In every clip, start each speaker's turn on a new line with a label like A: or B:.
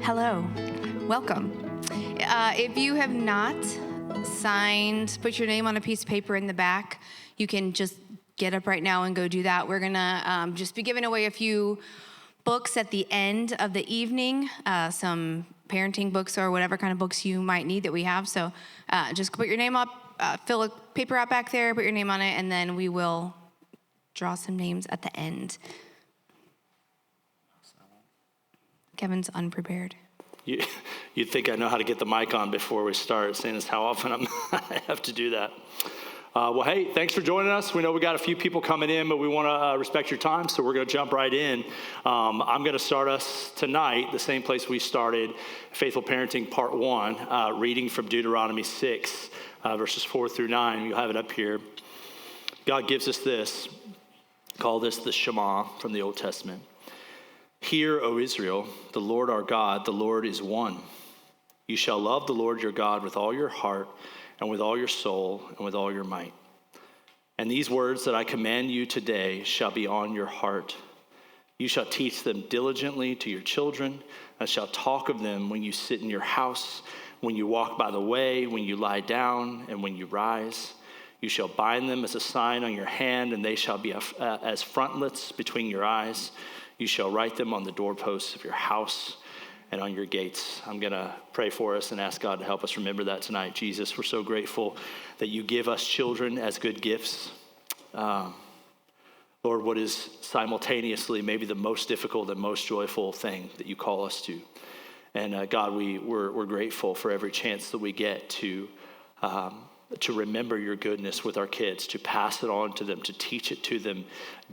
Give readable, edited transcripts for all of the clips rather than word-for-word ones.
A: Hello, welcome. If you have not signed, put your name on a piece of paper in the back, you can just get up right now and go do that. We're gonna just be giving away a few books at the end of the evening, some parenting books or whatever kind of books you might need that we have. So just put your name up, fill a paper out back there, put your name on it, and then we will draw some names at the end. Kevin's unprepared.
B: You'd think I know how to get the mic on before we start, seeing as how often I have to do that. Well, hey, thanks for joining us. We know we got a few people coming in, but we want to respect your time, so we're going to jump right in. I'm going to start us tonight, the same place we started Faithful Parenting Part 1, reading from Deuteronomy 6, verses 4 through 9. You'll have it up here. God gives us this. Call this the Shema from the Old Testament. Hear, O Israel, the Lord our God, the Lord is one. You shall love the Lord your God with all your heart and with all your soul and with all your might. And these words that I command you today shall be on your heart. You shall teach them diligently to your children, and shall talk of them when you sit in your house, when you walk by the way, when you lie down, and when you rise. You shall bind them as a sign on your hand, and they shall be as frontlets between your eyes. You shall write them on the doorposts of your house and on your gates. I'm going to pray for us and ask God to help us remember that tonight. Jesus, we're so grateful that you give us children as good gifts. Lord, what is simultaneously maybe the most difficult and most joyful thing that you call us to. And God, we're grateful for every chance that we get to remember your goodness with our kids, to pass it on to them, to teach it to them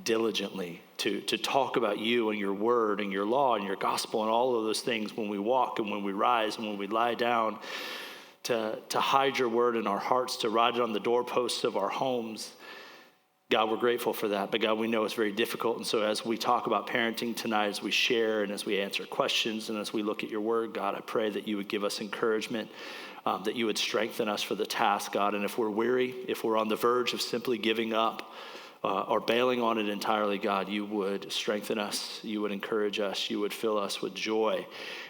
B: diligently, to talk about you and your word and your law and your gospel and all of those things when we walk and when we rise and when we lie down, to hide your word in our hearts, to write it on the doorposts of our homes. God, we're grateful for that, but God, we know it's very difficult. And so as we talk about parenting tonight, as we share and as we answer questions and as we look at your word, God, I pray that you would give us encouragement, that you would strengthen us for the task, God. And if we're weary, if we're on the verge of simply giving up or bailing on it entirely, God, you would strengthen us, you would encourage us, you would fill us with joy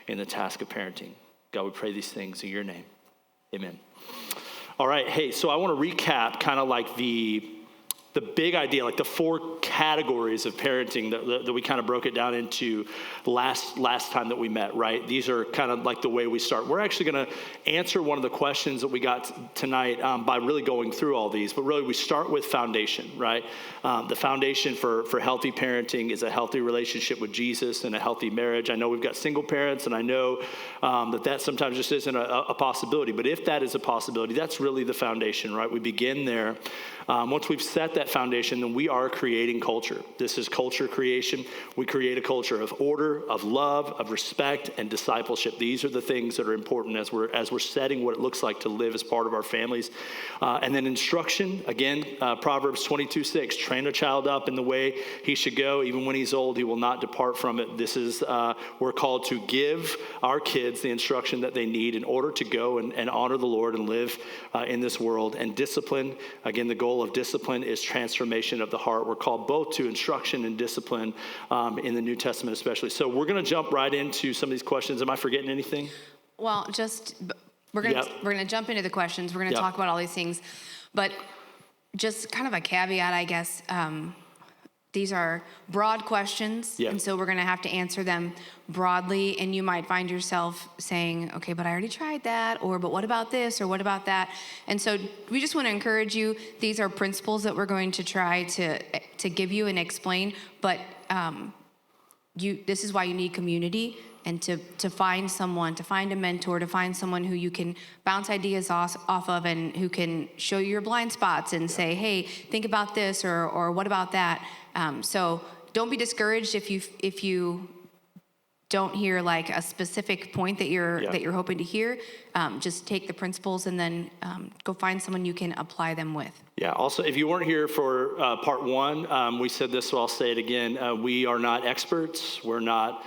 B: in the task of parenting. God, we pray these things in your name. Amen. All right, hey, so I want to recap kind of like the big idea, like the four categories of parenting that we kind of broke it down into last time that we met, right? These are kind of like the way we start. We're actually going to answer one of the questions that we got tonight by really going through all these, but really we start with foundation, right? The foundation for healthy parenting is a healthy relationship with Jesus and a healthy marriage. I know we've got single parents, and I know that sometimes just isn't a possibility, but if that is a possibility, that's really the foundation, right? We begin there. Once we've set that foundation, then we are creating culture. This is culture creation. We create a culture of order, of love, of respect, and discipleship. These are the things that are important as we're setting what it looks like to live as part of our families. And then instruction, again, Proverbs 22:6, train a child up in the way he should go. Even when he's old, he will not depart from it. This is, we're called to give our kids the instruction that they need in order to go and honor the Lord and live in this world. And discipline, again, the goal of discipline is transformation of the heart. We're called both to instruction and discipline in the New Testament especially. So we're going to jump right into some of these questions. Am I forgetting anything?
A: Well, we're gonna jump into the questions. We're gonna talk about all these things, but just kind of a caveat, I guess. These are broad questions, and so we're going to have to answer them broadly, and you might find yourself saying, okay, but I already tried that, or but what about this, or what about that? And so we just want to encourage you. These are principles that we're going to try to give you and explain, but this is why you need community, and to find someone, to find a mentor, to find someone who you can bounce ideas off of and who can show you your blind spots and say, hey, think about this, or what about that? So don't be discouraged if you don't hear like a specific point that you're hoping to hear. Just take the principles and then go find someone you can apply them with.
B: Yeah. Also, if you weren't here for part one, we said this, so I'll say it again. We are not experts. We're not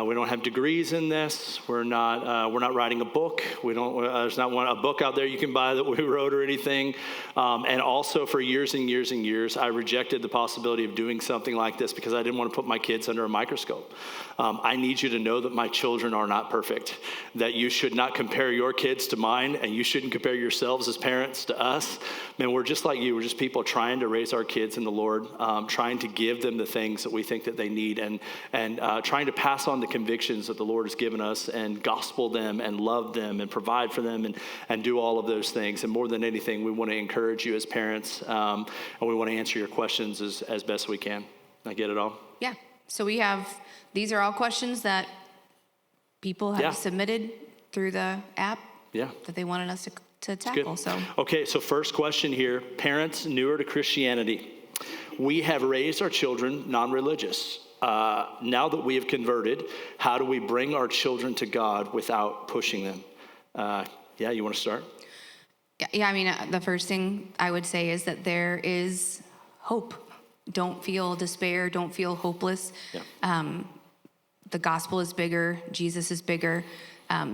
B: We don't have degrees in this. We're not writing a book. There's not a book out there you can buy that we wrote or anything. And also for years and years and years, I rejected the possibility of doing something like this because I didn't want to put my kids under a microscope. I need you to know that my children are not perfect, that you should not compare your kids to mine, and you shouldn't compare yourselves as parents to us. Man, we're just like you. We're just people trying to raise our kids in the Lord, trying to give them the things that we think that they need, and trying to pass on the convictions that the Lord has given us and gospel them and love them and provide for them and do all of those things. And more than anything, we want to encourage you as parents, and we want to answer your questions as best we can. I get it all?
A: Yeah. So these are all questions that people have submitted through the app that they wanted us to tackle.
B: Okay, so first question here, parents newer to Christianity. We have raised our children non-religious. Now that we have converted, how do we bring our children to God without pushing them? You want to start?
A: Yeah, I mean, the first thing I would say is that there is hope. Don't feel despair. Don't feel hopeless. Yeah. The gospel is bigger. Jesus is bigger.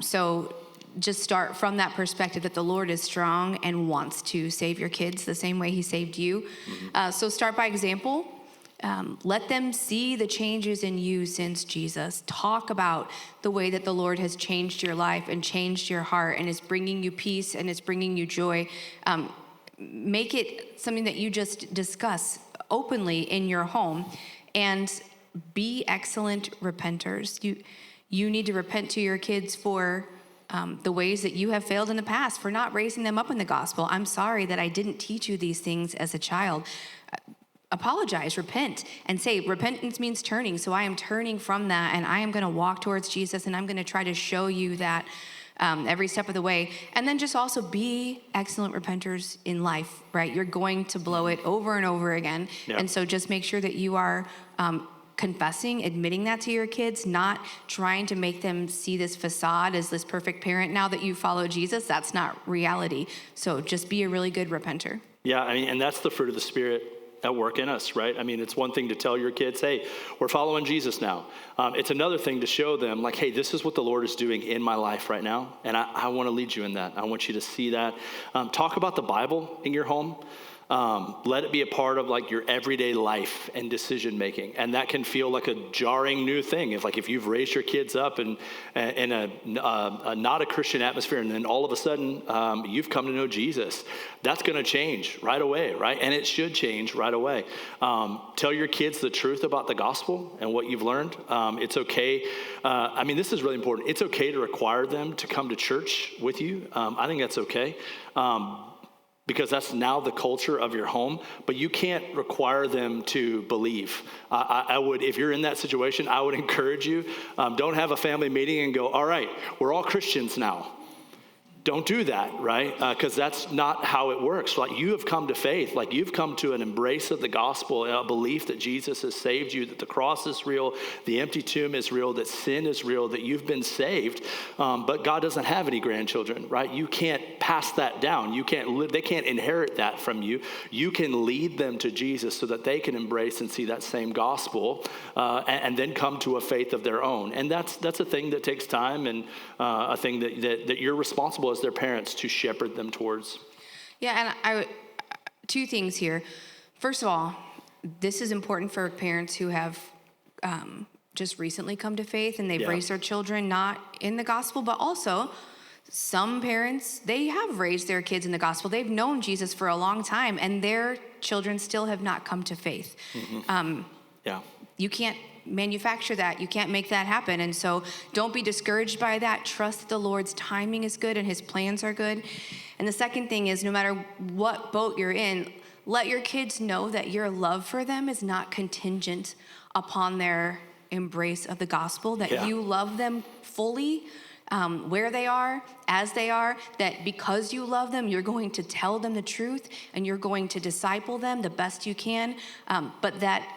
A: So just start from that perspective that the Lord is strong and wants to save your kids the same way he saved you. Mm-hmm. So start by example. Let them see the changes in you since Jesus. Talk about the way that the Lord has changed your life and changed your heart and is bringing you peace and is bringing you joy. Make it something that you just discuss openly in your home, and be excellent repenters. You need to repent to your kids for the ways that you have failed in the past, for not raising them up in the gospel. I'm sorry that I didn't teach you these things as a child. Apologize, repent, and say repentance means turning. So I am turning from that, and I am going to walk towards Jesus, and I'm going to try to show you that every step of the way. And then just also be excellent repenters in life, right? You're going to blow it over and over again. Yeah. And so just make sure that you are confessing, admitting that to your kids, not trying to make them see this facade as this perfect parent. Now that you follow Jesus, that's not reality. So just be a really good repenter.
B: Yeah, I mean, and that's the fruit of the Spirit at work in us, right? I mean, it's one thing to tell your kids, hey, we're following Jesus now. It's another thing to show them, like, hey, this is what the Lord is doing in my life right now, and I want to lead you in that. I want you to see that. Talk about the Bible in your home. Let it be a part of like your everyday life and decision making, and that can feel like a jarring new thing. If you've raised your kids up in a not a Christian atmosphere, and then all of a sudden you've come to know Jesus, that's going to change right away, right? And it should change right away. Tell your kids the truth about the gospel and what you've learned. It's okay. I mean, this is really important. It's okay to require them to come to church with you. I think that's okay. Because that's now the culture of your home, but you can't require them to believe. I would, if you're in that situation, I would encourage you, don't have a family meeting and go, all right, we're all Christians now. Don't do that, right? Because that's not how it works. Like, you have come to faith. Like, you've come to an embrace of the gospel, a belief that Jesus has saved you, that the cross is real, the empty tomb is real, that sin is real, that you've been saved. But God doesn't have any grandchildren, right? You can't pass that down. They can't inherit that from you. You can lead them to Jesus so that they can embrace and see that same gospel, and then come to a faith of their own. And that's a thing that takes time, and a thing that you're responsible as their parents to shepherd them towards.
A: Yeah, and two things here. First of all, this is important for parents who have just recently come to faith and they've raised their children not in the gospel, but also some parents, they have raised their kids in the gospel. They've known Jesus for a long time, and their children still have not come to faith. Mm-hmm. You can't manufacture that. You can't make that happen. And so don't be discouraged by that. Trust that the Lord's timing is good and his plans are good. And the second thing is, no matter what boat you're in, let your kids know that your love for them is not contingent upon their embrace of the gospel, that you love them fully, where they are, as they are, that because you love them, you're going to tell them the truth and you're going to disciple them the best you can, but that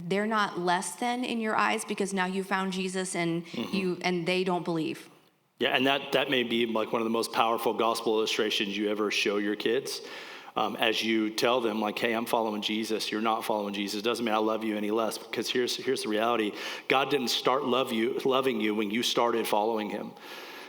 A: they're not less than in your eyes because now you found Jesus and and they don't believe. Yeah,
B: and that may be like one of the most powerful gospel illustrations you ever show your kids. as you tell them, like, hey, I'm following Jesus, you're not following Jesus, doesn't mean I love you any less, because here's the reality. God didn't start loving you when you started following him.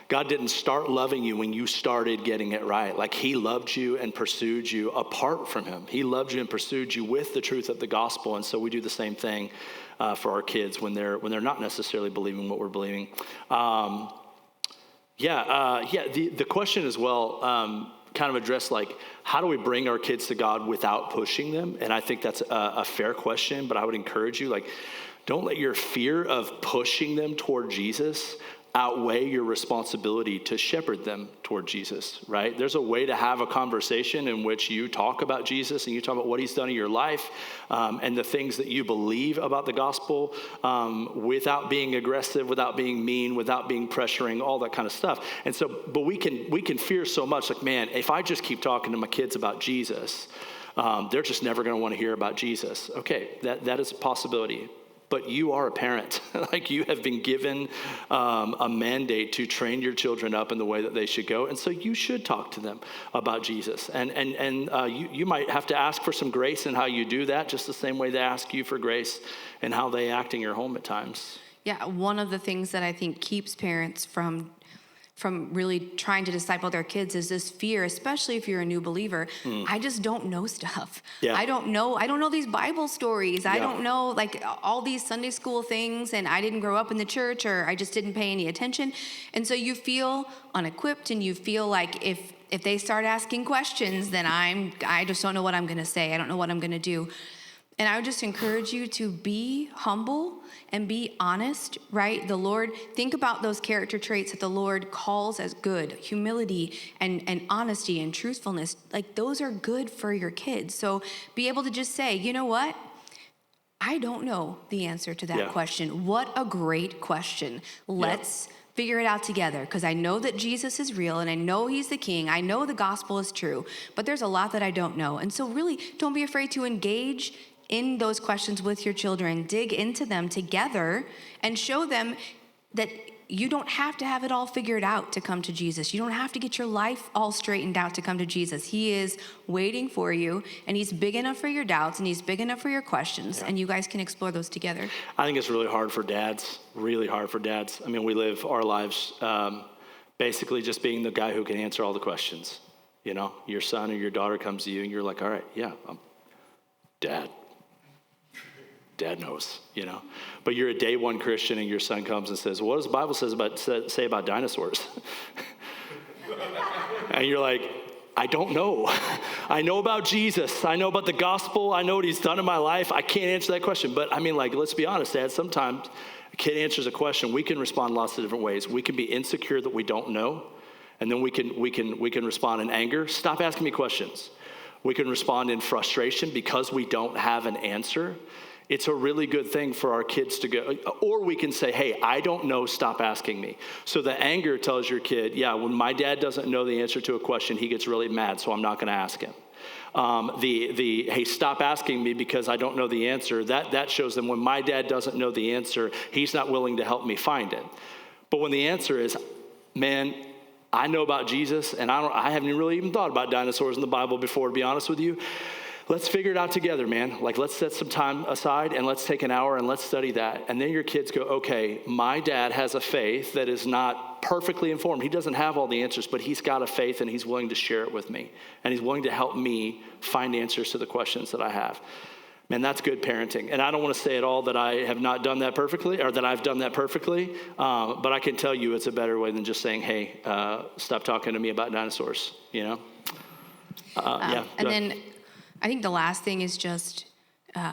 B: God didn't start loving you when you started getting it right. Like, he loved you and pursued you apart from him. He loved you and pursued you with the truth of the gospel. And so we do the same thing for our kids when they're not necessarily believing what we're believing. The question as well kind of addressed, like, how do we bring our kids to God without pushing them? And I think that's a fair question, but I would encourage you, like, don't let your fear of pushing them toward Jesus outweigh your responsibility to shepherd them toward Jesus, right? There's a way to have a conversation in which you talk about Jesus and you talk about what he's done in your life and the things that you believe about the gospel without being aggressive, without being mean, without being pressuring, all that kind of stuff. And so, but we can fear so much, like, man, if I just keep talking to my kids about Jesus, they're just never going to want to hear about Jesus. Okay, that is a possibility. But you are a parent. Like, you have been given a mandate to train your children up in the way that they should go. And so you should talk to them about Jesus. And you might have to ask for some grace in how you do that, just the same way they ask you for grace in how they act in your home at times.
A: Yeah, one of the things that I think keeps parents from really trying to disciple their kids is this fear, especially if you're a new believer. I just don't know stuff.
B: Yeah.
A: I don't know these Bible stories. I don't know, like, all these Sunday school things, and I didn't grow up in the church, or I just didn't pay any attention. And so you feel unequipped, and you feel like if they start asking questions, then I just don't know what I'm going to say. I don't know what I'm going to do. And I would just encourage you to be humble and be honest, right? The Lord, think about those character traits that the Lord calls as good: humility and honesty and truthfulness. Like, those are good for your kids. So be able to just say, you know what? I don't know the answer to that question. What a great question. Let's figure it out together, because I know that Jesus is real and I know he's the king. I know the gospel is true, but there's a lot that I don't know. And so really, don't be afraid to engage in those questions with your children. Dig into them together and show them that you don't have to have it all figured out to come to Jesus. You don't have to get your life all straightened out to come to Jesus. He is waiting for you, and he's big enough for your doubts, and he's big enough for your questions, and you guys can explore those together.
B: I think it's really hard for dads, I mean, we live our lives basically just being the guy who can answer all the questions. You know, your son or your daughter comes to you, and you're like, all right, Dad knows, you know. But you're a day one Christian, and your son comes and says, what does the Bible say about dinosaurs? And you're like, I don't know. I know about Jesus. I know about the gospel. I know what he's done in my life. I can't answer that question. But I mean, like, let's be honest, Dad, sometimes a kid answers a question, we can respond lots of different ways. We can be insecure that we don't know, and then we can respond in anger. Stop asking me questions. We can respond in frustration because we don't have an answer. It's a really good thing for our kids to go, or we can say, hey, I don't know, stop asking me. So the anger tells your kid, when my dad doesn't know the answer to a question, he gets really mad, so I'm not going to ask him. Hey, stop asking me because I don't know the answer, that shows them when my dad doesn't know the answer, he's not willing to help me find it. But when the answer is, man, I know about Jesus, and I haven't really even thought about dinosaurs in the Bible before, to be honest with you. Let's figure it out together, man. Like, let's set some time aside and let's take an hour and let's study that. And then your kids go, okay, my dad has a faith that is not perfectly informed. He doesn't have all the answers, but he's got a faith and he's willing to share it with me. And he's willing to help me find answers to the questions that I have. Man, that's good parenting. And I don't want to say at all that I have not done that perfectly or that I've done that perfectly, but I can tell you it's a better way than just saying, hey, stop talking to me about dinosaurs, you know?
A: And then I think the last thing is just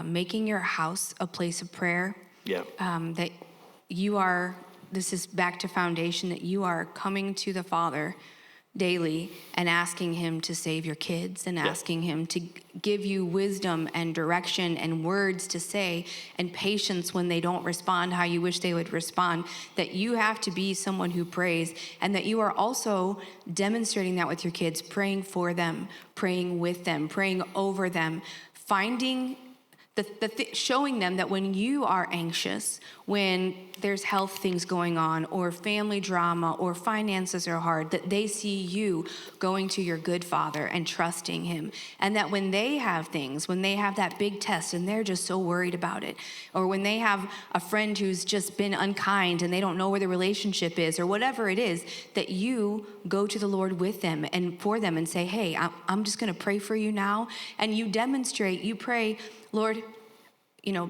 A: making your house a place of prayer.
B: Yeah.
A: That you are, this is back to foundation, that you are coming to the Father daily and asking him to save your kids and asking him to give you wisdom and direction and words to say and patience when they don't respond how you wish they would respond, that you have to be someone who prays, and that you are also demonstrating that with your kids, praying for them, praying with them, praying over them, finding showing them that when you are anxious, when there's health things going on or family drama or finances are hard, that they see you going to your good Father and trusting him. And that when they have things, when they have that big test and they're just so worried about it, or when they have a friend who's just been unkind and they don't know where the relationship is or whatever it is, that you go to the Lord with them and for them and say, hey, I'm just going to pray for you now. And you demonstrate, you pray, Lord,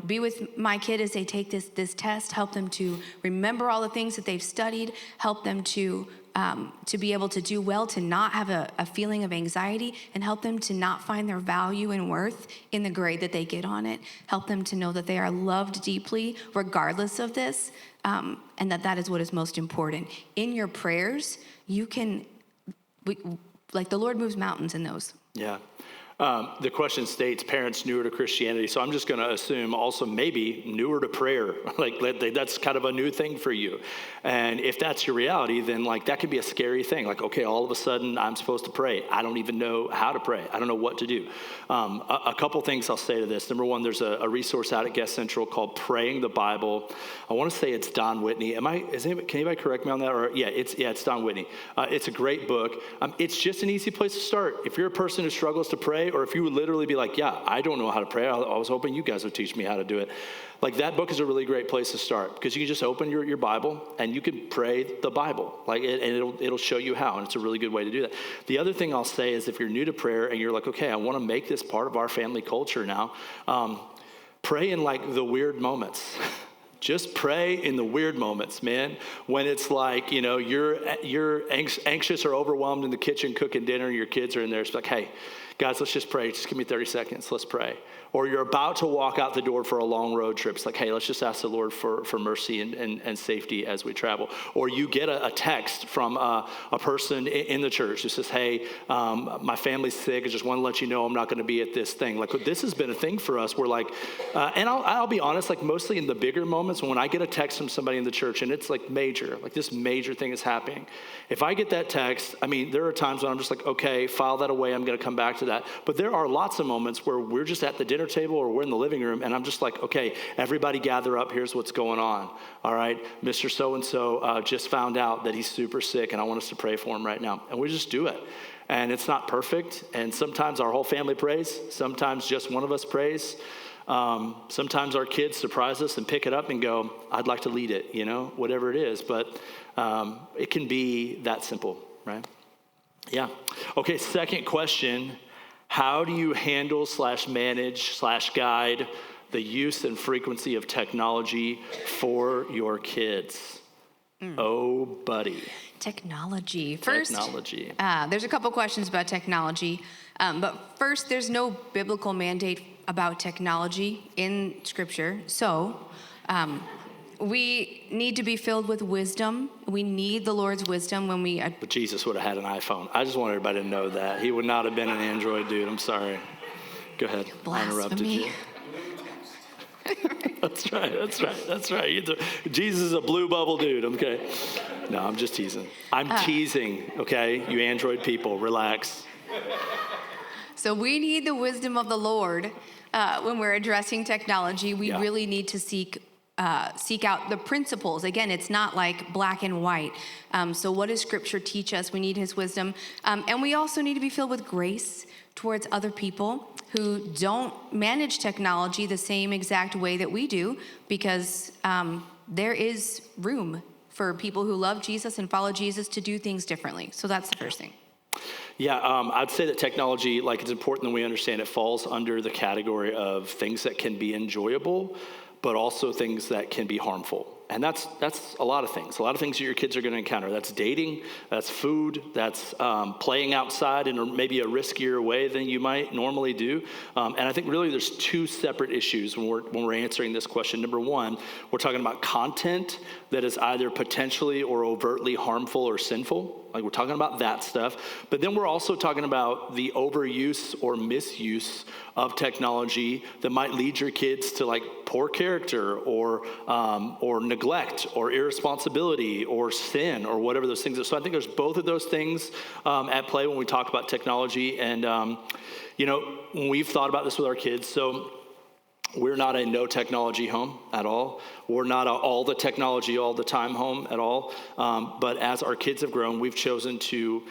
A: be with my kid as they take this test. Help them to remember all the things that they've studied. Help them to be able to do well, to not have a feeling of anxiety, and help them to not find their value and worth in the grade that they get on it. Help them to know that they are loved deeply regardless of this, and that is what is most important. In your prayers, the Lord moves mountains in those.
B: Yeah. The question states parents newer to Christianity. So I'm just going to assume also maybe newer to prayer. That's kind of a new thing for you. And if that's your reality, then that could be a scary thing. Okay, all of a sudden I'm supposed to pray. I don't even know how to pray. I don't know what to do. A couple things I'll say to this. Number one, there's a resource out at Guest Central called Praying the Bible. I want to say it's Don Whitney. Can anybody correct me on that? It's Don Whitney. It's a great book. It's just an easy place to start. If you're a person who struggles to pray, or if you would literally be I don't know how to pray. I was hoping you guys would teach me how to do it. That book is a really great place to start, because you can just open your Bible and you can pray the Bible. And it'll show you how, and it's a really good way to do that. The other thing I'll say is if you're new to prayer and you're okay, I want to make this part of our family culture now, pray in the weird moments. Just pray in the weird moments, man. When it's you're anxious or overwhelmed in the kitchen cooking dinner, and your kids are in there. It's hey, guys, let's just pray. Just give me 30 seconds. Let's pray. Or you're about to walk out the door for a long road trip. It's hey, let's just ask the Lord for mercy and safety as we travel. Or you get a text from a person in the church who says, hey, my family's sick. I just want to let you know I'm not going to be at this thing. This has been a thing for us. We're and I'll be honest, mostly in the bigger moments, when I get a text from somebody in the church and it's major, this major thing is happening. If I get that text, there are times when I'm just okay, file that away. I'm going to come back to that. But there are lots of moments where we're just at the dinner table or we're in the living room and I'm just okay, everybody gather up. Here's what's going on. All right, Mr. So-and-so just found out that he's super sick and I want us to pray for him right now. And we just do it. And it's not perfect. And sometimes our whole family prays. Sometimes just one of us prays. Sometimes our kids surprise us and pick it up and go, I'd like to lead it, whatever it is. But it can be that simple, right? Yeah. Okay, second question. How do you handle / manage / guide the use and frequency of technology for your kids? Oh, buddy.
A: Technology.
B: Technology.
A: There's a couple questions about technology. But first, there's no biblical mandate about technology in Scripture. So we need to be filled with wisdom. We need the Lord's wisdom when we...
B: But Jesus would have had an iPhone. I just want everybody to know that. He would not have been an Android dude. I'm sorry. Go ahead. I interrupted you. That's right. Jesus is a blue bubble dude, okay? No, I'm just teasing. I'm teasing, okay? You Android people, relax.
A: So we need the wisdom of the Lord when we're addressing technology. We really need to seek out the principles. Again, it's not black and white. So what does Scripture teach us? We need his wisdom. And we also need to be filled with grace towards other people who don't manage technology the same exact way that we do, because there is room for people who love Jesus and follow Jesus to do things differently. So that's the first thing.
B: Yeah, I'd say that technology, it's important that we understand it falls under the category of things that can be enjoyable, but also things that can be harmful. And that's a lot of things that your kids are going to encounter. That's dating, that's food, that's playing outside in maybe a riskier way than you might normally do. And I think really there's two separate issues when we're answering this question. Number one, we're talking about content that is either potentially or overtly harmful or sinful. We're talking about that stuff. But then we're also talking about the overuse or misuse of technology that might lead your kids to poor character or neglect or irresponsibility or sin or whatever those things are. So I think there's both of those things at play when we talk about technology. And, when we've thought about this with our kids, so We're not a no technology home at all. We're not a all the technology all the time home at all. But as our kids have grown, we've chosen to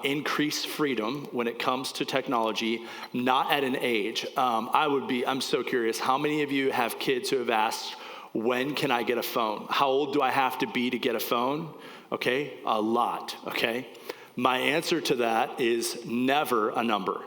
B: increase freedom when it comes to technology, not at an age. I'm so curious, how many of you have kids who have asked, when can I get a phone? How old do I have to be to get a phone? Okay, a lot, okay? My answer to that is never a number,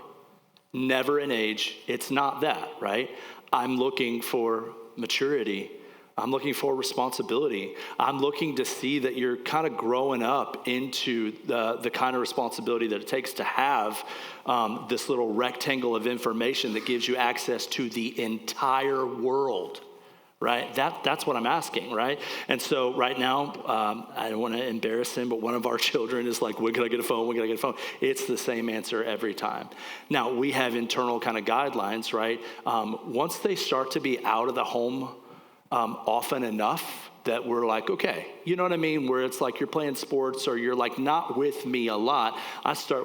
B: never an age. It's not that, right? I'm looking for maturity. I'm looking for responsibility. I'm looking to see that you're kind of growing up into the kind of responsibility that it takes to have this little rectangle of information that gives you access to the entire world. Right? That's what I'm asking, right? And so right now, I don't want to embarrass him, but one of our children is like, when can I get a phone? When can I get a phone? It's the same answer every time. Now, we have internal kind of guidelines, right? Once they start to be out of the home often enough that we're like, okay, you know what I mean? Where it's like you're playing sports or you're like not with me a lot,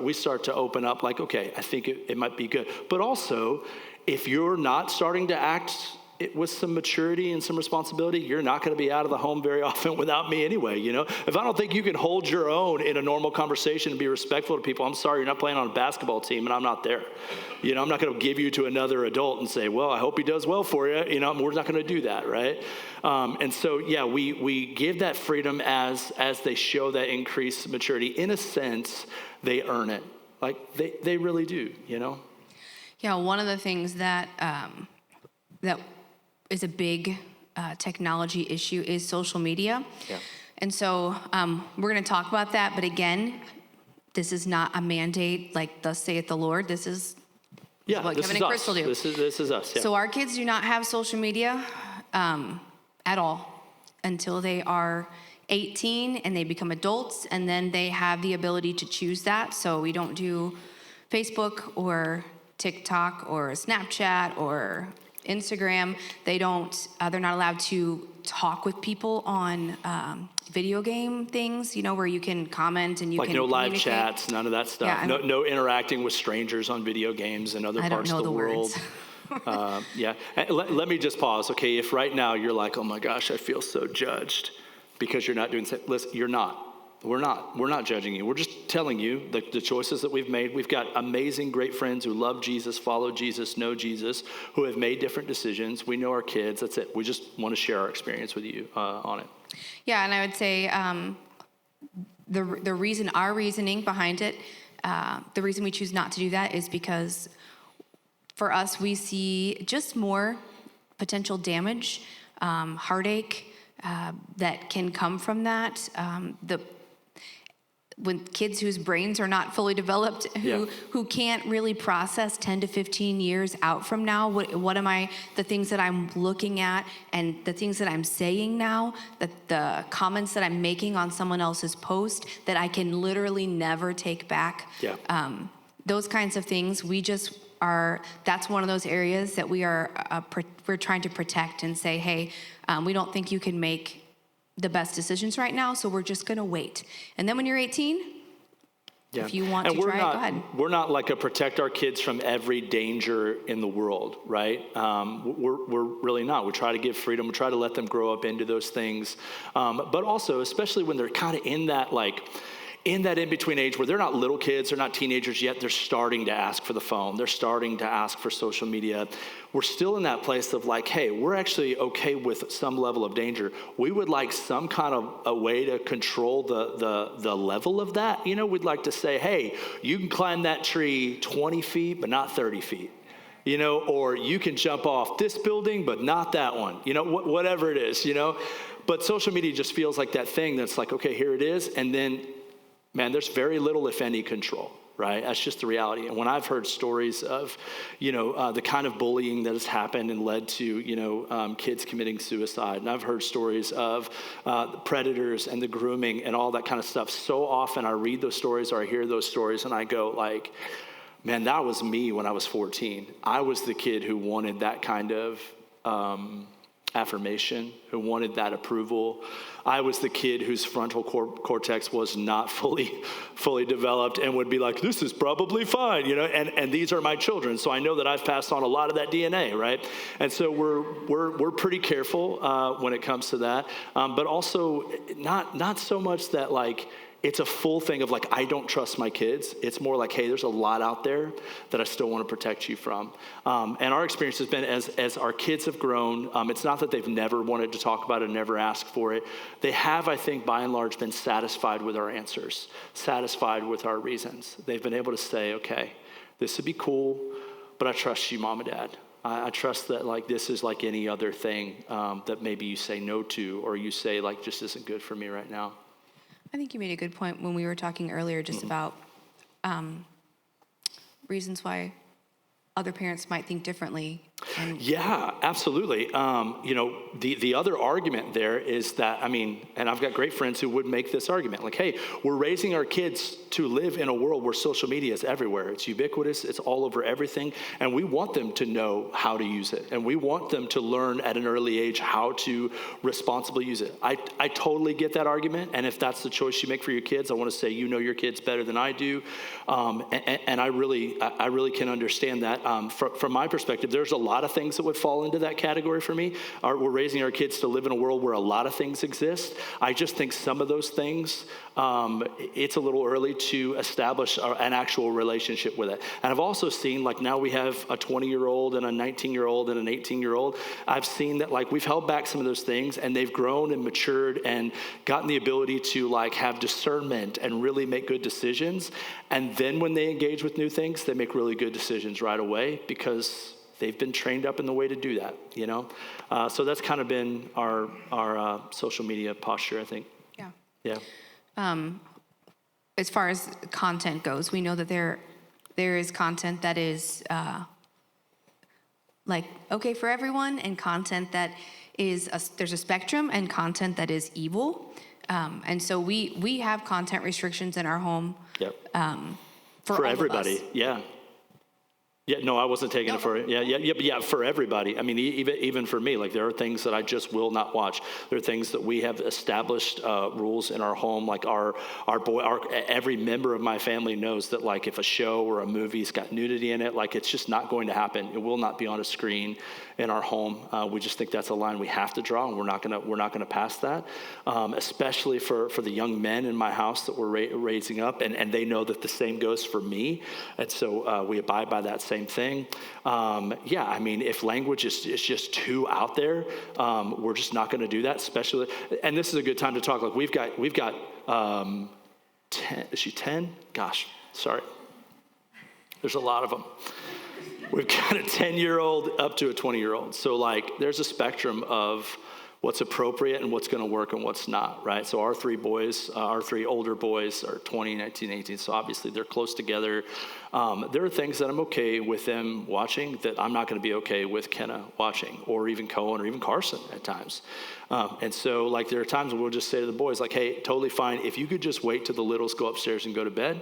B: we start to open up like, okay, I think it might be good. But also, if you're not starting to act with some maturity and some responsibility, you're not going to be out of the home very often without me anyway, you know? If I don't think you can hold your own in a normal conversation and be respectful to people, I'm sorry, you're not playing on a basketball team and I'm not there. You know, I'm not going to give you to another adult and say, well, I hope he does well for you. You know, we're not going to do that, right? And so, yeah, we give that freedom as they show that increased maturity. In a sense, they earn it. Like, they really do, you know?
A: Yeah, one of the things that that is a big technology issue is social media.
B: Yeah.
A: And so we're going to talk about that. But again, this is not a mandate like thus saith the Lord. This is what Kevin and Crystal do.
B: This is us. Yeah.
A: So our kids do not have social media at all until they are 18 and they become adults. And then they have the ability to choose that. So we don't do Facebook or TikTok or Snapchat or Instagram. They're not allowed to talk with people on video game things, you know, where you can comment and you can
B: no live chats, none of that stuff.
A: Yeah,
B: no interacting with strangers on video games and other parts of the world. Yeah. Let me just pause, okay? If right now you're like, oh my gosh, I feel so judged because you're not doing, listen, you're not. We're not judging you. We're just telling you the choices that we've made. We've got amazing, great friends who love Jesus, follow Jesus, know Jesus, who have made different decisions. We know our kids. That's it. We just want to share our experience with you on it.
A: Yeah, and I would say our reasoning behind it, the reason we choose not to do that is because for us, we see just more potential damage, heartache that can come from that. When kids whose brains are not fully developed, who can't really process 10 to 15 years out from now, the things that I'm looking at and the things that I'm saying now, the comments that I'm making on someone else's post that I can literally never take back.
B: Yeah.
A: Those kinds of things, that's one of those areas that we're trying to protect and say, hey, we don't think you can make the best decisions right now, so we're just going to wait. And then when you're 18, if you want to try it, go ahead.
B: We're not like a protect our kids from every danger in the world, right? We're really not. We try to give freedom. We try to let them grow up into those things. But also, especially when they're kind of in that in-between age where they're not little kids, they're not teenagers yet, they're starting to ask for the phone. They're starting to ask for social media. We're still in that place of like, hey, we're actually okay with some level of danger. We would like some kind of a way to control the level of that. You know, we'd like to say, hey, you can climb that tree 20 feet, but not 30 feet. You know, or you can jump off this building, but not that one. You know, whatever it is, you know. But social media just feels like that thing that's like, okay, here it is. And then, man, there's very little, if any, control, right? That's just the reality. And when I've heard stories of, you know, the kind of bullying that has happened and led to, you know, kids committing suicide, and I've heard stories of the predators and the grooming and all that kind of stuff, so often I read those stories or I hear those stories and I go like, man, that was me when I was 14. I was the kid who wanted that kind of affirmation, who wanted that approval. I was the kid whose frontal cortex was not fully developed and would be like, this is probably fine, and these are my children. So I know that I've passed on a lot of that DNA, right? And so we're pretty careful when it comes to that. But also not so much that like, it's a full thing of like, I don't trust my kids. It's more like, hey, there's a lot out there that I still want to protect you from. And our experience has been as our kids have grown, it's not that they've never wanted to talk about it, never asked for it. They have, I think, by and large, been satisfied with our answers, satisfied with our reasons. They've been able to say, okay, this would be cool, but I trust you, Mom and Dad. I trust that like this is like any other thing that maybe you say no to, or you say like just isn't good for me right now.
A: I think you made a good point when we were talking earlier just about reasons why other parents might think differently.
B: Yeah, absolutely. The other argument there is that, and I've got great friends who would make this argument, like, hey, we're raising our kids to live in a world where social media is everywhere. It's ubiquitous, it's all over everything, and we want them to know how to use it, and we want them to learn at an early age how to responsibly use it. I totally get that argument, and if that's the choice you make for your kids, I want to say you know your kids better than I do, and I really can understand that. From my perspective, there's a lot of things that would fall into that category for me. We're raising our kids to live in a world where a lot of things exist. I just think some of those things, it's a little early to establish an actual relationship with it. And I've also seen, like now we have a 20-year-old and a 19-year-old and an 18-year-old. I've seen that like we've held back some of those things and they've grown and matured and gotten the ability to like have discernment and really make good decisions. And then when they engage with new things, they make really good decisions right away because they've been trained up in the way to do that, So that's kind of been our social media posture, I think. Yeah.
A: As far as content goes, we know that there is content that is like okay for everyone, and content that is there's a spectrum, and content that is evil. And so we have content restrictions in our home.
B: Yep.
A: For all
B: everybody.
A: Of us.
B: Yeah. Yeah, no, I wasn't taking it for it. Yeah, for everybody. I mean, even for me, like there are things that I just will not watch. There are things that we have established rules in our home. Like every member of my family knows that like if a show or a movie's got nudity in it, like it's just not going to happen. It will not be on a screen in our home. We just think that's a line we have to draw, and we're not gonna pass that. Especially for the young men in my house that we're raising up, and they know that the same goes for me, and so we abide by that same thing. If language is just too out there, we're just not going to do that. Especially, and this is a good time to talk. Like we've got 10. Is she 10? Gosh, sorry. There's a lot of them. We've got a 10-year-old up to a 20-year-old. So like, there's a spectrum of what's appropriate and what's going to work and what's not, right? So our three older boys are 20, 19, 18, so obviously they're close together. There are things that I'm okay with them watching that I'm not going to be okay with Kenna watching, or even Cohen, or even Carson at times. And so like there are times when we'll just say to the boys, like, hey, totally fine. If you could just wait till the littles go upstairs and go to bed,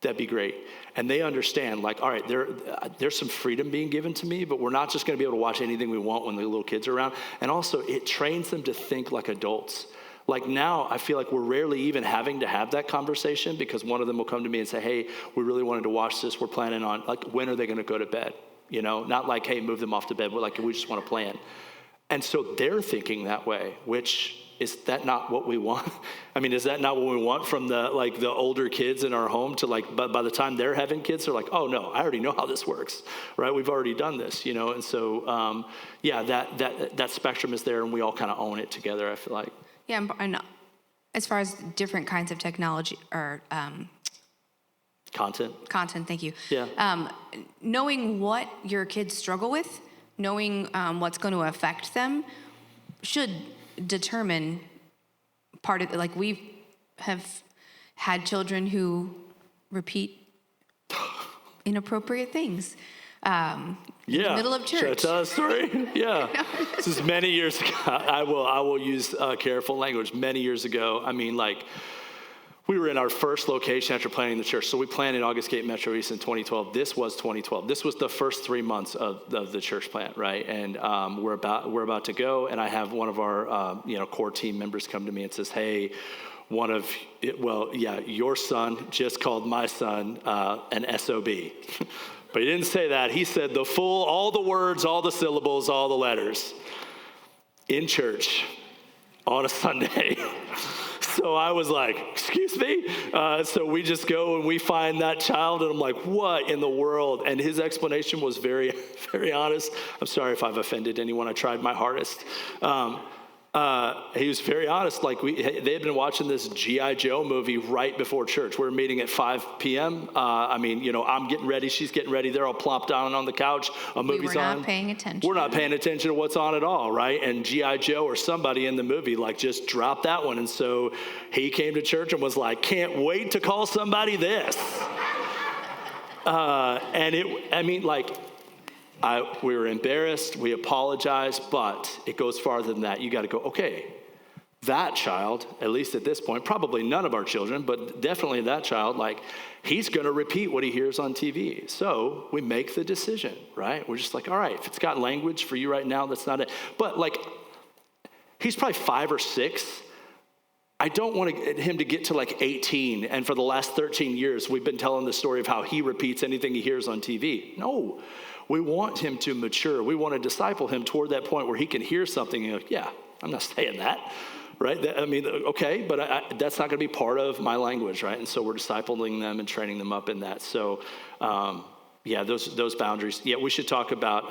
B: that'd be great. And they understand, like, all right, there's some freedom being given to me, but we're not just going to be able to watch anything we want when the little kids are around. And also, it trains them to think like adults. Like now, I feel like we're rarely even having to have that conversation, because one of them will come to me and say, hey, we really wanted to watch this. We're planning on, like, when are they going to go to bed? Not like, hey, move them off to bed. We're like, we just want to plan. And so they're thinking that way, which is that not what we want? I mean, is that not what we want from the older kids in our home to but by the time they're having kids, they're like, oh no, I already know how this works, right? We've already done this, And so, that spectrum is there, and we all kind of own it together, I feel like.
A: Yeah, and as far as different kinds of technology or
B: Content,
A: thank you.
B: Yeah.
A: Knowing what your kids struggle with, knowing what's going to affect them should determine part of, like, we have had children who repeat inappropriate things in the middle of church.
B: Should I tell a story? Yeah. This is many years ago. I will use careful language. Many years ago, we were in our first location after planning the church. So we planted August Gate Metro East in 2012. This was 2012. This was the first 3 months of the church plant, right? And we're about to go, and I have one of our core team members come to me and says, "Hey, your son just called my son an SOB." But he didn't say that. He said all the words, all the syllables, all the letters in church on a Sunday. So I was like, "Excuse me?" So we just go and we find that child, and I'm like, "What in the world?" And his explanation was very, very honest. I'm sorry if I've offended anyone. I tried my hardest. He was very honest. Like they had been watching this G.I. Joe movie right before church. We're meeting at 5 p.m. I'm getting ready. She's getting ready. They're all plopped down on the couch. A movie's on.
A: We were not paying attention.
B: We're not paying attention to what's on at all, right? And G.I. Joe or somebody in the movie just dropped that one. And so he came to church and was like, "Can't wait to call somebody this." We were embarrassed, we apologized, but it goes farther than that. You got to go, okay, that child, at least at this point, probably none of our children, but definitely that child, he's going to repeat what he hears on TV. So we make the decision, right? We're just like, all right, if it's got language for you right now, that's not it. But he's probably 5 or 6. I don't want him to get to 18, and for the last 13 years, we've been telling the story of how he repeats anything he hears on TV. No. We want him to mature. We want to disciple him toward that point where he can hear something and go, "Yeah, I'm not saying that," right? Okay, but that's not going to be part of my language, right? And so we're discipling them and training them up in that. So, those boundaries. Yeah, we should talk about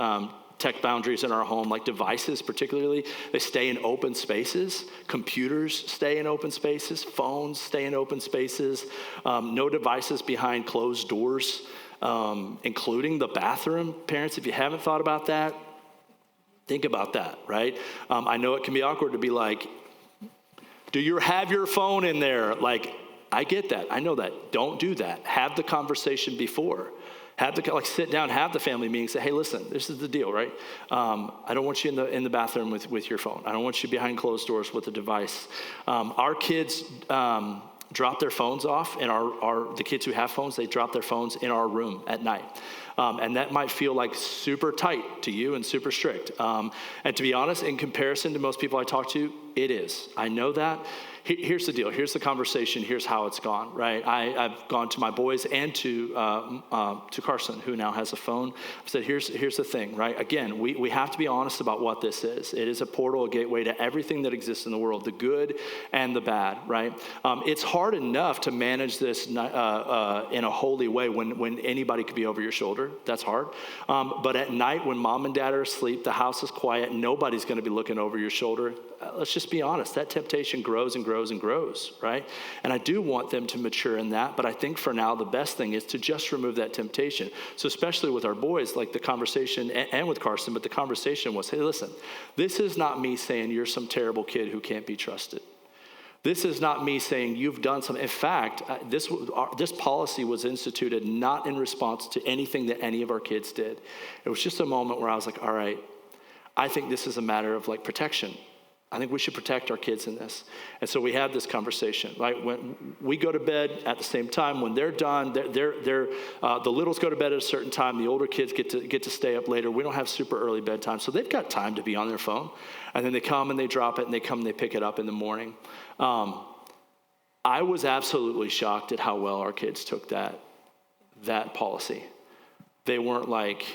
B: tech boundaries in our home, like devices particularly. They stay in open spaces. Computers stay in open spaces. Phones stay in open spaces. No devices behind closed doors. Including the bathroom. Parents, if you haven't thought about that, think about that, right? I know it can be awkward to be like, "Do you have your phone in there?" I get that. I know that. Don't do that. Have the conversation before. Sit down, have the family meeting, say, "Hey, listen, this is the deal, right? I don't want you in the bathroom with your phone. I don't want you behind closed doors with a device." Our kids drop their phones off, and the kids who have phones, they drop their phones in our room at night. And that might feel super tight to you and super strict. And to be honest, in comparison to most people I talk to, it is. I know that. Here's the deal. Here's the conversation. Here's how it's gone, right? I've gone to my boys and to Carson, who now has a phone. I've said, here's the thing, right? Again, we have to be honest about what this is. It is a portal, a gateway to everything that exists in the world, the good and the bad, right? It's hard enough to manage this in a holy way when anybody could be over your shoulder. That's hard. But at night when mom and dad are asleep, the house is quiet, nobody's going to be looking over your shoulder. Let's just be honest. That temptation grows and grows and grows, right? And I do want them to mature in that, but I think for now, the best thing is to just remove that temptation. So especially with our boys, the conversation, and with Carson, but the conversation was, "Hey, listen, this is not me saying you're some terrible kid who can't be trusted. This is not me saying you've done something." In fact, this policy was instituted not in response to anything that any of our kids did. It was just a moment where I was like, all right, I think this is a matter of protection. I think we should protect our kids in this. And so we have this conversation. When we go to bed at the same time, when they're done, the littles go to bed at a certain time. The older kids get to stay up later. We don't have super early bedtime, so they've got time to be on their phone. And then they come and they drop it, and they come and they pick it up in the morning. I was absolutely shocked at how well our kids took that policy. They weren't like,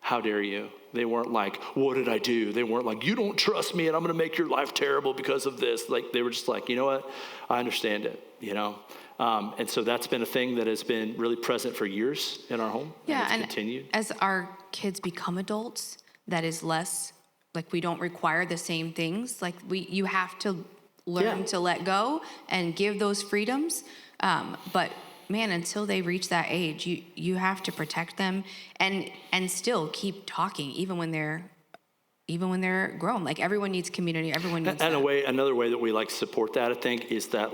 B: "How dare you?" They weren't like, "What did I do?" They weren't like, "You don't trust me and I'm going to make your life terrible because of this." They were just like, "You know what? I understand it," And so that's been a thing that has been really present for years in our home.
A: Yeah, and
B: continued.
A: As our kids become adults, that is less, we don't require the same things. You have to learn to let go and give those freedoms. But man, until they reach that age, you have to protect them and still keep talking, even when they're grown. Everyone needs community. Everyone needs that.
B: Another way that we support that, I think, is that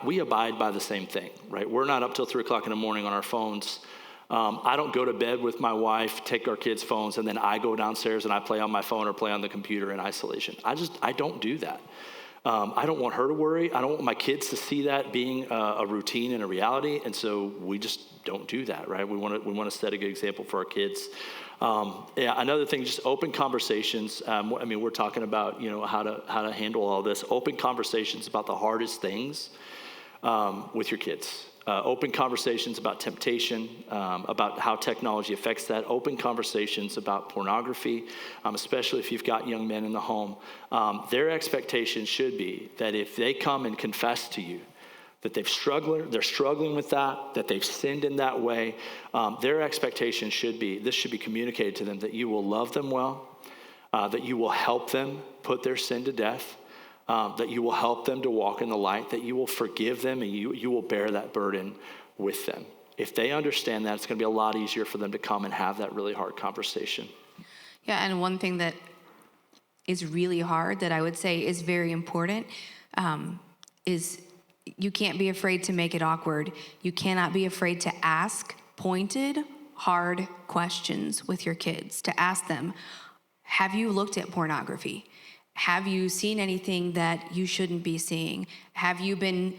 B: we abide by the same thing, right? We're not up till 3:00 in the morning on our phones. I don't go to bed with my wife, take our kids' phones, and then I go downstairs and I play on my phone or play on the computer in isolation. I don't do that. I don't want her to worry. I don't want my kids to see that being a routine and a reality. And so we just don't do that, right? We want to set a good example for our kids. Another thing, just open conversations. We're talking about, how to handle all this. Open conversations about the hardest things with your kids. Open conversations about temptation, about how technology affects that. Open conversations about pornography, especially if you've got young men in the home. Their expectation should be that if they come and confess to you that they're struggling with that they've sinned in that way, their expectation should be, this should be communicated to them, that you will love them well, that you will help them put their sin to death, that you will help them to walk in the light, that you will forgive them, and you will bear that burden with them. If they understand that, it's going to be a lot easier for them to come and have that really hard conversation.
A: Yeah, and one thing that is really hard that I would say is very important is you can't be afraid to make it awkward. You cannot be afraid to ask pointed, hard questions with your kids, to ask them, have you looked at pornography? Have you seen anything that you shouldn't be seeing? Have you been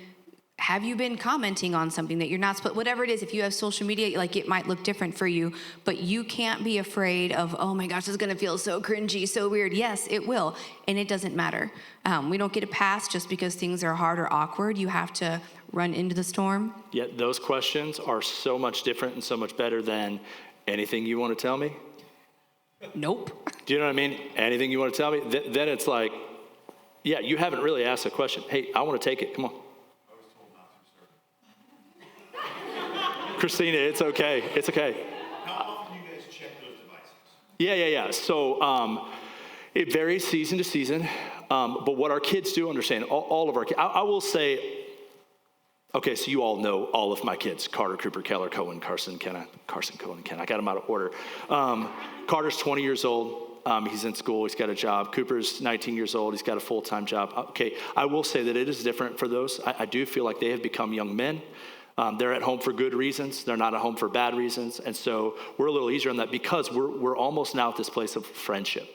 A: commenting on something that you're not supposed, whatever it is, if you have social media, like it might look different for you, but you can't be afraid of, oh my gosh, this is gonna feel so cringy, so weird. Yes, it will, and it doesn't matter. We don't get a pass just because things are hard or awkward. You have to run into the storm.
B: Yet those questions are so much different and so much better than anything you want to tell me.
A: Nope.
B: Do you know what I mean? Anything you want to tell me? Then it's like, yeah, you haven't really asked a question. Hey, I want to take it. Come on. Christina, it's okay. It's okay.
C: How often do you guys check those devices?
B: Yeah. So it varies season to season. But what our kids do understand, all of our kids, I will say, okay, so you all know all of my kids: Carter, Cooper, Keller, Cohen, Carson, Cohen, Ken. I got them out of order. Carter's 20 years old. He's in school. He's got a job. Cooper's 19 years old. He's got a full-time job. Okay, I will say that it is different for those. I do feel like they have become young men. They're at home for good reasons. They're not at home for bad reasons. And so we're a little easier on that because we're almost now at this place of friendship.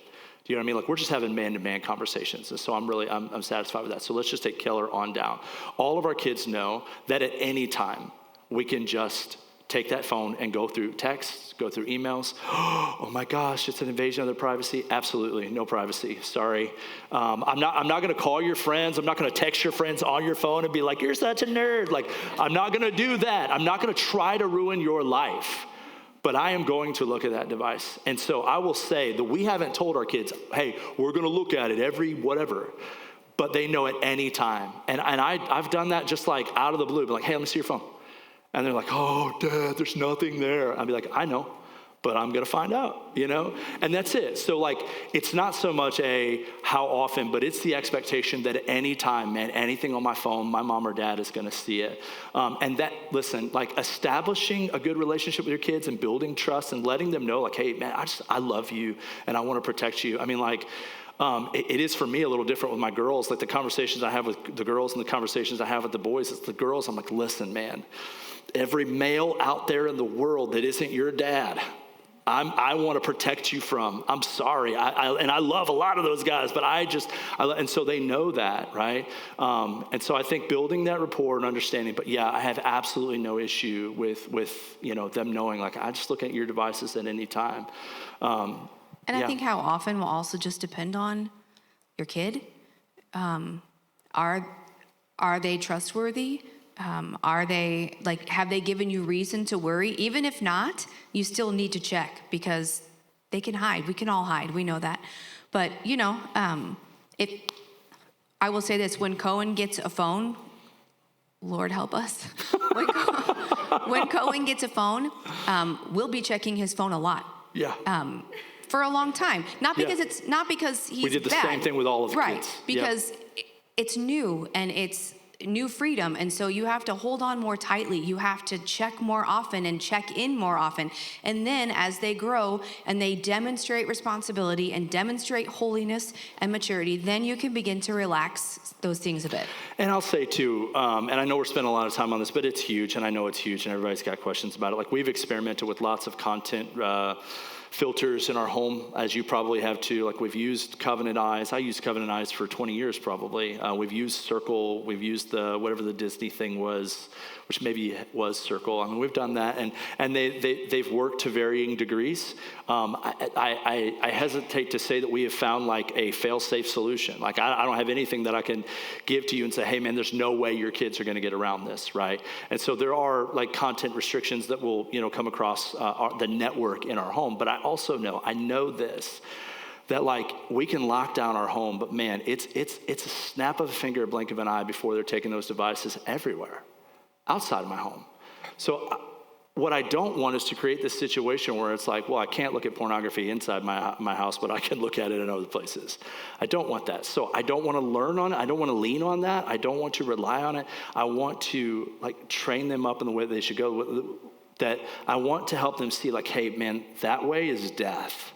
B: Do you know what I mean? Like, we're just having man-to-man conversations. And so I'm satisfied with that. So let's just take Keller on down. All of our kids know that at any time we can just take that phone and go through texts, go through emails. Oh my gosh, it's an invasion of their privacy. Absolutely, no privacy. Sorry. I'm not going to call your friends. I'm not going to text your friends on your phone and be like, you're such a nerd. Like, I'm not going to do that. I'm not going to try to ruin your life. But I am going to look at that device. And so I will say that we haven't told our kids, hey, we're going to look at it every whatever. But they know at any time. And I've done that just like out of the blue. Be like, hey, let me see your phone. And they're like, oh, Dad, there's nothing there. I'd be like, I know, but I'm going to find out, And that's it. So, like, it's not so much a how often, but it's the expectation that at any time, man, anything on my phone, my mom or dad is going to see it. And that, listen, like, establishing a good relationship with your kids and building trust and letting them know, like, hey, man, I love you and I want to protect you. I mean, like, it is for me a little different with my girls. Like, the conversations I have with the girls and the conversations I have with the boys, it's the girls. I'm like, listen, man, every male out there in the world that isn't your dad, I want to protect you from. I'm sorry. I love a lot of those guys, but and so they know that, right? And so I think building that rapport and understanding, but yeah, I have absolutely no issue with them knowing, like, I just look at your devices at any time.
A: And I think how often will also just depend on your kid. Are they trustworthy? Are they, like, have they given you reason to worry? Even if not, you still need to check because they can hide. We can all hide. We know that. But, I will say this, when Cohen gets a phone, Lord help us. When Cohen gets a phone, we'll be checking his phone a lot.
B: Yeah.
A: For a long time. Not because he's
B: we did the
A: bad.
B: same thing with all of the
A: right,
B: kids.
A: Because it's new and it's new freedom, and so you have to hold on more tightly. You have to check more often and check in more often. And then as they grow and they demonstrate responsibility and demonstrate holiness and maturity, then you can begin to relax those things a bit.
B: And I'll say too, and I know we're spending a lot of time on this, but it's huge, and I know it's huge, and everybody's got questions about it. Like, we've experimented with lots of content filters in our home, as you probably have too. Like we've used Covenant Eyes. I used Covenant Eyes for 20 years probably. We've used Circle. We've used whatever the Disney thing was, which maybe was Circle. I mean, we've done that, and they've worked to varying degrees. I hesitate to say that we have found like a fail-safe solution. Like I don't have anything that I can give to you and say, hey man, there's no way your kids are going to get around this, right? And so there are like content restrictions that will come across the network in our home. But I also know this, that like we can lock down our home, but man, it's a snap of a finger, a blink of an eye before they're taking those devices everywhere outside of my home. So what I don't want is to create this situation where it's like, well, I can't look at pornography inside my house, but I can look at it in other places. I don't want that. So I don't want to learn on it. I don't want to lean on that. I don't want to rely on it. I want to like train them up in the way they should go. That I want to help them see like, hey, man, that way is death,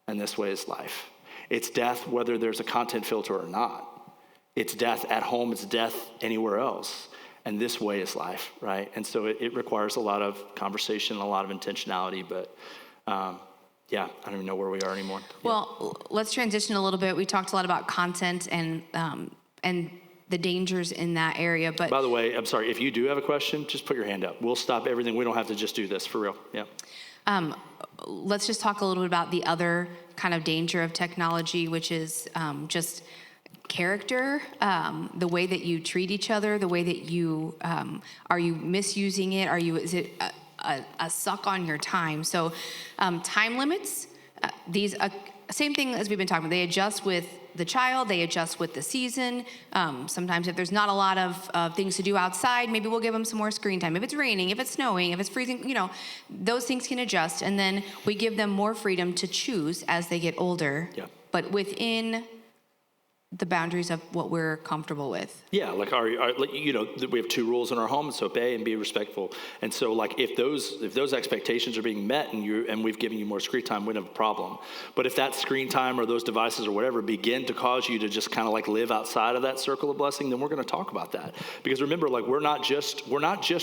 B: and this way is life. It's death whether there's a content filter or not. It's death at home. It's death anywhere else. And this way is life, right? And so it requires a lot of conversation, a lot of intentionality, but I don't even know where we are anymore.
A: Well, let's transition a little bit. We talked a lot about content and the dangers in that area, but...
B: By the way, I'm sorry, if you do have a question, just put your hand up. We'll stop everything. We don't have to just do this, for real, yeah.
A: Let's just talk a little bit about the other kind of danger of technology, which is just character, the way that you treat each other, the way that you, are you misusing it? Is it a suck on your time? So time limits, these, same thing as we've been talking about, they adjust with the child, they adjust with the season. Sometimes if there's not a lot of things to do outside, maybe we'll give them some more screen time. If it's raining, if it's snowing, if it's freezing, those things can adjust. And then we give them more freedom to choose as they get older, but within the boundaries of what we're comfortable with.
B: Yeah, like we have 2 rules in our home, so obey and be respectful. And so like if those expectations are being met and we've given you more screen time, we don't have a problem. But if that screen time or those devices or whatever begin to cause you to just kind of like live outside of that circle of blessing, then we're going to talk about that. Because remember, like we're not just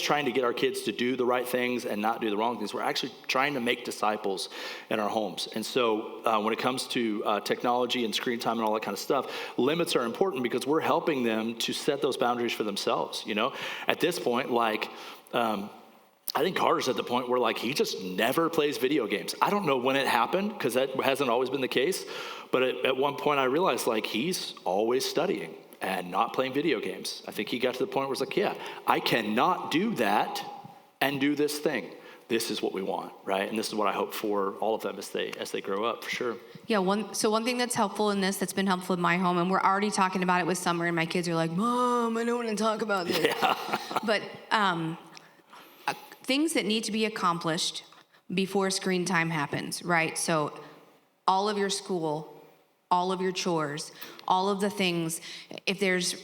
B: trying to get our kids to do the right things and not do the wrong things. We're actually trying to make disciples in our homes. And so when it comes to technology and screen time and all that kind of stuff, limits are important because we're helping them to set those boundaries for themselves. At this point, like I think Carter's at the point where like he just never plays video games. I don't know when it happened because that hasn't always been the case, but at one point I realized like he's always studying and not playing video games. I think he got to the point where it's like, yeah, I cannot do that and do this thing. This is what we want, right? And this is what I hope for all of them as they grow up, for sure.
A: Yeah, one thing that's helpful in this, that's been helpful in my home, and we're already talking about it with Summer, and my kids are like, Mom, I don't want to talk about this. Yeah. But things that need to be accomplished before screen time happens, right? So all of your school, all of your chores, all of the things, if there's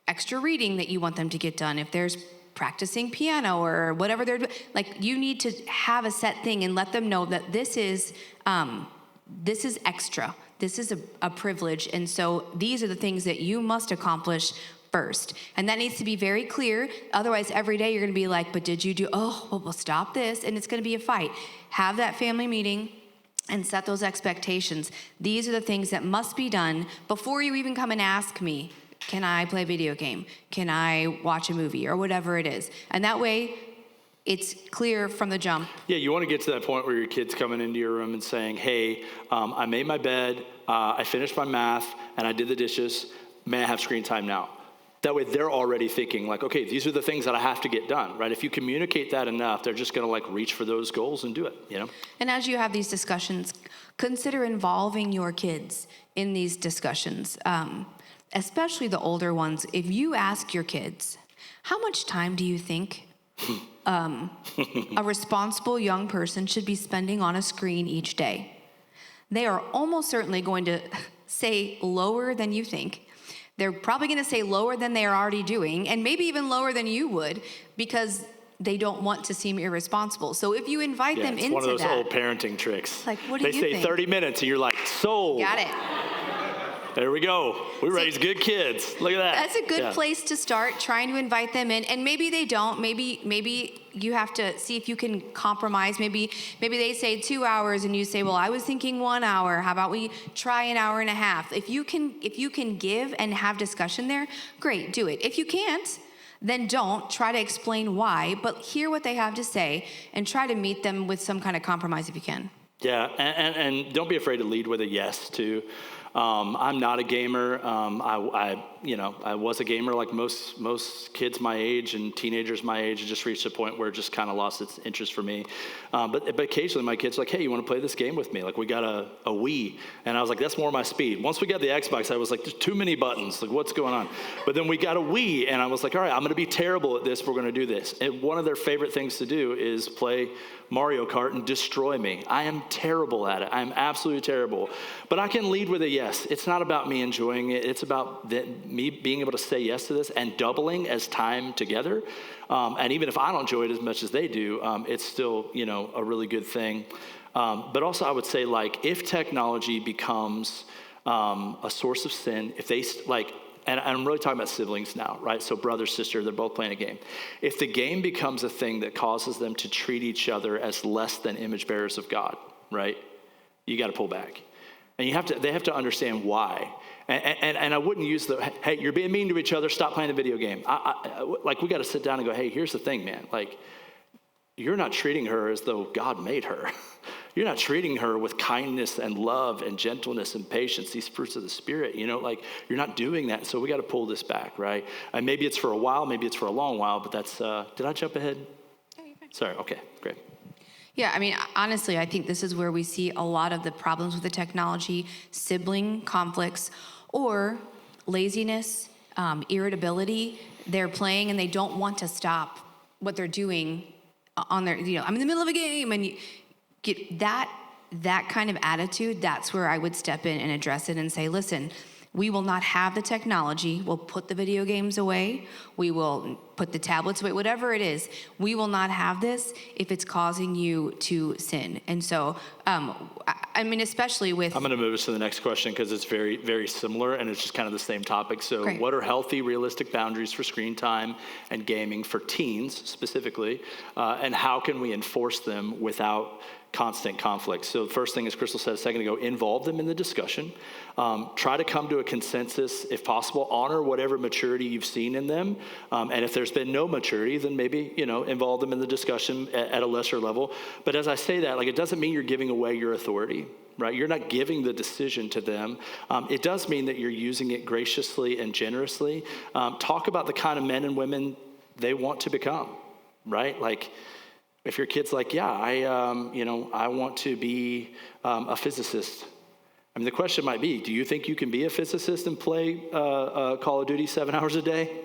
A: extra reading that you want them to get done, if there's practicing piano or whatever they're doing, like you need to have a set thing and let them know that this is extra. This is a privilege. And so these are the things that you must accomplish first. And that needs to be very clear. Otherwise, every day you're going to be like, but did you do, well, stop this. And it's going to be a fight. Have that family meeting and set those expectations. These are the things that must be done before you even come and ask me, can I play a video game? Can I watch a movie or whatever it is? And that way, it's clear from the jump.
B: Yeah, you want to get to that point where your kid's coming into your room and saying, hey, I made my bed, I finished my math, and I did the dishes. May I have screen time now? That way they're already thinking like, okay, these are the things that I have to get done, right? If you communicate that enough, they're just going to like reach for those goals and do it, And
A: as you have these discussions, consider involving your kids in these discussions, especially the older ones. If you ask your kids, how much time do you think a responsible young person should be spending on a screen each day? They are almost certainly going to say lower than you think. They're probably going to say lower than they are already doing, and maybe even lower than you would, because they don't want to seem irresponsible. So if you invite them into that.
B: It's one of those old parenting tricks.
A: Like, what do you think?
B: They say 30 minutes, and you're like, sold.
A: Got it.
B: There we go. We raise good kids. Look at that.
A: That's a good place to start, trying to invite them in. And maybe they don't. Maybe you have to see if you can compromise. Maybe they say 2 hours and you say, well, I was thinking 1 hour. How about we try an hour and a half? If you can give and have discussion there, great, do it. If you can't, then don't. Try to explain why, but hear what they have to say and try to meet them with some kind of compromise if you can.
B: Yeah, and don't be afraid to lead with a yes too. I'm not a gamer. I was a gamer like most kids my age and teenagers my age. It just reached a point where it just kind of lost its interest for me. But occasionally my kids are like, hey, you want to play this game with me? Like we got a Wii. And I was like, that's more my speed. Once we got the Xbox, I was like, there's too many buttons. Like what's going on? But then we got a Wii and I was like, all right, I'm going to be terrible at this. We're going to do this. And one of their favorite things to do is play Mario Kart and destroy me. I am terrible at it. I'm absolutely terrible. But I can lead with a yes. It's not about me enjoying it. It's about me being able to say yes to this and doubling as time together. And even if I don't enjoy it as much as they do, it's still, a really good thing. But also I would say, like, if technology becomes a source of sin, if they, and I'm really talking about siblings now, right? So brother, sister, they're both playing a game. If the game becomes a thing that causes them to treat each other as less than image bearers of God, right? You got to pull back. And they have to understand why. And I wouldn't use hey, you're being mean to each other, stop playing the video game. We got to sit down and go, hey, here's the thing, man. Like, you're not treating her as though God made her. You're not treating her with kindness and love and gentleness and patience, these fruits of the Spirit, you're not doing that. So we got to pull this back, right? And maybe it's for a while, maybe it's for a long while, but that's, did I jump ahead?
A: No, you're fine.
B: Sorry, okay, great.
A: Yeah, I mean, honestly, I think this is where we see a lot of the problems with the technology, sibling conflicts, or laziness, irritability. They're playing and they don't want to stop what they're doing on their, I'm in the middle of a game, and you get that kind of attitude. That's where I would step in and address it and say, listen, we will not have the technology. We'll put the video games away. We will put the tablets away, whatever it is. We will not have this if it's causing you to sin. And so, I mean, especially with...
B: I'm going to move us to the next question because it's very, very similar and it's just kind of the same topic. So
A: Great.
B: What are healthy, realistic boundaries for screen time and gaming for teens specifically? And how can we enforce them without constant conflict? So the first thing, as Crystal said a second ago, involve them in the discussion. Try to come to a consensus if possible. Honor whatever maturity you've seen in them. And if there's been no maturity, then maybe, involve them in the discussion at a lesser level. But as I say that, it doesn't mean you're giving away your authority, right? You're not giving the decision to them. It does mean that you're using it graciously and generously. Talk about the kind of men and women they want to become, right? Like, if your kid's like, yeah, I want to be a physicist. I mean, the question might be, do you think you can be a physicist and play Call of Duty 7 hours a day?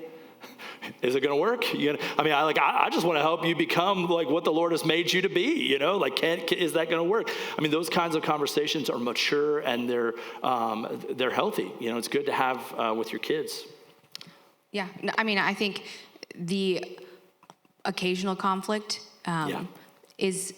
B: Is it going to work? I just want to help you become like what the Lord has made you to be. Is that going to work? I mean, those kinds of conversations are mature and they're healthy. It's good to have with your kids.
A: Yeah, I mean, I think the occasional conflict is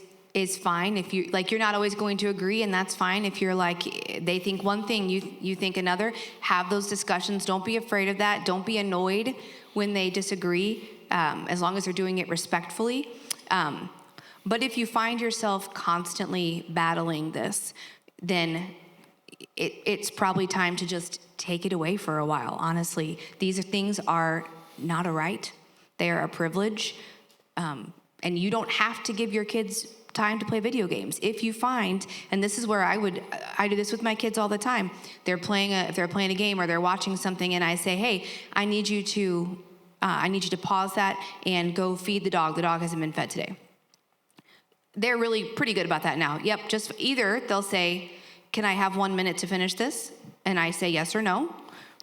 A: fine. If you're not always going to agree, and that's fine. If you're like, they think one thing, you think another, have those discussions. Don't be afraid of that. Don't be annoyed when they disagree, as long as they're doing it respectfully. But if you find yourself constantly battling this, then it's probably time to just take it away for a while, honestly. These things are not a right. They are a privilege. And you don't have to give your kids time to play video games. If you find, and this is where I do this with my kids all the time. If they're playing a game or they're watching something, and I say, hey, I need you to pause that and go feed the dog. The dog hasn't been fed today. They're really pretty good about that now. Yep, just either they'll say, can I have 1 minute to finish this? And I say yes or no.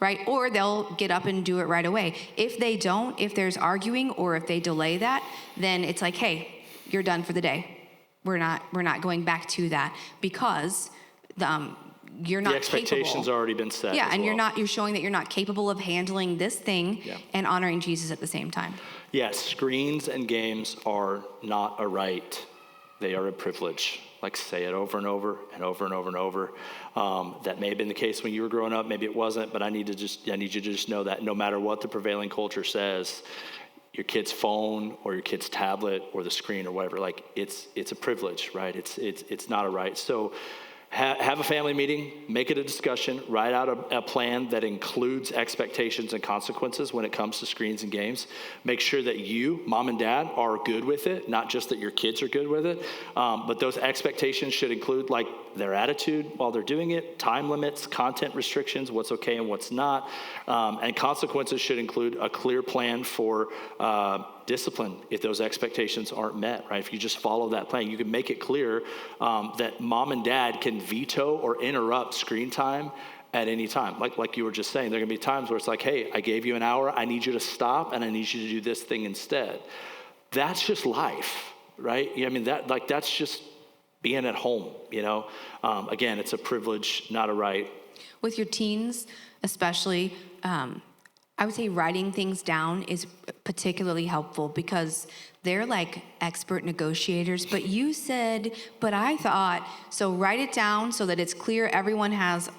A: Right? Or they'll get up and do it right away. If they don't, if there's arguing or if they delay that, then it's like, hey, you're done for the day. We're not going back to that because you're not
B: the expectation's
A: capable.
B: Already been set.
A: Yeah, and
B: well.
A: you're showing that you're not capable of handling this thing and honoring Jesus at the same time.
B: Yes, screens and games are not a right. they are a privilege. Like, say it over and over and over and over and over. That may have been the case when you were growing up, maybe it wasn't, but I need you to just know that no matter what the prevailing culture says, your kid's phone or your kid's tablet or the screen or whatever, like it's a privilege, right? It's not a right. So have a family meeting, make it a discussion, write out a plan that includes expectations and consequences when it comes to screens and games. Make sure that you, mom and dad, are good with it, not just that your kids are good with it. But those expectations should include like their attitude while they're doing it, time limits, content restrictions, what's okay and what's not. And consequences should include a clear plan for discipline if those expectations aren't met, right? If you just follow that plan, you can make it clear that mom and dad can veto or interrupt screen time at any time. Like you were just saying, there are gonna be times where it's like, hey, I gave you an hour, I need you to stop, and I need you to do this thing instead. That's just life, right? I mean, that's just being at home, you know? Again, it's a privilege, not a right.
A: With your teens, especially, I would say writing things down is particularly helpful because they're like expert negotiators. But you said, but I thought, so write it down so that it's clear everyone has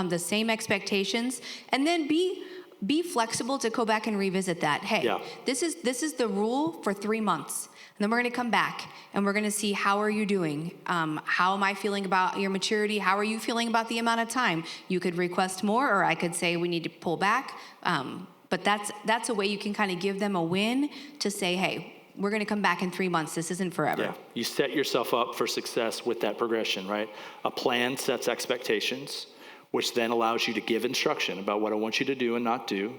A: the same expectations, and then be flexible to go back and revisit that. Hey, this is the rule for 3 months. And then we're going to come back and we're going to see how are you doing? How am I feeling about your maturity? How are you feeling about the amount of time? You could request more, or I could say we need to pull back. But that's a way you can kind of give them a win to say, hey, we're going to come back in 3 months. This isn't forever.
B: Yeah, you set yourself up for success with that progression, right? A plan sets expectations, which then allows you to give instruction about what I want you to do and not do,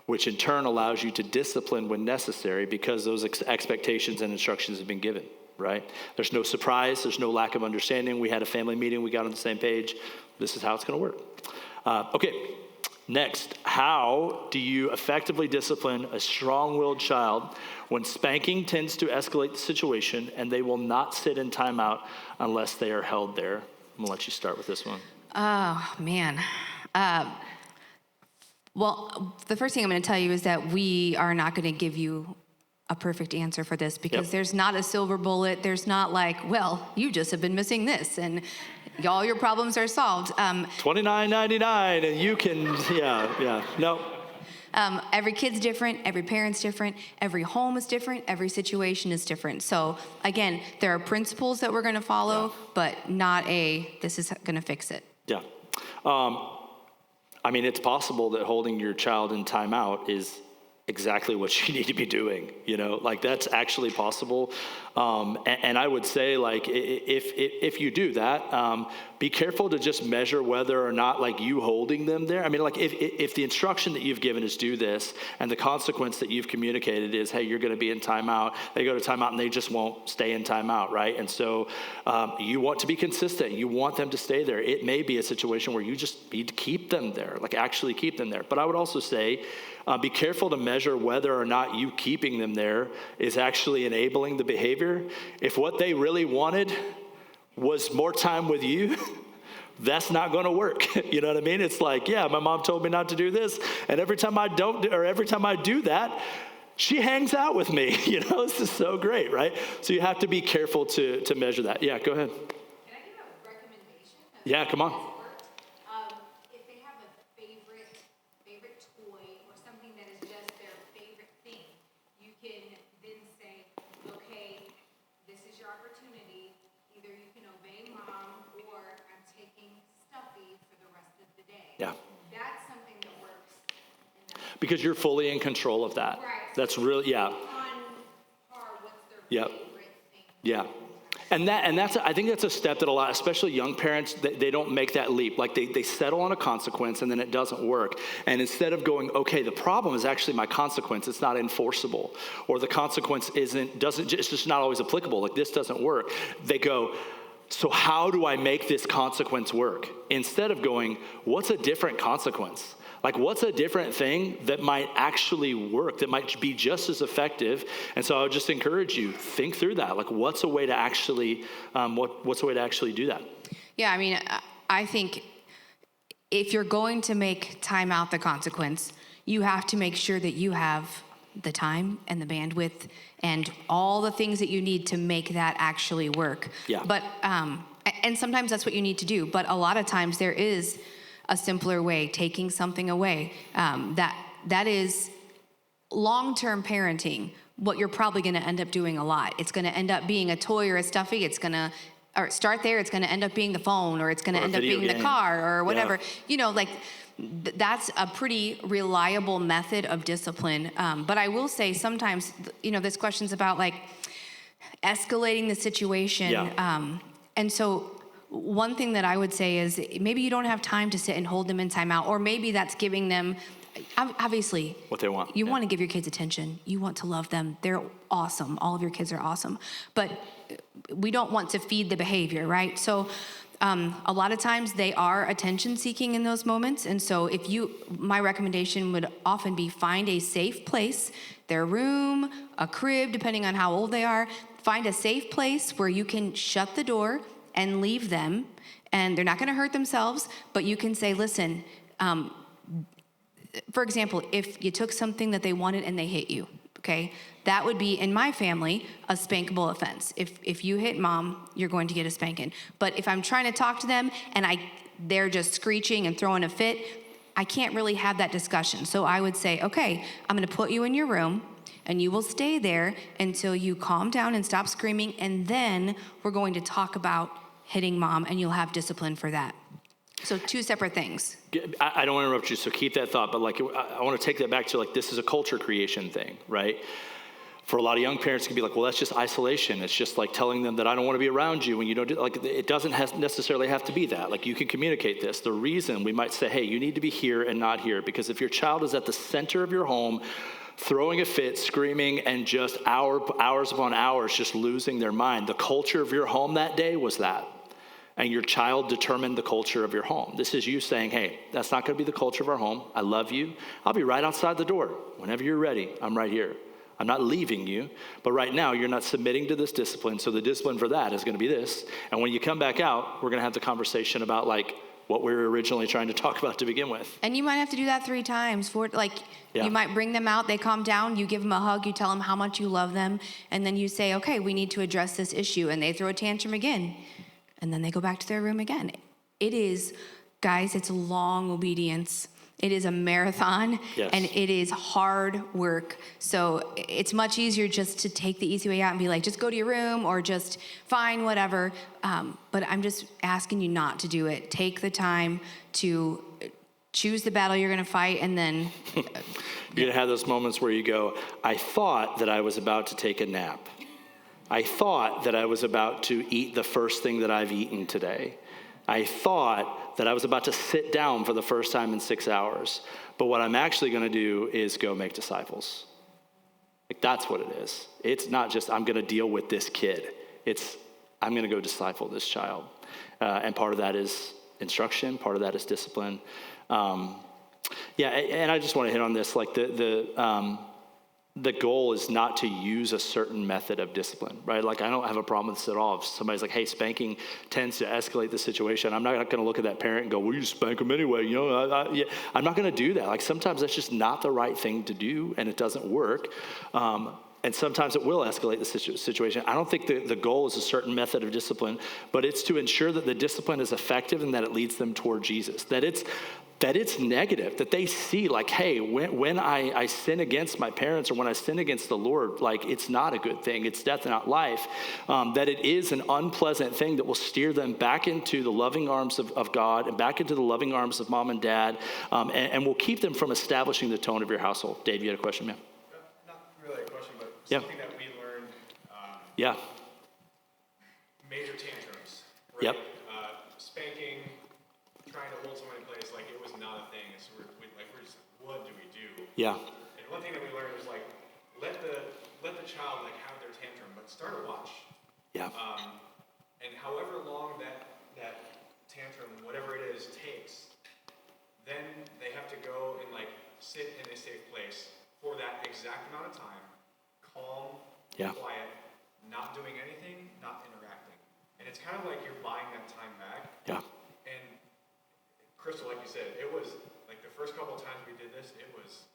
B: which in turn allows you to discipline when necessary because those expectations and instructions have been given, right? There's no surprise. There's no lack of understanding. We had a family meeting. We got on the same page. This is how it's going to work. Okay, next, how do you effectively discipline a strong-willed child when spanking tends to escalate the situation and they will not sit in timeout unless they are held there? I'm going to let you start with this one.
A: Oh, man. Well, the first thing I'm going to tell you is that we are not going to give you a perfect answer for this because there's not a silver bullet. There's not like, well, you just have been missing this and all your problems are solved.
B: $29.99 and you can, no.
A: Every kid's different, every parent's different, every home is different, every situation is different. So again, there are principles that we're going to follow, but not this is going to fix it.
B: Yeah. I mean, it's possible that holding your child in timeout is exactly what you need to be doing, you know, like that's actually possible. And I would say like, if you do that, be careful to just measure whether or not like you holding them there. I mean, like if the instruction that you've given is do this and the consequence that you've communicated is, hey, you're going to be in timeout, they go to timeout and they just won't stay in timeout, right? And so you want to be consistent. You want them to stay there. It may be a situation where you just need to keep them there, like actually keep them there. But I would also say, be careful to measure whether or not you keeping them there is actually enabling the behavior. If what they really wanted was more time with you, that's not going to work. You know what I mean? It's like, yeah, my mom told me not to do this, and every time I do that, she hangs out with me. You know, this is so great, right? So you have to be careful to measure that. Yeah, go ahead.
D: Can I give a recommendation?
B: Yeah, come on.
D: If they have a favorite toy or something that is just their favorite thing, you can then say, okay, this is your opportunity. Either you can obey mom or I'm taking Stuffy for the rest of the day.
B: Yeah.
D: That's something that works.
B: Because you're fully in control of that.
D: Right.
B: That's really,
D: On par, what's their favorite thing?
B: Yeah. And that's I think that's a step that a lot, especially young parents, they don't make that leap. Like they settle on a consequence and then it doesn't work. And instead of going, okay, the problem is actually my consequence, it's not enforceable, or the consequence it's just not always applicable. Like this doesn't work. They go, so how do I make this consequence work? Instead of going, what's a different consequence? Like, what's a different thing that might actually work, that might be just as effective? And so I would just encourage you, think through that. Like, what's a way to actually, what's a way to actually do that?
A: Yeah, I mean, I think if you're going to make time out the consequence, you have to make sure that you have the time and the bandwidth and all the things that you need to make that actually work.
B: Yeah.
A: But, and sometimes that's what you need to do. But a lot of times there is a simpler way, taking something away. That is long-term parenting. What you're probably going to end up doing a lot. It's going to end up being a toy or a stuffy. It's going to, or start there. It's going to end up being the phone, or it's going to end up being the car, or whatever.
B: Yeah.
A: You know, like that's a pretty reliable method of discipline. But I will say sometimes, you know, this question's about like escalating the situation.
B: Yeah.
A: And so one thing that I would say is maybe you don't have time to sit and hold them in timeout, or maybe that's giving them, obviously,
B: What they want.
A: You
B: Yeah.
A: want to give your kids attention. You want to love them. They're awesome. All of your kids are awesome. But we don't want to feed the behavior, right? So a lot of times they are attention seeking in those moments. And so my recommendation would often be find a safe place, their room, a crib, depending on how old they are. Find a safe place where you can shut the door and leave them. And they're not going to hurt themselves, but you can say, listen, for example, if you took something that they wanted and they hit you, okay, that would be, in my family, a spankable offense. If you hit mom, you're going to get a spanking. But if I'm trying to talk to them and they're just screeching and throwing a fit, I can't really have that discussion. So I would say, okay, I'm going to put you in your room, and you will stay there until you calm down and stop screaming, and then we're going to talk about hitting mom, and you'll have discipline for that. So two separate things.
B: I don't want to interrupt you, so keep that thought. But like, I want to take that back to like, this is a culture creation thing, right? For a lot of young parents, it can be like, well, that's just isolation. It's just like telling them that I don't want to be around you when you don't do, like, it doesn't necessarily have to be that. Like, you can communicate this. The reason we might say, hey, you need to be here and not here, because if your child is at the center of your home, throwing a fit, screaming, and just hours upon hours just losing their mind, the culture of your home that day was that. And your child determined the culture of your home. This is you saying, hey, that's not going to be the culture of our home. I love you. I'll be right outside the door. Whenever you're ready, I'm right here. I'm not leaving you, but right now you're not submitting to this discipline, so the discipline for that is going to be this. And when you come back out, we're going to have the conversation about like what we were originally trying to talk about to begin with.
A: And you might have to do that 3 times. You might bring them out, they calm down, you give them a hug, you tell them how much you love them, and then you say, okay, we need to address this issue, and they throw a tantrum again. And then they go back to their room again. It is, guys, it's long obedience. It is a marathon,
B: yes.
A: And it is hard work. So it's much easier just to take the easy way out and be like, just go to your room, or just fine, whatever. But I'm just asking you not to do it. Take the time to choose the battle you're going to fight, and then...
B: You're going to have those moments where you go, I thought that I was about to take a nap. I thought that I was about to eat the first thing that I've eaten today. I thought that I was about to sit down for the first time in 6 hours. But what I'm actually going to do is go make disciples. Like, that's what it is. It's not just I'm going to deal with this kid. It's I'm going to go disciple this child. And part of that is instruction. Part of that is discipline. And I just want to hit on this. Like the goal is not to use a certain method of discipline, right? Like, I don't have a problem with this at all. If somebody's like, hey, spanking tends to escalate the situation, I'm not going to look at that parent and go, well, you spank them anyway. You know, I'm not going to do that. Like, sometimes that's just not the right thing to do, and it doesn't work. And sometimes it will escalate the situation. I don't think the goal is a certain method of discipline, but it's to ensure that the discipline is effective and that it leads them toward Jesus, that it's negative, that they see like, hey, when I sin against my parents or when I sin against the Lord, like, it's not a good thing. It's death and not life. That it is an unpleasant thing that will steer them back into the loving arms of God and back into the loving arms of mom and dad, and will keep them from establishing the tone of your household. Dave, you had a question, man?
C: Not really a question, but
B: Yeah.
C: something that we learned.
B: Yeah.
C: Major tantrums. Right?
B: Yep.
C: Spanking, trying to hold someone in place, like, it was not a thing. So we're just, what do we do?
B: Yeah.
C: And one thing that we learned was like, let the child like have their tantrum, but start a watch.
B: Yeah.
C: And however long that tantrum, whatever it is, takes, then they have to go and like sit in a safe place for that exact amount of time, calm,
B: Yeah.
C: quiet, not doing anything, not interacting. And it's kind of like you're buying that time back.
B: Yeah.
C: And Crystal, like you said, it was like the first couple of times we did this, it was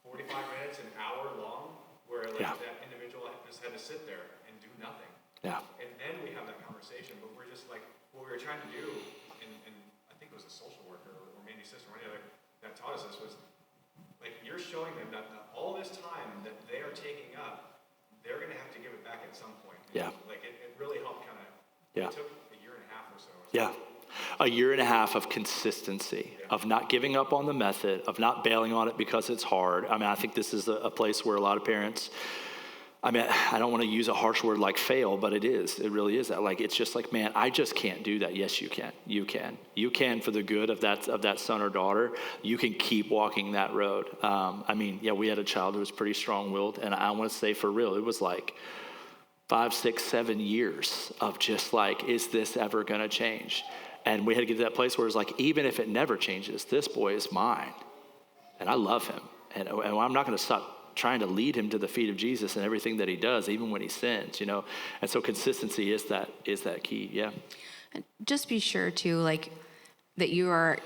C: 45 minutes, an hour long, where like
B: Yeah.
C: that individual just had to sit there and do nothing.
B: Yeah.
C: And then we have that conversation, but we're just like, what we were trying to do, and I think it was a social worker or Mandy's sister or any other that taught us this was, like, you're showing them that all this time that they are taking up, they're going to have to give it back at some point. And
B: Yeah.
C: like, it really helped kind of,
B: Yeah.
C: it took a year and a half or so.
B: Yeah. A year and a half of consistency, of not giving up on the method, of not bailing on it because it's hard. I mean, I think this is a place where a lot of parents, I mean, I don't want to use a harsh word like fail, but it is. It really is that. Like, it's just like, man, I just can't do that. Yes, you can. You can. You can for the good of that son or daughter. You can keep walking that road. I mean, yeah, we had a child who was pretty strong-willed, and I want to say for real, it was like 5, 6, 7 years of just like, is this ever going to change? And we had to get to that place where it's like, even if it never changes, this boy is mine, and I love him, and I'm not going to stop trying to lead him to the feet of Jesus and everything that he does, even when he sins, you know. And so consistency is that key. Yeah.
A: Just be sure too, like, that you are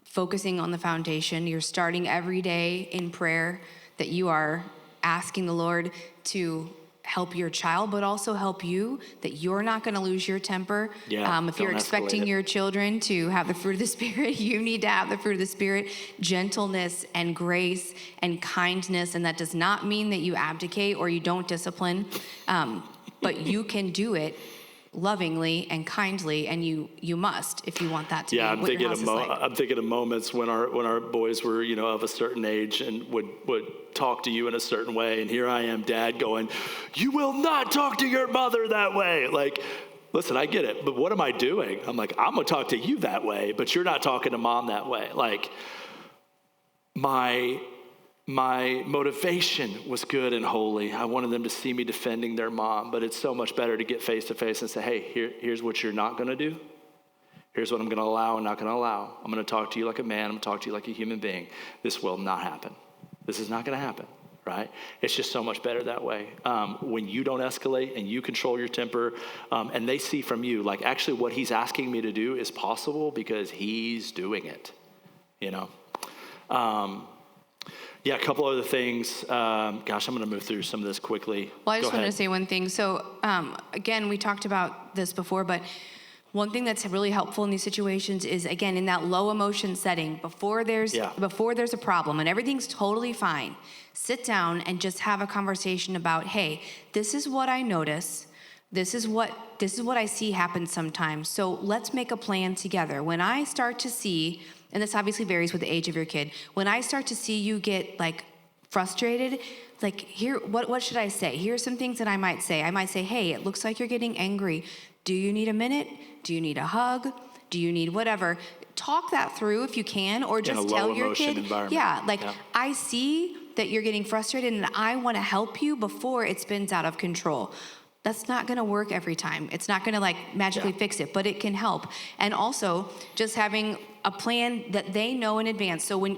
A: focusing on the foundation. You're starting every day in prayer, that you are asking the Lord to help your child, but also help you, that you're not going to lose your temper.
B: Yeah,
A: if you're
B: don't escalate
A: expecting
B: it.
A: your children to have the fruit of the Spirit, you need to have the fruit of the Spirit, gentleness and grace and kindness. And that does not mean that you abdicate or you don't discipline, but you can do it lovingly and kindly, and you must, if you want that to
B: Yeah,
A: be what your house is like.
B: I'm thinking of moments when our boys were, you know, of a certain age and would talk to you in a certain way, and here I am, Dad, going, "You will not talk to your mother that way." Like, listen, I get it, but what am I doing? I'm like, I'm gonna talk to you that way, but you're not talking to Mom that way. Like, my motivation was good and holy. I wanted them to see me defending their mom, but it's so much better to get face to face and say, hey, here's what you're not going to do. Here's what I'm going to allow and not going to allow. I'm going to talk to you like a man. I'm going to talk to you like a human being. This will not happen. This is not going to happen, right? It's just so much better that way. When you don't escalate and you control your temper, and they see from you, like, actually what he's asking me to do is possible because he's doing it, you know? Yeah, a couple other things. Gosh, I'm going to move through some of this quickly.
A: Well, I just
B: Go
A: wanted
B: ahead.
A: to say one thing. So, again, we talked about this before, but one thing that's really helpful in these situations is, again, in that low emotion setting, before there's a problem and everything's totally fine, sit down and just have a conversation about, hey, this is what I notice. This is what I see happen sometimes. So let's make a plan together. When I start to see, and this obviously varies with the age of your kid, when I start to see you get like frustrated, like, here, what should I say? Here's some things that I might say. I might say, hey, it looks like you're getting angry. Do you need a minute? Do you need a hug? Do you need whatever? Talk that through if you can, or just tell your kid, I see that you're getting frustrated and I want to help you before it spins out of control. That's not going to work every time. It's not going to like magically fix it, but it can help. And also just having a plan that they know in advance. So when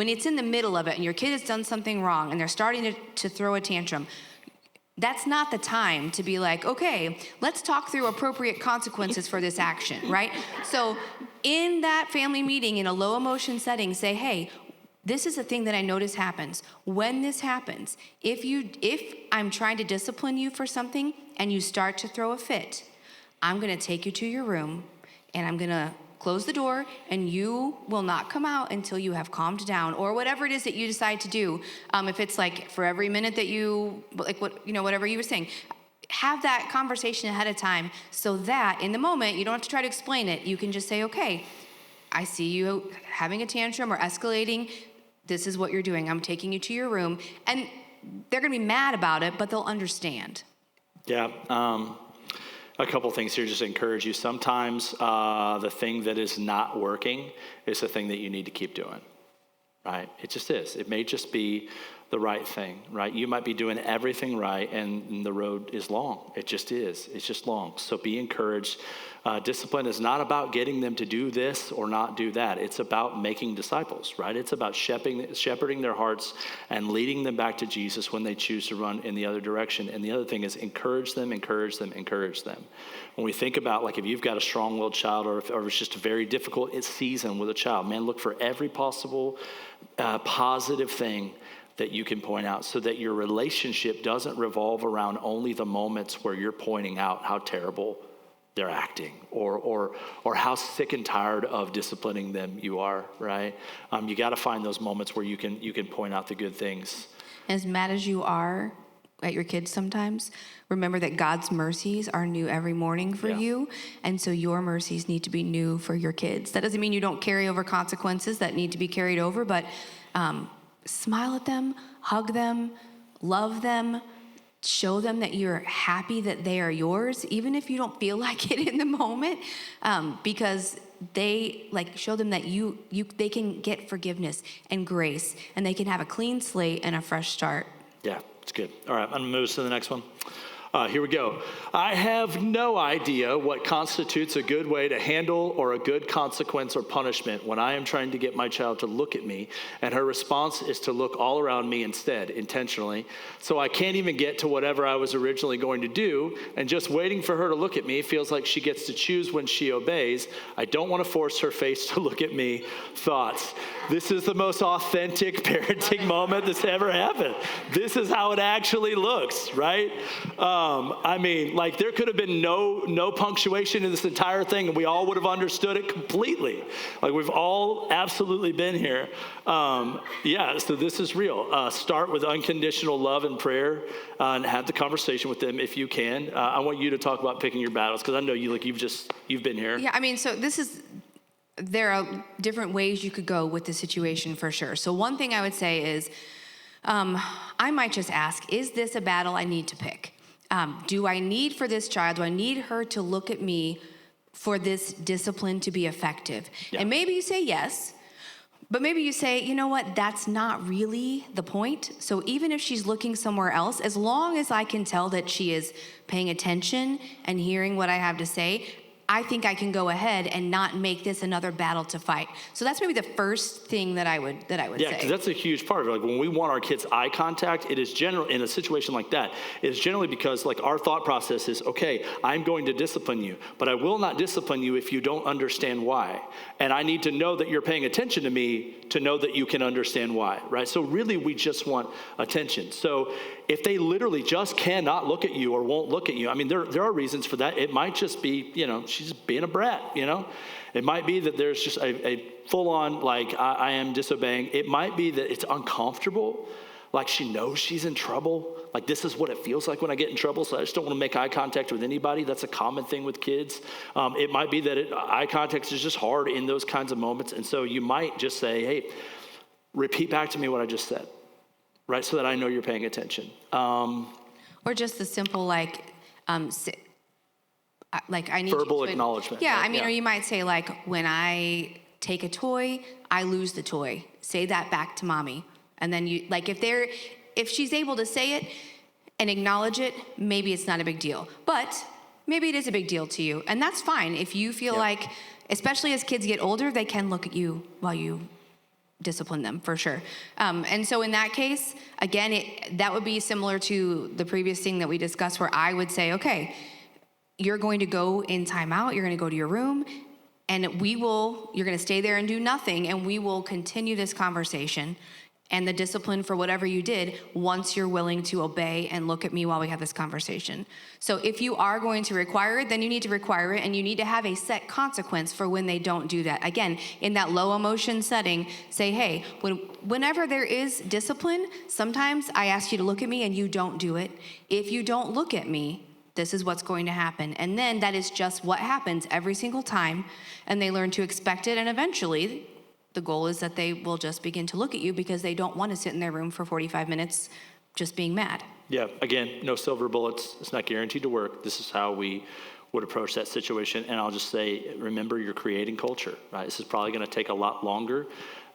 A: it's in the middle of it and your kid has done something wrong and they're starting to throw a tantrum, that's not the time to be like, okay, let's talk through appropriate consequences for this action, right? So in that family meeting, in a low emotion setting, say, hey, this is a thing that I notice happens. When this happens, if I'm trying to discipline you for something and you start to throw a fit, I'm gonna take you to your room and I'm gonna close the door and you will not come out until you have calmed down, or whatever it is that you decide to do. If it's like for every minute that you, like whatever you were saying, have that conversation ahead of time so that in the moment, you don't have to try to explain it. You can just say, okay, I see you having a tantrum or escalating. This is what you're doing. I'm taking you to your room. And they're going to be mad about it, but they'll understand.
B: Yeah. A couple things here just to encourage you. Sometimes the thing that is not working is the thing that you need to keep doing, right? It just is. It may just be the right thing, right? You might be doing everything right and the road is long. It just is. It's just long. So be encouraged. Discipline is not about getting them to do this or not do that. It's about making disciples, right? It's about shepherding their hearts and leading them back to Jesus when they choose to run in the other direction. And the other thing is encourage them. When we think about, like, if you've got a strong-willed child or if it's just a very difficult season with a child, man, look for every possible positive thing that you can point out so that your relationship doesn't revolve around only the moments where you're pointing out how terrible they're acting or how sick and tired of disciplining them you are, right? You got to find those moments where you can point out the good things.
A: As mad as you are at your kids sometimes, remember that God's mercies are new every morning for you. And so your mercies need to be new for your kids. That doesn't mean you don't carry over consequences that need to be carried over, but smile at them, hug them, love them, show them that you're happy that they are yours, even if you don't feel like it in the moment, because show them that they can get forgiveness and grace, and they can have a clean slate and a fresh start.
B: Yeah, it's good. All right, I'm gonna move to the next one. Here we go. I have no idea what constitutes a good way to handle or a good consequence or punishment when I am trying to get my child to look at me and her response is to look all around me instead, intentionally. So I can't even get to whatever I was originally going to do, and just waiting for her to look at me feels like she gets to choose when she obeys. I don't want to force her face to look at me. Thoughts? This is the most authentic parenting moment that's ever happened. This is how it actually looks, right? I mean, like there could have been no punctuation in this entire thing and we all would have understood it completely. Like we've all absolutely been here. So this is real. Start with unconditional love and prayer and have the conversation with them if you can. I want you to talk about picking your battles because I know you've been here.
A: Yeah, I mean, so there are different ways you could go with the situation for sure. So one thing I would say is, I might just ask, is this a battle I need to pick? Do I need her to look at me for this discipline to be effective? Yeah. And maybe you say yes, but maybe you say, you know what, that's not really the point. So even if she's looking somewhere else, as long as I can tell that she is paying attention and hearing what I have to say, I think I can go ahead and not make this another battle to fight. So that's maybe the first thing that I would say.
B: Yeah, because that's a huge part of it. Like when we want our kids' eye contact, it is generally, in a situation like that, it is generally because like our thought process is, okay, I'm going to discipline you, but I will not discipline you if you don't understand why. And I need to know that you're paying attention to me to know that you can understand why, right? So really we just want attention. So if they literally just cannot look at you or won't look at you, I mean, there are reasons for that. It might just be, she's being a brat, It might be that there's just a full-on, like, I am disobeying. It might be that it's uncomfortable, like she knows she's in trouble. Like, this is what it feels like when I get in trouble, so I just don't want to make eye contact with anybody. That's a common thing with kids. It might be that eye contact is just hard in those kinds of moments, and so you might just say, hey, repeat back to me what I just said, right, so that I know you're paying attention.
A: Or just the simple, I need
B: verbal acknowledgement.
A: Yeah,
B: right?
A: I mean, or you might say, like, when I take a toy, I lose the toy. Say that back to mommy. And then you, like, if she's able to say it and acknowledge it, maybe it's not a big deal. But maybe it is a big deal to you. And that's fine. If you feel like, especially as kids get older, they can look at you while you discipline them, for sure. And so in that case, again, that would be similar to the previous thing that we discussed where I would say, okay, you're going to go in timeout, you're going to go to your room, and you're going to stay there and do nothing, and we will continue this conversation and the discipline for whatever you did once you're willing to obey and look at me while we have this conversation. So if you are going to require it, then you need to require it, and you need to have a set consequence for when they don't do that. Again, in that low emotion setting, say, hey, whenever there is discipline, sometimes I ask you to look at me and you don't do it. If you don't look at me, this is what's going to happen. And then that is just what happens every single time, and they learn to expect it, and eventually the goal is that they will just begin to look at you because they don't want to sit in their room for 45 minutes just being mad. Yeah, again, no silver bullets. It's not guaranteed to work. This is how we would approach that situation. And I'll just say, remember, you're creating culture, right? This is probably going to take a lot longer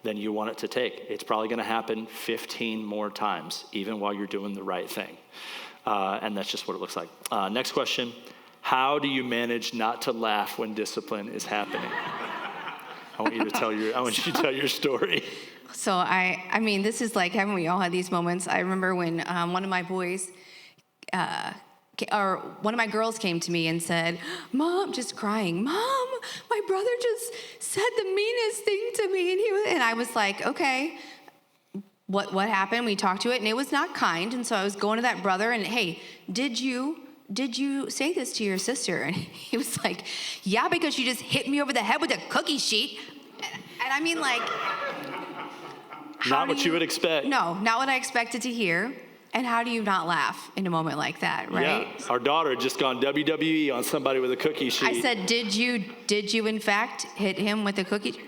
A: than you want it to take. It's probably going to happen 15 more times, even while you're doing the right thing. And that's just what it looks like. Next question. How do you manage not to laugh when discipline is happening? I want you to tell your story. So I mean, this is like, haven't we all had these moments? I remember when one of my boys, or one of my girls came to me and said, Mom, just crying, Mom, my brother just said the meanest thing to me. And I was like, okay, what happened. We talked to it, and it was not kind. And so I was going to that brother, and hey, did you say this to your sister? And he was like, yeah, because she just hit me over the head with a cookie sheet. And I mean, like,
B: Not what you would expect.
A: No, not what I expected to hear. And how do you not laugh in a moment like that, right?
B: Yeah, our daughter had just gone WWE on somebody with a cookie sheet.
A: I said, did you in fact hit him with a cookie?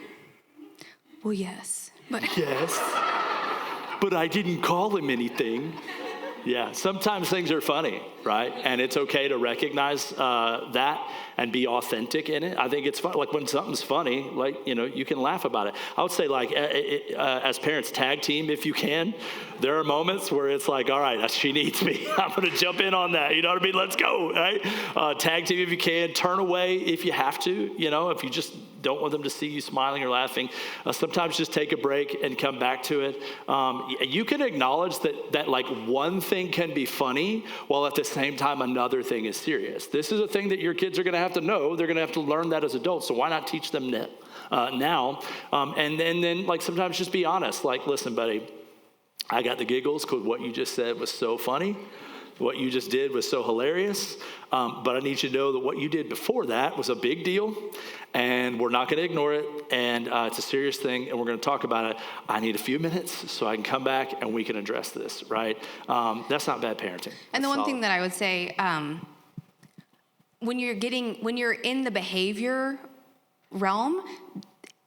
A: Well, yes. But
B: Yes, but I didn't call him anything. Yeah, sometimes things are funny, right? And it's okay to recognize that and be authentic in it. I think it's fun. Like when something's funny, like, you can laugh about it. I would say, like, as parents, tag team if you can. There are moments where it's like, all right, she needs me. I'm going to jump in on that. You know what I mean? Let's go, right? Tag team if you can. Turn away if you have to, if you just don't want them to see you smiling or laughing. Sometimes just take a break and come back to it. You can acknowledge that like one thing can be funny while at the same time another thing is serious. This is a thing that your kids are going to have to know. They're going to have to learn that as adults. So why not teach them now? And then like sometimes just be honest. Like, listen, buddy, I got the giggles because what you just said was so funny. What you just did was so hilarious, but I need you to know that what you did before that was a big deal, and we're not going to ignore it, and it's a serious thing, and we're going to talk about it. I need a few minutes so I can come back and we can address this, right? That's not bad parenting.
A: And the one thing that I would say, when you're in the behavior realm,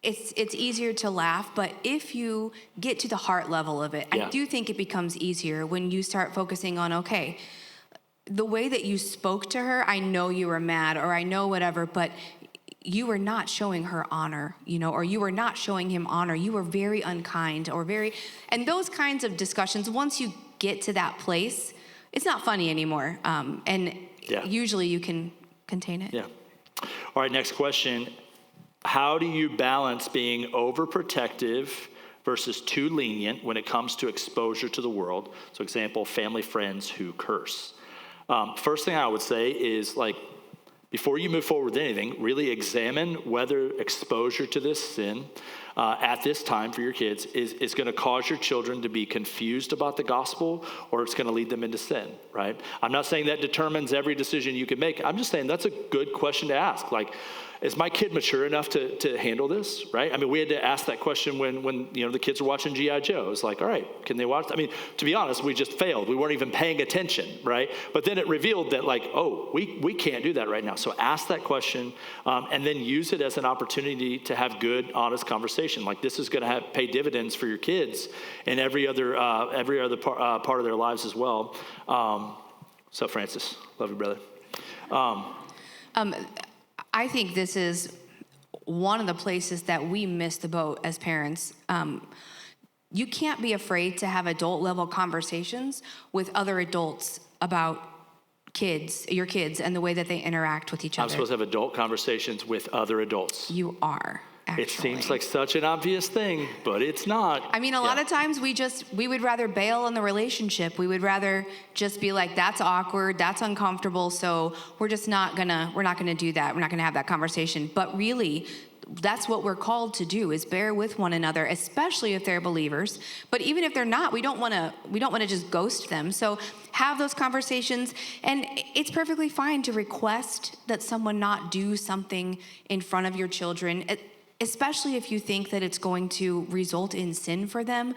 A: it's easier to laugh, but if you get to the heart level of it,
B: Yeah.
A: I do think it becomes easier when you start focusing on, okay, the way that you spoke to her, I know you were mad or I know whatever, but you were not showing her honor, or you were not showing him honor. You were very unkind and those kinds of discussions, once you get to that place, it's not funny anymore. And
B: Yeah.
A: usually you can contain it.
B: Yeah. All right, next question. How do you balance being overprotective versus too lenient when it comes to exposure to the world? So example, family, friends who curse. First thing I would say is, like, before you move forward with anything, really examine whether exposure to this sin at this time for your kids is going to cause your children to be confused about the gospel, or it's going to lead them into sin, right? I'm not saying that determines every decision you can make. I'm just saying that's a good question to ask. Like, is my kid mature enough to handle this, right? I mean, we had to ask that question when the kids were watching G.I. Joe. It's like, all right, can they watch? I mean, to be honest, we just failed. We weren't even paying attention, right? But then it revealed that, like, oh, we can't do that right now. So ask that question and then use it as an opportunity to have good, honest conversation. Like, this is going to pay dividends for your kids in every other part of their lives as well. What's up, Francis? Love you, brother.
A: I think this is one of the places that we miss the boat as parents. You can't be afraid to have adult level conversations with other adults about your kids, and the way that they interact with each other.
B: I'm supposed to have adult conversations with other adults.
A: You are, actually.
B: It seems like such an obvious thing, but it's not.
A: I mean, a lot of times we would rather bail on the relationship. We would rather just be like, that's awkward, that's uncomfortable, so we're not gonna do that. We're not gonna have that conversation. But really, that's what we're called to do, is bear with one another, especially if they're believers. But even if they're not, we don't wanna just ghost them. So have those conversations, and it's perfectly fine to request that someone not do something in front of your children, especially if you think that it's going to result in sin for them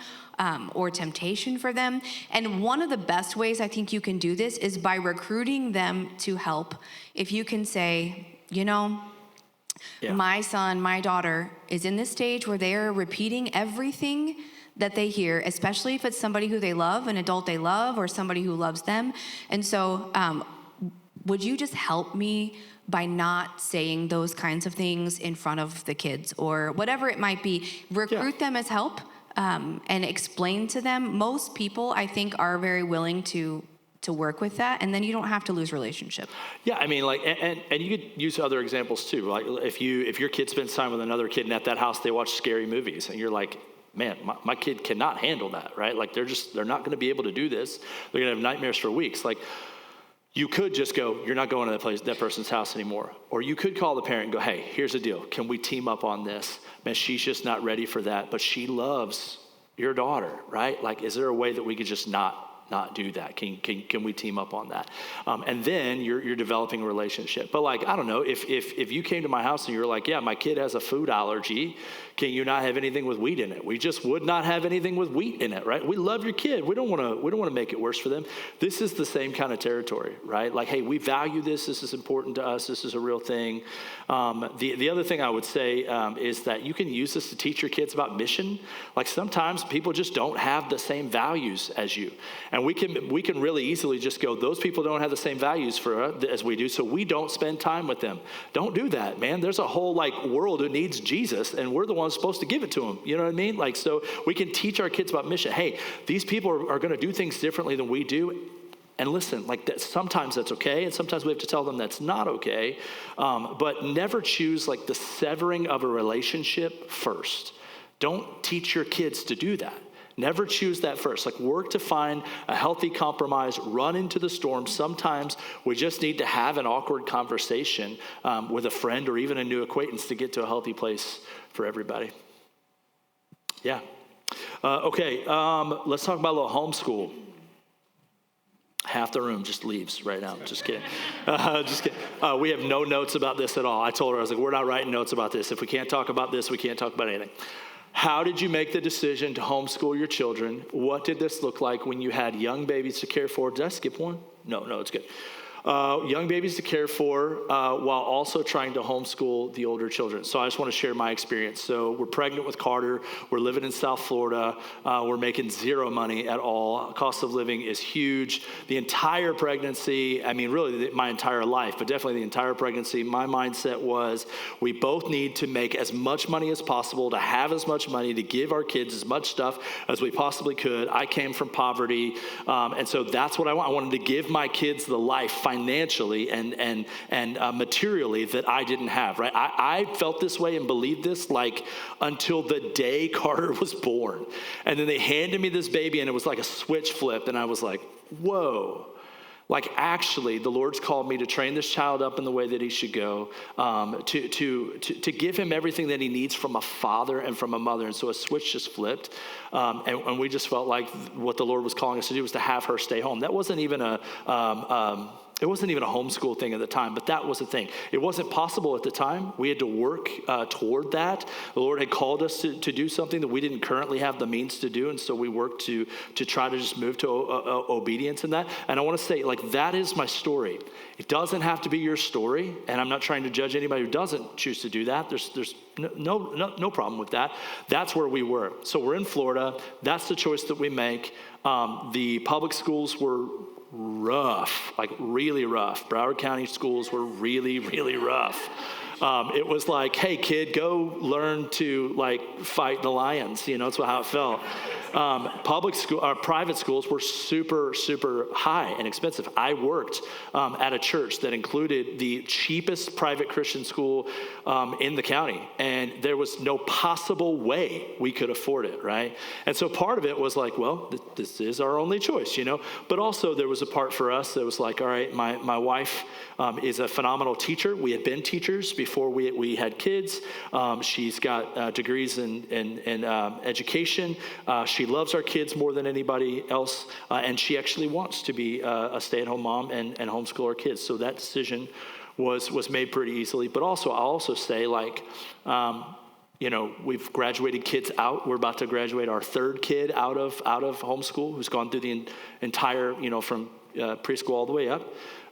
A: or temptation for them. And one of the best ways I think you can do this is by recruiting them to help. If you can say, my son, my daughter is in this stage where they are repeating everything that they hear, especially if it's somebody who they love, an adult they love, or somebody who loves them. And so would you just help me by not saying those kinds of things in front of the kids, or whatever it might be? Recruit them as help and explain to them. Most people, I think, are very willing to work with that, and then you don't have to lose relationship. Yeah,
B: I mean, like, and you could use other examples too. Like, if your kid spends time with another kid, and at that house they watch scary movies, and you're like, man, my kid cannot handle that, right? Like, they're not going to be able to do this. They're going to have nightmares for weeks. Like, you could just go, you're not going to that person's house anymore. Or you could call the parent and go, hey, here's the deal. Can we team up on this? Man, she's just not ready for that, but she loves your daughter, right? Like, is there a way that we could just not do that? Can we team up on that? And then you're developing a relationship. But like, I don't know, if you came to my house and you're like, yeah, my kid has a food allergy, can you not have anything with wheat in it? We just would not have anything with wheat in it, right? We love your kid. We don't want to make it worse for them. This is the same kind of territory, right? Like, hey, we value this. This is important to us. This is a real thing. The other thing I would say is that you can use this to teach your kids about mission. Like, sometimes people just don't have the same values as you. And we can really easily just go, those people don't have the same values as we do, so we don't spend time with them. Don't do that, man. There's a whole world who needs Jesus, and we're the ones supposed to give it to them. You know what I mean? Like, so we can teach our kids about mission. Hey, these people are going to do things differently than we do. And listen, like that, sometimes that's okay, and sometimes we have to tell them that's not okay. But never choose like the severing of a relationship first. Don't teach your kids to do that. Never choose that first. Like, work to find a healthy compromise, run into the storm. Sometimes we just need to have an awkward conversation with a friend or even a new acquaintance to get to a healthy place for everybody. Yeah. Okay, let's talk about a little homeschool. Half the room just leaves right now. Just kidding. Just kidding. We have no notes about this at all. I told her, I was like, we're not writing notes about this. If we can't talk about this, we can't talk about anything. How did you make the decision to homeschool your children? What did this look like when you had young babies to care for? Did I skip one? No, it's good. Young babies to care for while also trying to homeschool the older children. So I just want to share my experience. So we're pregnant with Carter. We're living in South Florida. We're making zero money at all. Cost of living is huge. The entire pregnancy, I mean, really my entire life, but definitely the entire pregnancy, my mindset was we both need to make as much money as possible, to have as much money, to give our kids as much stuff as we possibly could. I came from poverty, and so that's what I want. I wanted to give my kids the life financially and materially that I didn't have, right? I felt this way and believed this like until the day Carter was born. And then they handed me this baby and it was like a switch flipped and I was like, whoa. Like, actually, the Lord's called me to train this child up in the way that he should go, to give him everything that he needs from a father and from a mother. And so a switch just flipped, and we just felt like what the Lord was calling us to do was to have her stay home. That wasn't even it wasn't even a homeschool thing at the time, but that was the thing. It wasn't possible at the time. We had to work toward that. The Lord had called us to do something that we didn't currently have the means to do, and so we worked to try to just move to obedience in that. And I want to say, like, that is my story. It doesn't have to be your story, and I'm not trying to judge anybody who doesn't choose to do that. There's no problem with that. That's where we were. So we're in Florida. That's the choice that we make. The public schools were rough, like really rough. Broward County schools were really, really rough. It was like, hey, kid, go learn to fight the lions. You know, that's how it felt. Private schools were super, super high and expensive. I worked at a church that included the cheapest private Christian school in the county, and there was no possible way we could afford it, right? And so part of it was like, well, this is our only choice, you know? But also there was a part for us that was like, all right, my wife is a phenomenal teacher. We had been teachers before we had kids. She's got degrees in education. She loves our kids more than anybody else, and she actually wants to be a stay-at-home mom and homeschool our kids. So that decision was made pretty easily. But also, I'll also say, we've graduated kids out. We're about to graduate our third kid out of homeschool, who's gone through the entire, from preschool all the way up.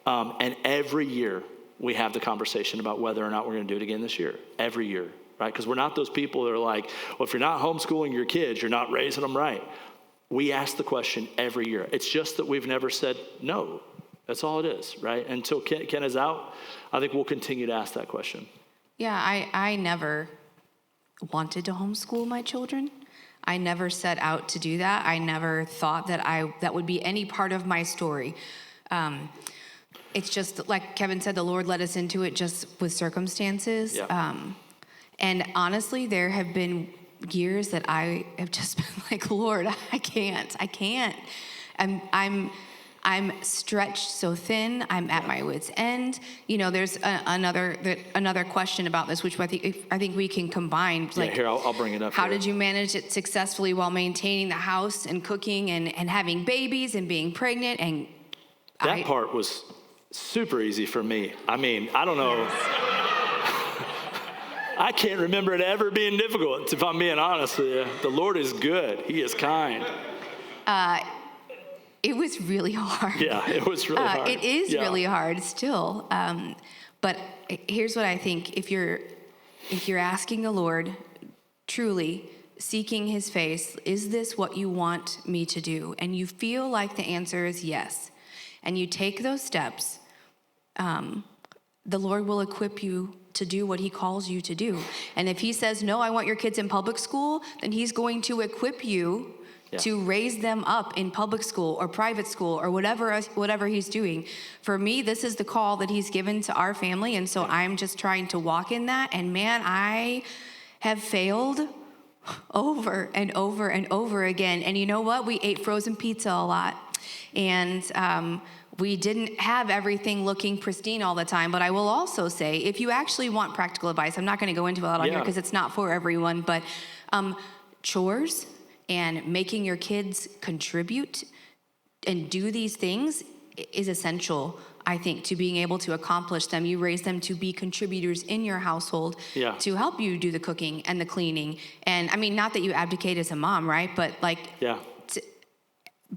B: And every year we have the conversation about whether or not we're going to do it again this year. Every year. Right? Because we're not those people that are like, well, if you're not homeschooling your kids, you're not raising them right. We ask the question every year. It's just that we've never said no. That's all it is, right? Until Ken is out, I think we'll continue to ask that question.
A: Yeah, I never wanted to homeschool my children. I never set out to do that. I never thought that would be any part of my story. It's just like Kevin said, the Lord led us into it just with circumstances.
B: Yeah.
A: And honestly, there have been years that I have just been like, Lord, I can't. I'm I'm stretched so thin, I'm at my wit's end. You know, there's another question about this, which I think we can combine. Like,
B: here, I'll bring it up.
A: How
B: here.
A: did you manage it successfully while maintaining the house and cooking and having babies and being pregnant? And
B: That part was super easy for me. I mean, I don't know. I can't remember it ever being difficult, if I'm being honest with you. The Lord is good. He is kind.
A: It was really hard.
B: Yeah, it was really hard.
A: It is really hard still. But here's what I think. If you're asking the Lord, truly seeking his face, is this what you want me to do? And you feel like the answer is yes. And you take those steps, the Lord will equip you to do what he calls you to do. And if he says, no, I want your kids in public school, then he's going to equip you to raise them up in public school or private school or whatever he's doing. For me, this is the call that he's given to our family. And so I'm just trying to walk in that. And man, I have failed over and over and over again. And you know what? We ate frozen pizza a lot. And we didn't have everything looking pristine all the time. But I will also say, if you actually want practical advice, I'm not going to go into a lot on here because it's not for everyone, but chores and making your kids contribute and do these things is essential, I think, to being able to accomplish them. You raise them to be contributors in your household to help you do the cooking and the cleaning. And I mean, not that you abdicate as a mom, right? But like,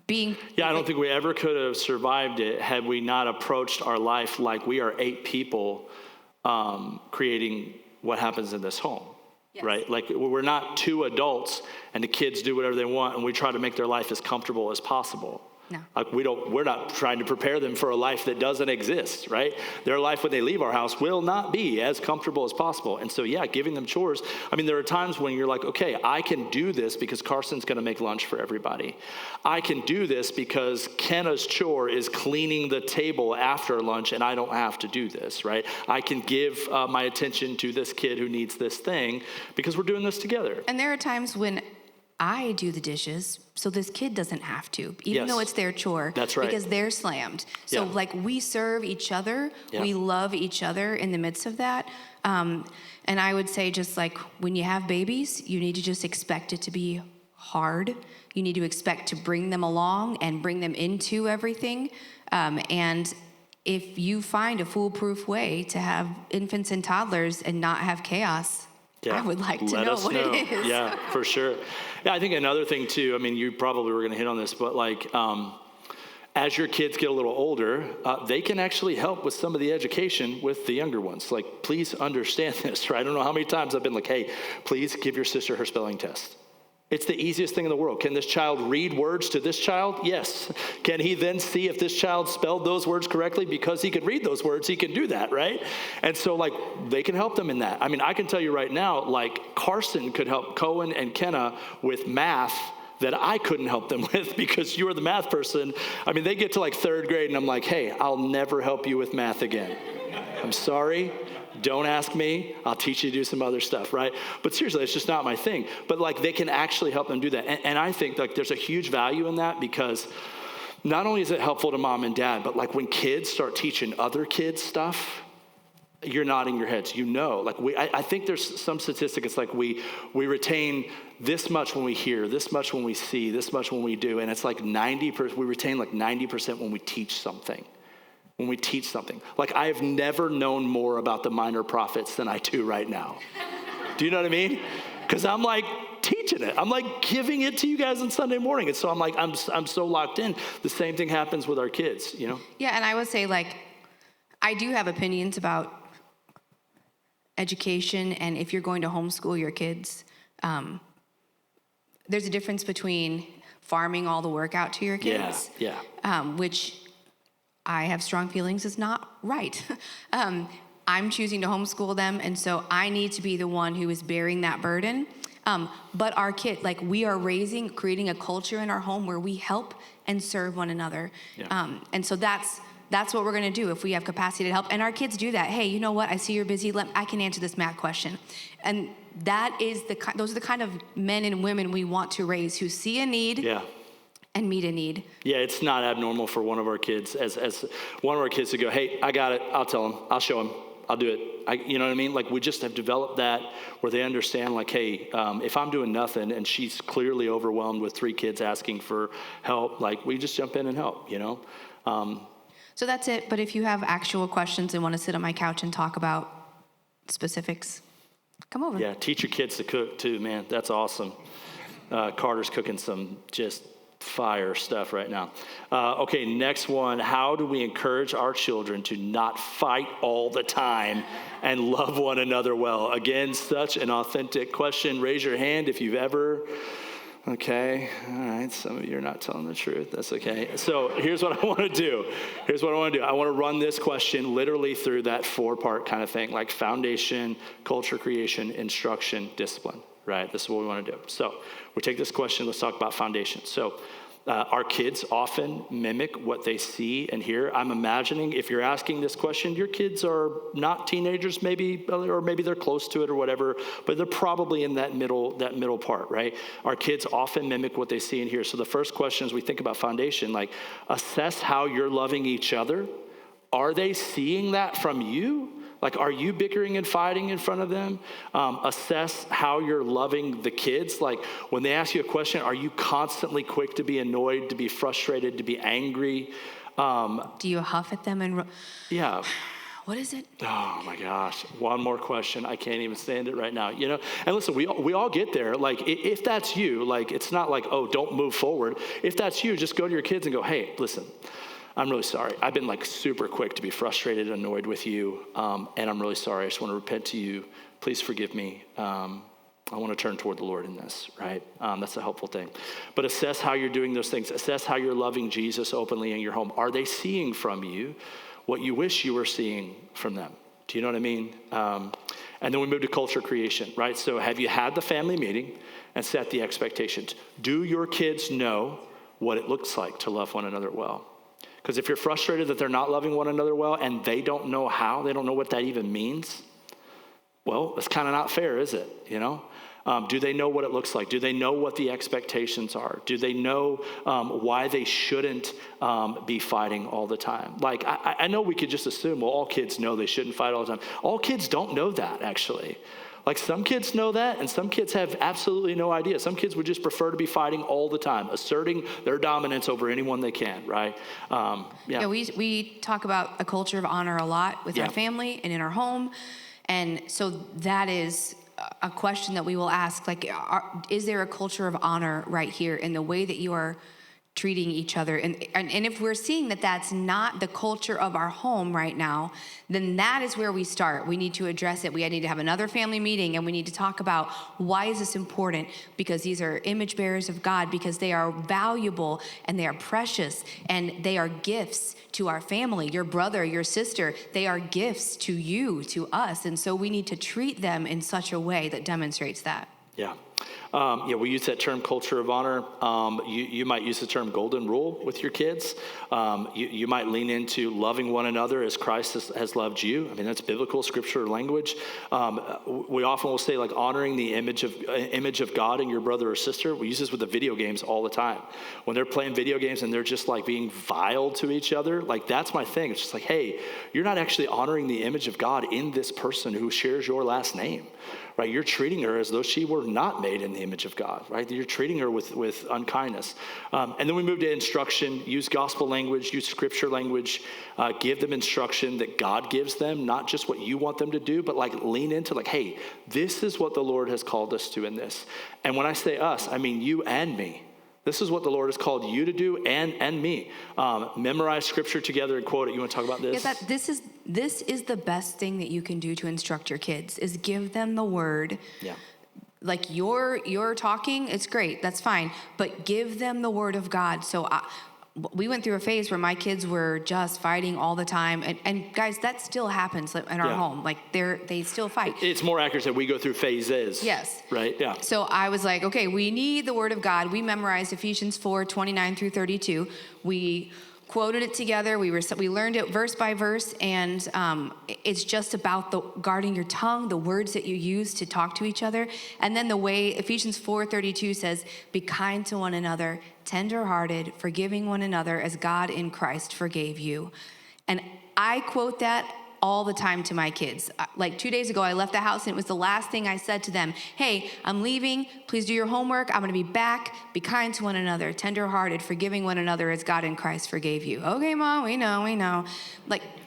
A: being...
B: I don't think we ever could have survived it had we not approached our life like we are 8 people creating what happens in this home, right? Like, we're not 2 adults and the kids do whatever they want and we try to make their life as comfortable as possible.
A: No.
B: Like, we're not trying to prepare them for a life that doesn't exist, right? Their life when they leave our house will not be as comfortable as possible. And so, giving them chores. I mean, there are times when you're like, okay, I can do this because Carson's going to make lunch for everybody. I can do this because Kenna's chore is cleaning the table after lunch and I don't have to do this, right? I can give my attention to this kid who needs this thing because we're doing this together.
A: And there are times when I do the dishes, so this kid doesn't have to, even though it's their chore.
B: That's right.
A: Because they're slammed. So like, we serve each other, we love each other in the midst of that. And I would say, just like when you have babies, you need to just expect it to be hard. You need to expect to bring them along and bring them into everything. And if you find a foolproof way to have infants and toddlers and not have chaos, I would like to know what it is.
B: Yeah, for sure. Yeah, I think another thing too, I mean, you probably were going to hit on this, but like, as your kids get a little older, they can actually help with some of the education with the younger ones. Like, please understand this, right? I don't know how many times I've been like, hey, please give your sister her spelling test. It's the easiest thing in the world. Can this child read words to this child? Yes. Can he then see if this child spelled those words correctly? Because he could read those words, he can do that, right? And so, like, they can help them in that. I mean, I can tell you right now, like, Carson could help Cohen and Kenna with math that I couldn't help them with because you were the math person. I mean, they get to like 3rd grade and I'm like, hey, I'll never help you with math again. I'm sorry. Don't ask me. I'll teach you to do some other stuff, right? But seriously, it's just not my thing. But like, they can actually help them do that. And I think like there's a huge value in that, because not only is it helpful to mom and dad, but like when kids start teaching other kids stuff, you're nodding your heads, like I think there's some statistic. It's like we retain this much when we hear, this much when we see, this much when we do. And it's like 90%, we retain like 90% when we teach something. When we teach something. Like, I have never known more about the minor prophets than I do right now. Do you know what I mean? Because I'm like teaching it. I'm like giving it to you guys on Sunday morning. And so I'm like, I'm so locked in. The same thing happens with our kids, you know?
A: Yeah, and I would say, like, I do have opinions about education, and if you're going to homeschool your kids, there's a difference between farming all the work out to your kids, which I have strong feelings is not right. I'm choosing to homeschool them, and so I need to be the one who is bearing that burden. But our kid, like, we are creating a culture in our home where we help and serve one another. And so that's what we're going to do if we have capacity to help. And our kids do that. Hey, you know what? I see you're busy. I can answer this math question. And those are the kind of men and women we want to raise, who see a need and meet a need.
B: Yeah, it's not abnormal for one of our kids, as one of our kids to go, hey, I got it. I'll tell him. I'll show him. I'll do it. You know what I mean? Like, we just have developed that where they understand, like, hey, if I'm doing nothing and she's clearly overwhelmed with 3 kids asking for help, like, we just jump in and help, you know?
A: So that's it. But if you have actual questions and want to sit on my couch and talk about specifics, come over.
B: Yeah, teach your kids to cook too, man. That's awesome. Carter's cooking some just fire stuff right now. Okay, next one. How do we encourage our children to not fight all the time and love one another well? Again, such an authentic question. Raise your hand if you've ever. Okay, all right, some of you are not telling the truth. That's okay. So here's what I want to do. I want to run this question literally through that 4-part kind of thing, like foundation, culture creation, instruction, discipline, right? This is what we want to do. So we take this question, let's talk about foundation. So our kids often mimic what they see and hear. I'm imagining if you're asking this question, your kids are not teenagers maybe, or maybe they're close to it or whatever, but they're probably in that middle part, right? Our kids often mimic what they see and hear. So the first question as we think about foundation, like assess how you're loving each other. Are they seeing that from you? Like, are you bickering and fighting in front of them? Assess how you're loving the kids. Like, when they ask you a question, are you constantly quick to be annoyed, to be frustrated, to be angry?
A: Do you huff at them and...
B: Yeah.
A: What is it?
B: Oh my gosh. One more question. I can't even stand it right now. You know, and listen, we all get there. Like, if that's you, like, it's not like, oh, don't move forward. If that's you, just go to your kids and go, hey, listen, I'm really sorry. I've been like super quick to be frustrated and annoyed with you. And I'm really sorry. I just want to repent to you. Please forgive me. I want to turn toward the Lord in this, right? That's a helpful thing. But assess how you're doing those things. Assess how you're loving Jesus openly in your home. Are they seeing from you what you wish you were seeing from them? Do you know what I mean? And then we move to culture creation, right? So have you had the family meeting and set the expectations? Do your kids know what it looks like to love one another well? Because if you're frustrated that they're not loving one another well and they don't know how, they don't know what that even means, well, it's kind of not fair, is it? You know? Do they know what it looks like? Do they know what the expectations are? Do they know why they shouldn't be fighting all the time? Like, I know we could just assume, well, all kids know they shouldn't fight all the time. All kids don't know that, actually. Like, some kids know that, and some kids have absolutely no idea. Some kids would just prefer to be fighting all the time, asserting their dominance over anyone they can, right?
A: Yeah, we talk about a culture of honor a lot with our family and in our home. And so that is a question that we will ask, like, is there a culture of honor right here in the way that you are treating each other? And if we're seeing that that's not the culture of our home right now, then that is where we start. We need to address it. We need to have another family meeting, and we need to talk about why is this important? Because these are image bearers of God, because they are valuable and they are precious and they are gifts to our family. Your brother, your sister, they are gifts to you, to us. And so we need to treat them in such a way that demonstrates that.
B: Yeah. We use that term culture of honor. You might use the term golden rule with your kids. You might lean into loving one another as Christ has loved you. I mean, that's biblical scripture language. We often will say, like, honoring the image of God in your brother or sister. We use this with the video games all the time. When they're playing video games and they're just like being vile to each other, like, that's my thing. It's just like, hey, you're not actually honoring the image of God in this person who shares your last name. Right, you're treating her as though she were not made in the image of God, right? You're treating her with unkindness. And then we move to instruction, use gospel language, use scripture language, give them instruction that God gives them, not just what you want them to do, but like lean into like, hey, this is what the Lord has called us to in this. And when I say us, I mean you and me. This is what the Lord has called you to do and me. Memorize scripture together and quote it. You want to talk about this?
A: Yeah, this is the best thing that you can do to instruct your kids, is give them the word.
B: Yeah. Like
A: you're talking, it's great, that's fine. But give them the word of God. So we went through a phase where my kids were just fighting all the time. And guys, that still happens in our home. Like they still fight.
B: It's more accurate that we go through phases.
A: Yes.
B: Right? Yeah.
A: So I was like, okay, we need the word of God. We memorized Ephesians 4:29 through 32. We quoted it together. We learned it verse by verse, and it's just about the guarding your tongue, the words that you use to talk to each other, and then the way Ephesians 4:32 says, "Be kind to one another, tender-hearted, forgiving one another, as God in Christ forgave you." And I quote that all the time to my kids. Like 2 days ago, I left the house and it was the last thing I said to them. Hey, I'm leaving. Please do your homework. I'm going to be back. Be kind to one another, tender-hearted, forgiving one another as God in Christ forgave you. Okay, Mom, we know.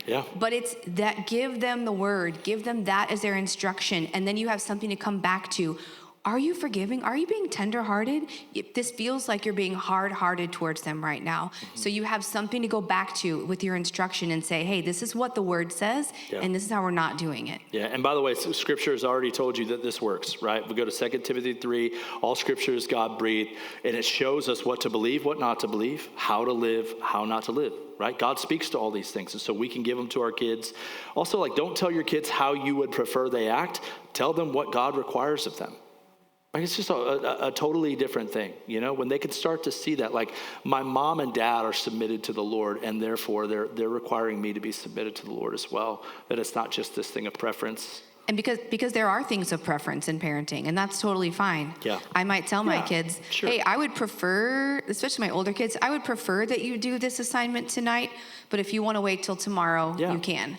B: Yeah.
A: But it's that, give them the word, give them that as their instruction. And then you have something to come back to. Are you forgiving? Are you being tender-hearted? This feels like you're being hard-hearted towards them right now. Mm-hmm. So you have something to go back to with your instruction and say, hey, this is what the word says, and this is how we're not doing it.
B: Yeah, and by the way, Scripture has already told you that this works, right? We go to 2 Timothy 3, all Scripture is God-breathed, and it shows us what to believe, what not to believe, how to live, how not to live, right? God speaks to all these things, and so we can give them to our kids. Also, don't tell your kids how you would prefer they act. Tell them what God requires of them. It's just a totally different thing, when they can start to see that, my mom and dad are submitted to the Lord, and therefore they're requiring me to be submitted to the Lord as well, that it's not just this thing of preference.
A: And because there are things of preference in parenting, and that's totally fine.
B: Yeah.
A: I might tell my kids,
B: sure.
A: Hey, I would prefer, especially my older kids, I would prefer that you do this assignment tonight, but if you want to wait till tomorrow, you can.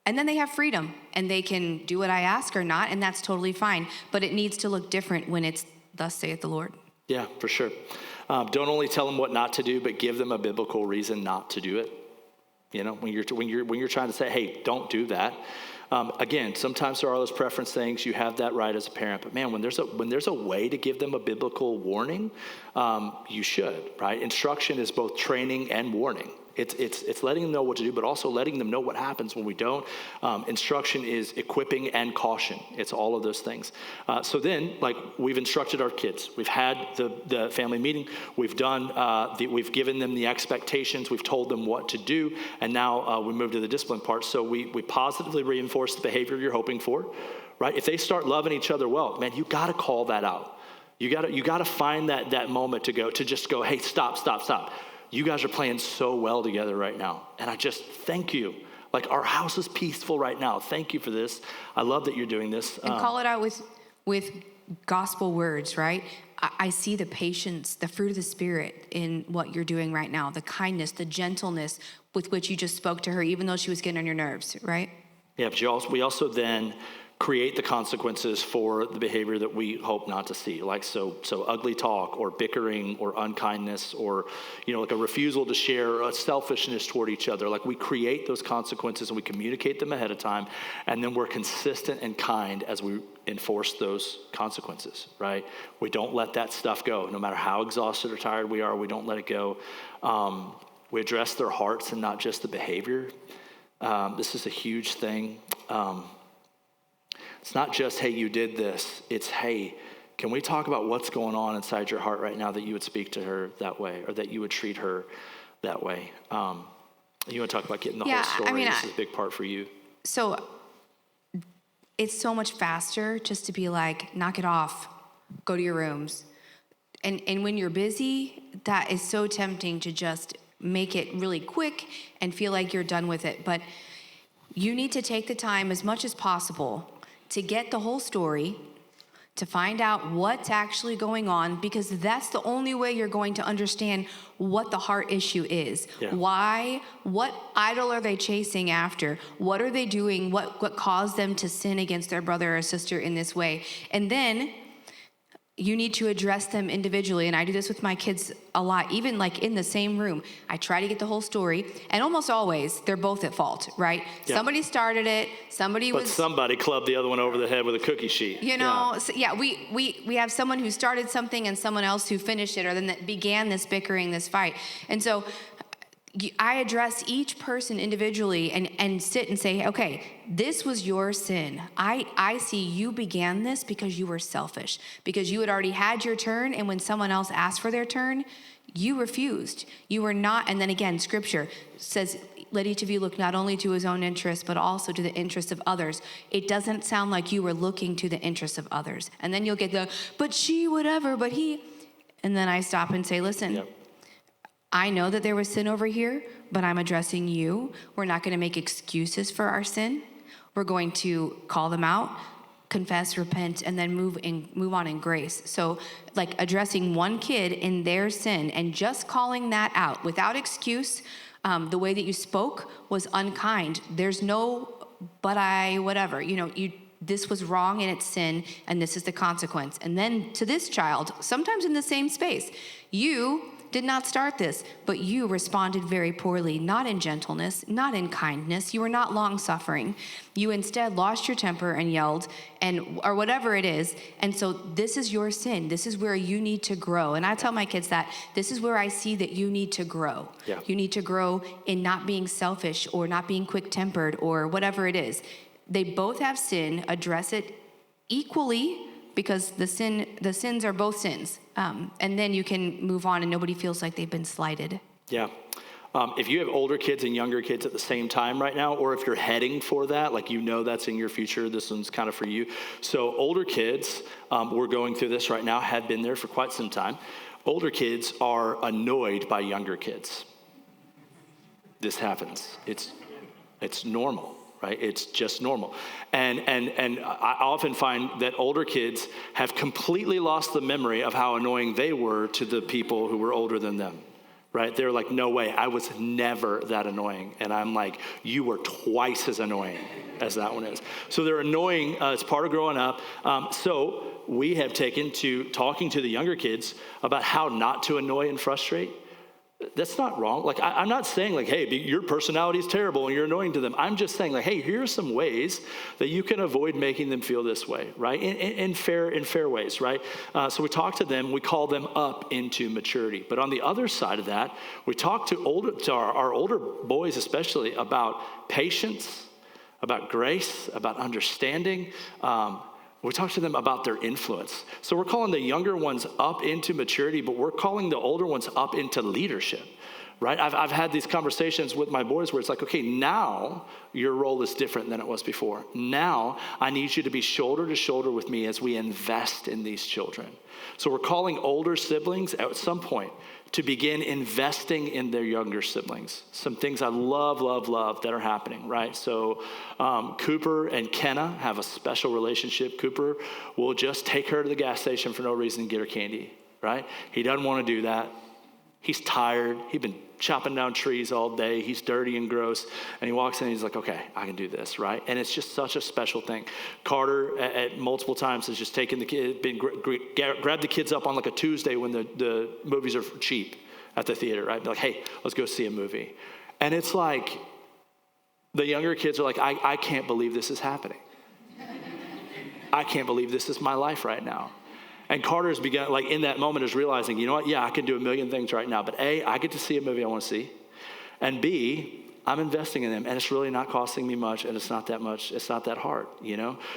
A: And then they have freedom, and they can do what I ask or not, and that's totally fine. But it needs to look different when it's thus saith the Lord.
B: Yeah, for sure. Don't only tell them what not to do, but give them a biblical reason not to do it. When you're trying to say, hey, don't do that. Again, sometimes there are those preference things. You have that right as a parent, but man, when there's a way to give them a biblical warning, you should, right? Instruction is both training and warning. It's letting them know what to do, but also letting them know what happens when we don't. Instruction is equipping and caution. It's all of those things. So then, we've instructed our kids. We've had the family meeting. We've done. We've given them the expectations. We've told them what to do, and now we move to the discipline part. So we positively reinforce the behavior you're hoping for, right? If they start loving each other well, man, you got to call that out. You got to find that moment to just go, hey, stop. You guys are playing so well together right now. And I just thank you. Our house is peaceful right now. Thank you for this. I love that you're doing this.
A: And call it out with gospel words, right? I see the patience, the fruit of the Spirit in what you're doing right now, the kindness, the gentleness with which you just spoke to her, even though she was getting on your nerves, right?
B: Yeah, but we also then create the consequences for the behavior that we hope not to see, so ugly talk or bickering or unkindness or a refusal to share, a selfishness toward each other. We create those consequences and we communicate them ahead of time, and then we're consistent and kind as we enforce those consequences, right? We don't let that stuff go. No matter how exhausted or tired we are, we don't let it go. We address their hearts and not just the behavior. This is a huge thing. It's not just, hey, you did this. It's, hey, can we talk about what's going on inside your heart right now that you would speak to her that way or that you would treat her that way? You want to talk about getting the whole story. This is a big part for you.
A: So it's so much faster just to be knock it off, go to your rooms. And when you're busy, that is so tempting to just make it really quick and feel like you're done with it. But you need to take the time as much as possible to get the whole story, to find out what's actually going on, because that's the only way you're going to understand what the heart issue is.
B: Yeah.
A: Why, what idol are they chasing after? What are they doing? What caused them to sin against their brother or sister in this way? And then you need to address them individually. And I do this with my kids a lot, even in the same room. I try to get the whole story, and almost always they're both at fault, right?
B: Yeah.
A: Somebody started it, somebody
B: clubbed the other one over the head with a cookie sheet.
A: We have someone who started something and someone else who finished it, or then that began this bickering, this fight. And so I address each person individually and sit and say, okay, this was your sin. I see you began this because you were selfish, because you had already had your turn, and when someone else asked for their turn, you refused. You were not, and then again, Scripture says, let each of you look not only to his own interests, but also to the interests of others. It doesn't sound like you were looking to the interests of others. And then you'll get but she, whatever, but he. And then I stop and say, listen, I know that there was sin over here, but I'm addressing you. We're not going to make excuses for our sin. We're going to call them out, confess, repent, and then move on in grace. So like addressing one kid in their sin and just calling that out without excuse. The way that you spoke was unkind. There's no, but I, whatever, this was wrong and it's sin, and this is the consequence. And then to this child, sometimes in the same space, you did not start this, but you responded very poorly, not in gentleness, not in kindness. You were not long-suffering. You instead lost your temper and yelled, or whatever it is. And so this is your sin. This is where you need to grow. And I tell my kids that this is where I see that you need to grow.
B: Yeah.
A: You need to grow in not being selfish or not being quick-tempered or whatever it is. They both have sin. Address it equally, because the sins are both sins. And then you can move on and nobody feels like they've been slighted.
B: Yeah. If you have older kids and younger kids at the same time right now, or if you're heading for that, like that's in your future, this one's kind of for you. So older kids, we're going through this right now, have been there for quite some time. Older kids are annoyed by younger kids. This happens. It's normal. Right? It's just normal. And I often find that older kids have completely lost the memory of how annoying they were to the people who were older than them. Right? They're like, no way, I was never that annoying. And I'm like, you were twice as annoying as that one is. So they're annoying. It's part of growing up. So we have taken to talking to the younger kids about how not to annoy and frustrate. That's not wrong. Like, I'm not saying like, hey, your personality is terrible and you're annoying to them. I'm just saying like, hey, here are some ways that you can avoid making them feel this way, right? In fair ways, right? So we talk to them, we call them up into maturity. But on the other side of that, we talk to our older boys especially about patience, about grace, about understanding. We talk to them about their influence. So we're calling the younger ones up into maturity, but we're calling the older ones up into leadership, right? I've had these conversations with my boys where it's like, okay, now your role is different than it was before. Now I need you to be shoulder to shoulder with me as we invest in these children. So we're calling older siblings at some point to begin investing in their younger siblings. Some things I love that are happening, right? So Cooper and Kenna have a special relationship. Cooper will just take her to the gas station for no reason and get her candy, right? He doesn't want to do that. He's tired. He's been chopping down trees all day. He's dirty and gross. And he walks in and he's like, okay, I can do this, right? And it's just such a special thing. Carter at multiple times has just taken the kid, grabbed the kids up on like a Tuesday when the movies are cheap at the theater, right? Be like, hey, let's go see a movie. And it's like, the younger kids are like, I can't believe this is happening. I can't believe this is my life right now. And Carter's begun, like in that moment, is realizing, you know what? Yeah, I can do a million things right now. But A, I get to see a movie I want to see. And B, I'm investing in them. And it's really not costing me much. And it's not that much. It's not that hard,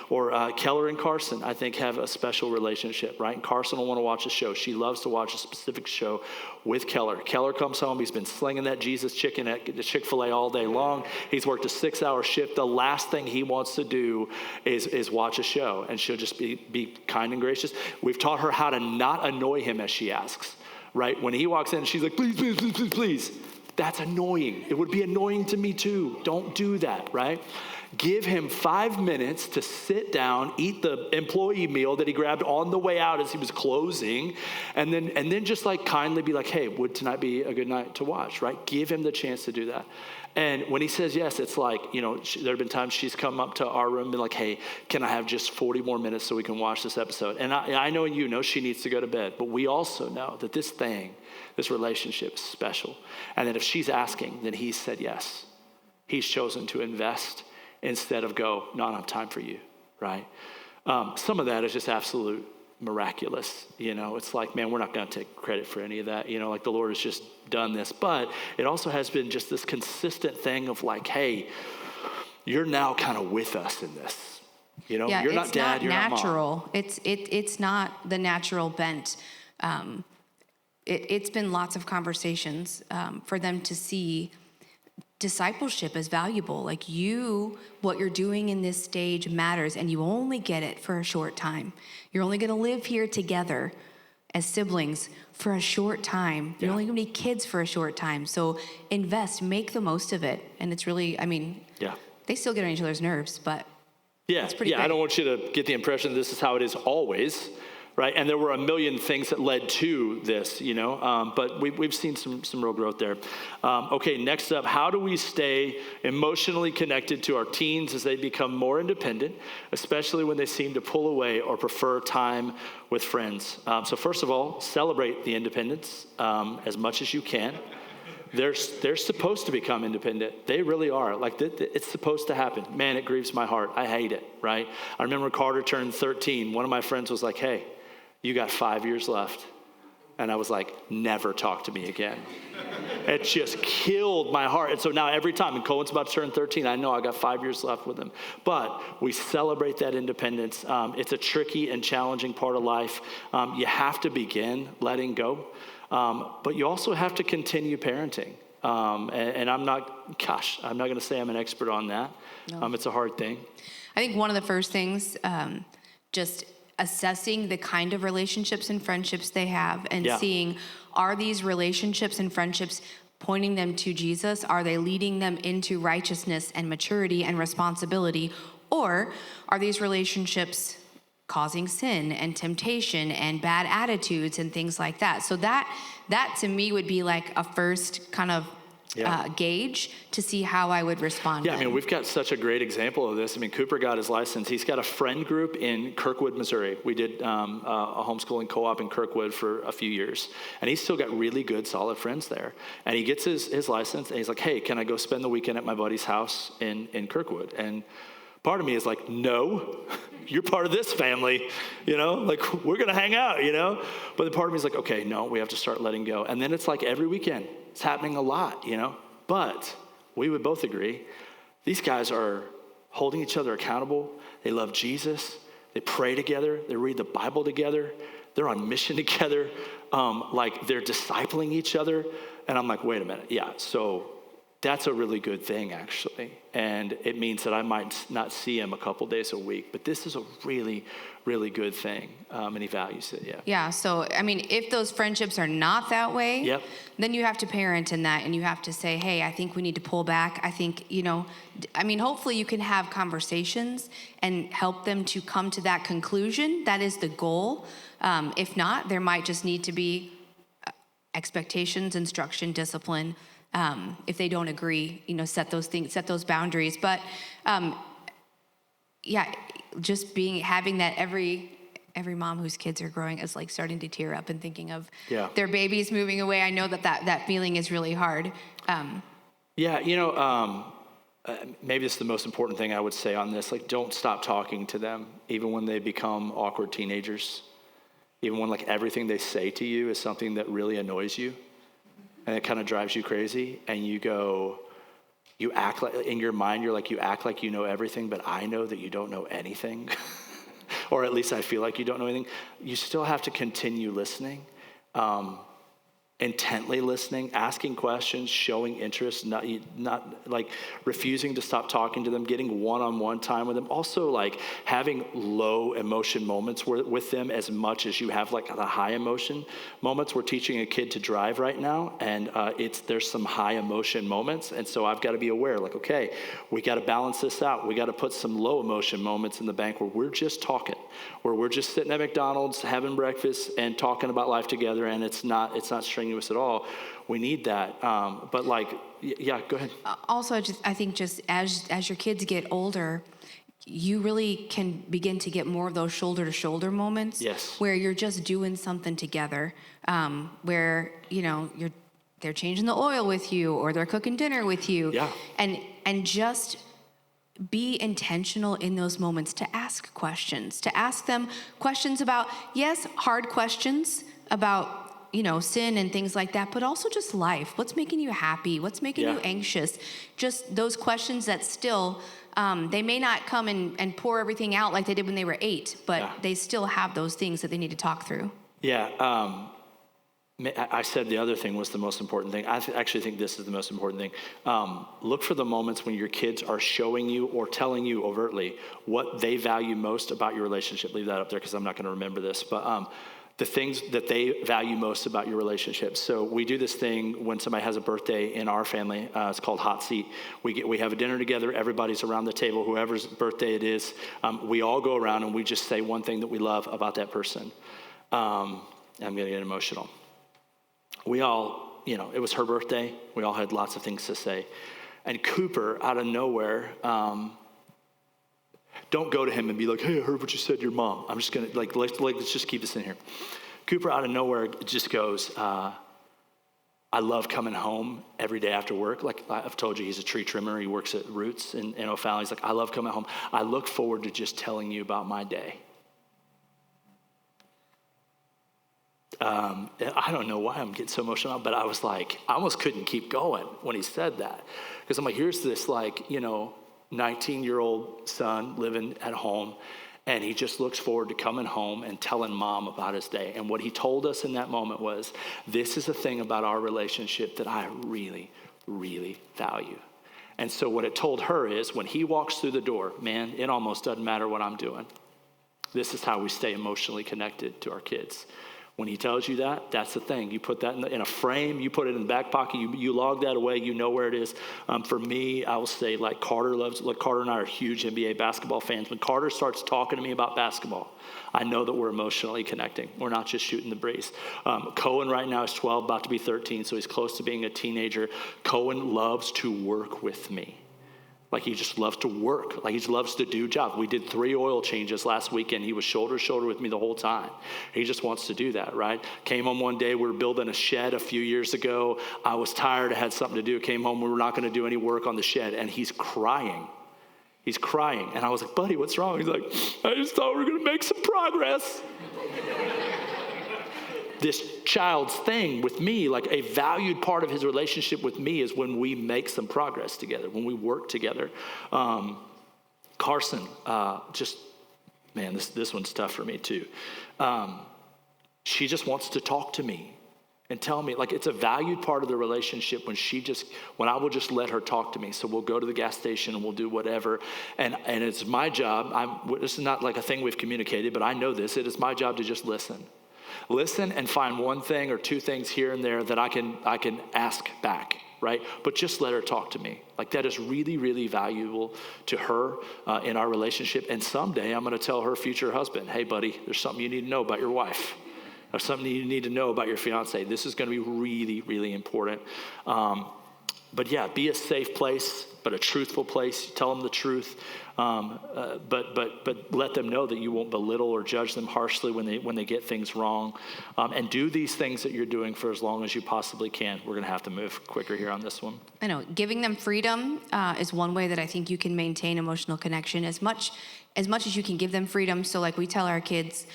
B: Or Keller and Carson, I think, have a special relationship, right? And Carson will want to watch a show. She loves to watch a specific show with Keller. Keller comes home. He's been slinging that Jesus chicken at the Chick-fil-A all day long. He's worked a 6-hour shift. The last thing he wants to do is watch a show. And she'll just be kind and gracious. We've taught her how to not annoy him as she asks, right? When he walks in, she's like, please, please, please, please, please. That's annoying. It would be annoying to me too. Don't do that, right? Give him 5 minutes to sit down, eat the employee meal that he grabbed on the way out as he was closing, and then just like kindly be like, hey, would tonight be a good night to watch, right? Give him the chance to do that. And when he says yes, it's like, there have been times she's come up to our room and been like, hey, can I have just 40 more minutes so we can watch this episode? And I know she needs to go to bed, but we also know that this relationship is special. And that if she's asking, then he said yes. He's chosen to invest instead of go, no, I don't have time for you, right? Some of that is just absolute miraculous. It's like, man, we're not going to take credit for any of that. Like the Lord has just done this. But it also has been just this consistent thing of like, hey, you're now kind of with us in this. You're not dad, you're not mom.
A: It's not the natural bent. It's been lots of conversations for them to see discipleship as valuable. Like what you're doing in this stage matters, and you only get it for a short time. You're only going to live here together. as siblings for a short time. You're only going to be kids for a short time. So invest, make the most of it. And it's really, I mean, they still get on each other's nerves, but it's pretty great.
B: I don't want you to get the impression this is how it is always, right? And there were a million things that led to this, but we've seen some real growth there. Okay, next up, how do we stay emotionally connected to our teens as they become more independent, especially when they seem to pull away or prefer time with friends? So first of all, celebrate the independence as much as you can. They're supposed to become independent. They really are. Like, it's supposed to happen. Man, it grieves my heart. I hate it, right? I remember when Carter turned 13, one of my friends was like, hey, you got 5 years left. And I was like, never talk to me again. It just killed my heart. And so now every time, and Cohen's about to turn 13, I know I got 5 years left with him. But we celebrate that independence. It's a tricky and challenging part of life. You have to begin letting go. But you also have to continue parenting. And I'm not going to say I'm an expert on that. No. It's a hard thing.
A: I think one of the first things, just assessing the kind of relationships and friendships they have and seeing, are these relationships and friendships pointing them to Jesus? Are they leading them into righteousness and maturity and responsibility? Or are these relationships causing sin and temptation and bad attitudes and things like that? So that to me would be like a first kind of gauge to see how I would respond.
B: Yeah, I mean, we've got such a great example of this. I mean, Cooper got his license. He's got a friend group in Kirkwood, Missouri. We did a homeschooling co-op in Kirkwood for a few years. And he's still got really good, solid friends there. And he gets his license, and he's like, hey, can I go spend the weekend at my buddy's house in Kirkwood? And part of me is like, no, you're part of this family, like we're going to hang out, But the part of me is like, okay, no, we have to start letting go. And then it's like every weekend, it's happening a lot, But we would both agree, these guys are holding each other accountable. They love Jesus. They pray together. They read the Bible together. They're on mission together. Like they're discipling each other. And I'm like, wait a minute. Yeah, so that's a really good thing, actually. And it means that I might not see him a couple days a week, but this is a really, really good thing. And he values it,
A: Yeah, so, I mean, if those friendships are not that way, then you have to parent in that and you have to say, hey, I think we need to pull back. I think, hopefully you can have conversations and help them to come to that conclusion. That is the goal. If not, there might just need to be expectations, instruction, discipline. If they don't agree, set those boundaries. But just having that every mom whose kids are growing is like starting to tear up and thinking of their babies moving away. I know that feeling is really hard.
B: Maybe it's the most important thing I would say on this. Like, don't stop talking to them, even when they become awkward teenagers, even when like everything they say to you is something that really annoys you. And it kind of drives you crazy, and you act like, in your mind, you act like you know everything, but I know that you don't know anything. Or at least I feel like you don't know anything. You still have to continue listening, intently listening, asking questions, showing interest, not like refusing to stop talking to them, getting one-on-one time with them. Also, like having low emotion moments with them as much as you have like the high emotion moments. We're teaching a kid to drive right now, and there's some high emotion moments, and so I've got to be aware. Like, okay, we got to balance this out. We got to put some low emotion moments in the bank where we're just talking, where we're just sitting at McDonald's having breakfast and talking about life together, and it's not strenuous at all. We need that. But like, go ahead.
A: Also, I think just as your kids get older, you really can begin to get more of those shoulder to shoulder moments.
B: Yes.
A: Where you're just doing something together, where, they're changing the oil with you or they're cooking dinner with you.
B: Yeah.
A: And just be intentional in those moments to ask questions, to ask them questions about, yes, hard questions about, sin and things like that, but also just life. What's making you happy? What's making you anxious? Just those questions that still, they may not come and pour everything out like they did when they were 8, but they still have those things that they need to talk through. Yeah.
B: I said the other thing was the most important thing. I actually think this is the most important thing. Look for the moments when your kids are showing you or telling you overtly what they value most about your relationship. Leave that up there because I'm not going to remember this. But the things that they value most about your relationship. So we do this thing when somebody has a birthday in our family. It's called Hot Seat. We have a dinner together. Everybody's around the table, whoever's birthday it is. We all go around and we just say one thing that we love about that person. I'm going to get emotional. We all, it was her birthday. We all had lots of things to say. And Cooper, out of nowhere, don't go to him and be like, hey, I heard what you said to your mom. I'm just going to, let's just keep this in here. Cooper, out of nowhere, just goes, I love coming home every day after work. Like I've told you, he's a tree trimmer. He works at Roots in O'Fallon. He's like, I love coming home. I look forward to just telling you about my day. I don't know why I'm getting so emotional, but I was like, I almost couldn't keep going when he said that. Because I'm like, here's this 19-year-old son living at home, and he just looks forward to coming home and telling mom about his day. And what he told us in that moment was, this is a thing about our relationship that I really, really value. And so what it told her is, when he walks through the door, man, it almost doesn't matter what I'm doing. This is how we stay emotionally connected to our kids. When he tells you that, that's the thing. You put that in a frame, you put it in the back pocket, you log that away, you know where it is. For me, I will say Carter and I are huge NBA basketball fans. When Carter starts talking to me about basketball, I know that we're emotionally connecting. We're not just shooting the breeze. Cohen right now is 12, about to be 13, so he's close to being a teenager. Cohen loves to work with me. He just loves to work. He just loves to do jobs. We did 3 oil changes last weekend. He was shoulder to shoulder with me the whole time. He just wants to do that, right? Came home one day. We were building a shed a few years ago. I was tired. I had something to do. Came home. We were not going to do any work on the shed. And he's crying. He's crying. And I was like, buddy, what's wrong? He's like, I just thought we were going to make some progress. This child's thing with me, a valued part of his relationship with me, is when we make some progress together, when we work together. Carson, this one's tough for me too. She just wants to talk to me and tell me, it's a valued part of the relationship when I will just let her talk to me. So we'll go to the gas station and we'll do whatever. And it's my job. This is not a thing we've communicated, but I know this. It is my job to just listen. Listen and find one thing or 2 things here and there that I can ask back, right? But just let her talk to me. That is really, really valuable to her in our relationship. And someday I'm going to tell her future husband, hey, buddy, there's something you need to know about your wife. There's something you need to know about your fiance. This is going to be really, really important. But yeah, be a safe place, but a truthful place. Tell them the truth, but let them know that you won't belittle or judge them harshly when they get things wrong. And do these things that you're doing for as long as you possibly can. We're going to have to move quicker here on this one.
A: I know giving them freedom is one way that I think you can maintain emotional connection as much as you can give them freedom. So we tell our kids,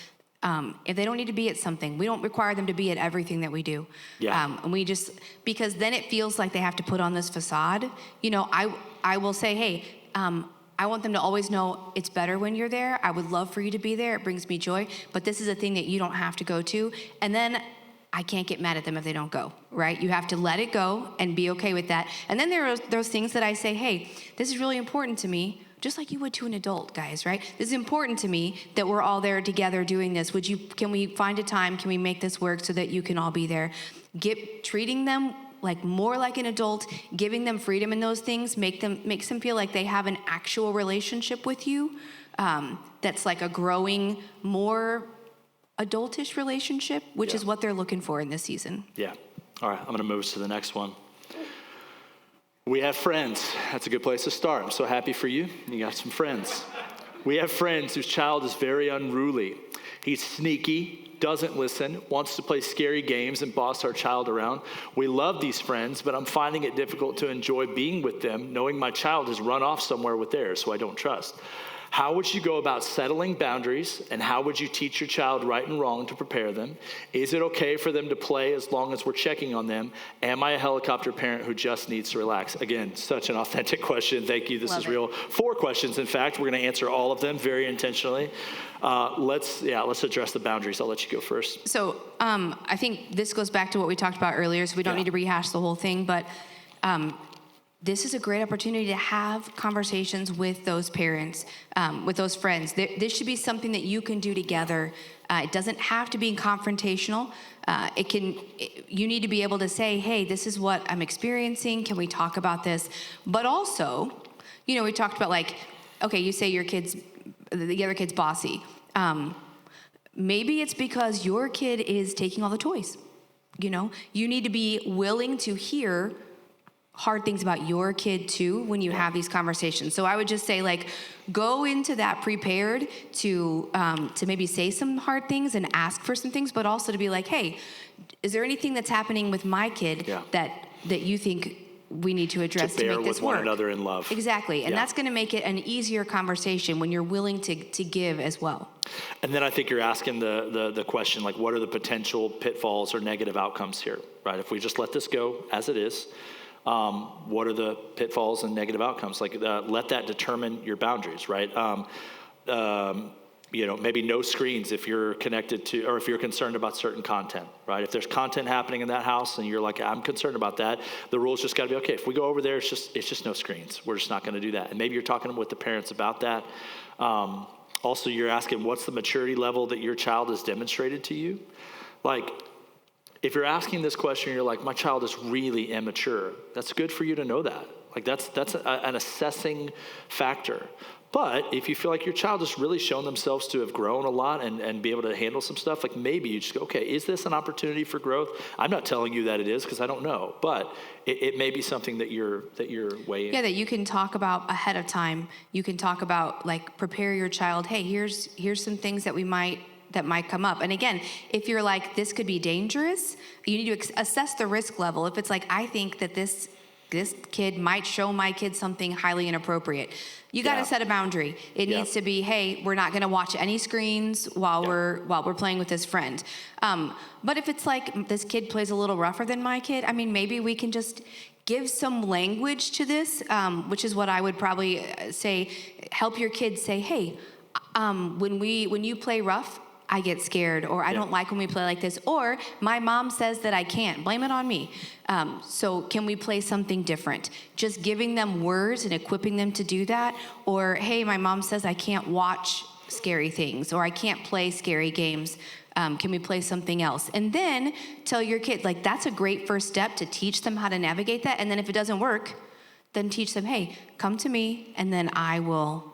A: if they don't need to be at something, we don't require them to be at everything that we do.
B: Yeah.
A: And we just, because then it feels like they have to put on this facade. I will say, hey, I want them to always know it's better when you're there. I would love for you to be there. It brings me joy. But this is a thing that you don't have to go to. And then I can't get mad at them if they don't go, right? You have to let it go and be okay with that. And then there are those things that I say, hey, this is really important to me. Just like you would to an adult, guys, right? This is important to me that we're all there together doing this. Can we find a time? Can we make this work so that you can all be there? Treating them more like an adult, giving them freedom in those things, makes them feel like they have an actual relationship with you. That's a growing, more adultish relationship, which is what they're looking for in this season.
B: Yeah. All right, I'm going to move us to the next one. We have friends. That's a good place to start. I'm so happy for you. You got some friends. We have friends whose child is very unruly. He's sneaky, doesn't listen, wants to play scary games and boss our child around. We love these friends, but I'm finding it difficult to enjoy being with them, knowing my child has run off somewhere with theirs, who I don't trust. How would you go about settling boundaries, and how would you teach your child right and wrong to prepare them? Is it okay for them to play as long as we're checking on them? Am I a helicopter parent who just needs to relax? Again, such an authentic question. Thank you. This is real. 4 questions, in fact. We're going to answer all of them very intentionally. Let's address the boundaries. I'll let you go first.
A: So I think this goes back to what we talked about earlier, so we don't need to rehash the whole thing, but this is a great opportunity to have conversations with those parents, with those friends. This should be something that you can do together. It doesn't have to be confrontational. You need to be able to say, hey, this is what I'm experiencing. Can we talk about this? But also, we talked about okay, you say the other kid's bossy. Maybe it's because your kid is taking all the toys. You need to be willing to hear hard things about your kid too when you have these conversations. So I would just say go into that prepared to maybe say some hard things and ask for some things, but also to be hey, is there anything that's happening with my kid that you think we need to address to
B: bear
A: make this
B: with
A: work?
B: one another in love.
A: Exactly. And that's going to make it an easier conversation when you're willing to give as well.
B: And then I think you're asking the question, what are the potential pitfalls or negative outcomes here, right? If we just let this go as it is, what are the pitfalls and negative outcomes? Let that determine your boundaries, right? Maybe no screens if you're connected to, or if you're concerned about certain content, right? If there's content happening in that house and you're I'm concerned about that, the rule's just got to be, okay, if we go over there, it's just no screens. We're just not going to do that. And maybe you're talking with the parents about that. Also, you're asking, what's the maturity level that your child has demonstrated to you? If you're asking this question, you're my child is really immature. That's good for you to know that. That's an assessing factor. But if you feel your child has really shown themselves to have grown a lot and be able to handle some stuff, maybe you just go, okay, is this an opportunity for growth? I'm not telling you that it is because I don't know, but it may be something that you're weighing.
A: Yeah, that you can talk about ahead of time. You can talk about prepare your child. Hey, here's some things that might come up. And again, if you're this could be dangerous, you need to assess the risk level. If it's I think that this kid might show my kid something highly inappropriate, you got to set a boundary. It needs to be, hey, we're not going to watch any screens while we're playing with this friend. But if it's this kid plays a little rougher than my kid, maybe we can just give some language to this, which is what I would probably say. Help your kids say, hey, when you play rough, I get scared, or I don't like when we play like this, or my mom says that I can't. Blame it on me. So can we play something different? Just giving them words and equipping them to do that, or hey, my mom says I can't watch scary things, or I can't play scary games. Can we play something else? And then tell your kid, that's a great first step to teach them how to navigate that. And then if it doesn't work, then teach them, hey, come to me, and then I will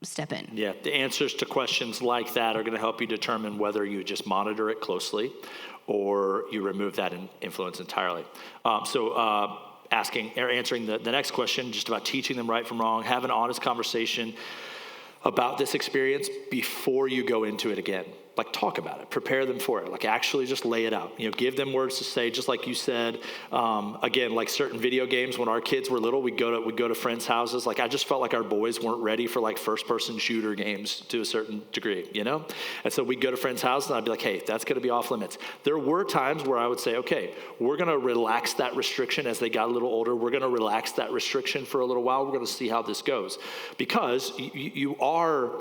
A: step in.
B: Yeah, the answers to questions like that are going to help you determine whether you just monitor it closely or you remove that influence entirely. Answering the next question, just about teaching them right from wrong, have an honest conversation about this experience before you go into it again. Talk about it, prepare them for it, actually just lay it out. Give them words to say, just like you said. Again, certain video games, when our kids were little, we'd go to friends' houses. I just felt our boys weren't ready for first-person shooter games to a certain degree, And so we'd go to friends' houses, and I'd be hey, that's going to be off limits. There were times where I would say, okay, we're going to relax that restriction as they got a little older. We're going to relax that restriction for a little while. We're going to see how this goes, because you are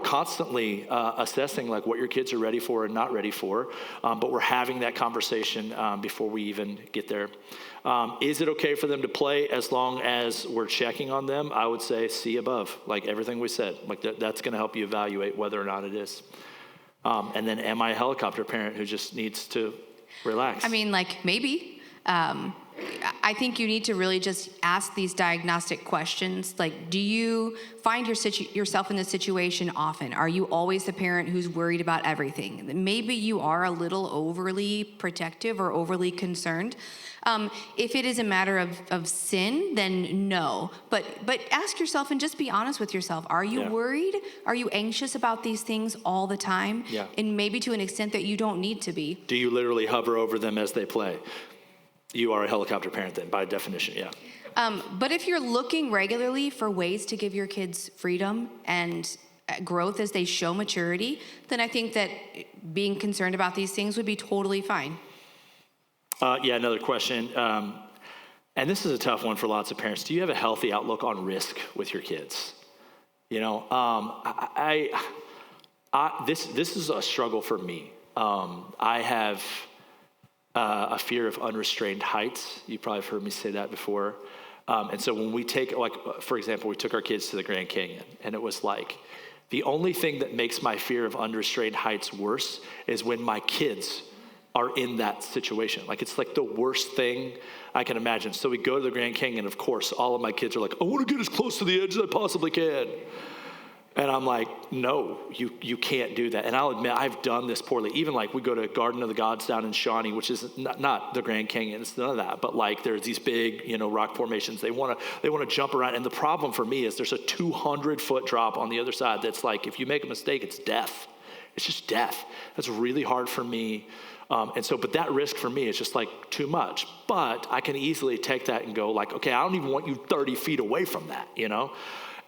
B: constantly assessing what your kids are ready for and not ready for, but we're having that conversation before we even get there. Is it okay for them to play as long as we're checking on them? I would say see above, everything we said. That's going to help you evaluate whether or not it is. And then am I a helicopter parent who just needs to relax?
A: Maybe. I think you need to really just ask these diagnostic questions. Do you find yourself in this situation often? Are you always the parent who's worried about everything? Maybe you are a little overly protective or overly concerned. If it is a matter of sin, then no. But ask yourself and just be honest with yourself. Are you worried? Are you anxious about these things all the time?
B: Yeah.
A: And maybe to an extent that you don't need to be.
B: Do you literally hover over them as they play? You are a helicopter parent then, by definition, yeah.
A: But if you're looking regularly for ways to give your kids freedom and growth as they show maturity, then I think that being concerned about these things would be totally fine.
B: Another question. And this is a tough one for lots of parents. Do you have a healthy outlook on risk with your kids? This is a struggle for me. I have a fear of unrestrained heights. You probably have heard me say that before. And so when we take, like, for example, we took our kids to the Grand Canyon, and it was like, the only thing that makes my fear of unrestrained heights worse is when my kids are in that situation. Like, it's like the worst thing I can imagine. So we go to the Grand Canyon, of course, all of my kids are like, I want to get as close to the edge as I possibly can. And I'm like, no, you can't do that. And I'll admit, I've done this poorly. Even like we go to Garden of the Gods down in Shawnee, which is not the Grand Canyon, it's none of that. But like there's these big, rock formations. They want to jump around. And the problem for me is there's a 200-foot drop on the other side that's like, if you make a mistake, it's death. It's just death. That's really hard for me. But that risk for me is just like too much. But I can easily take that and go like, okay, I don't even want you 30 feet away from that,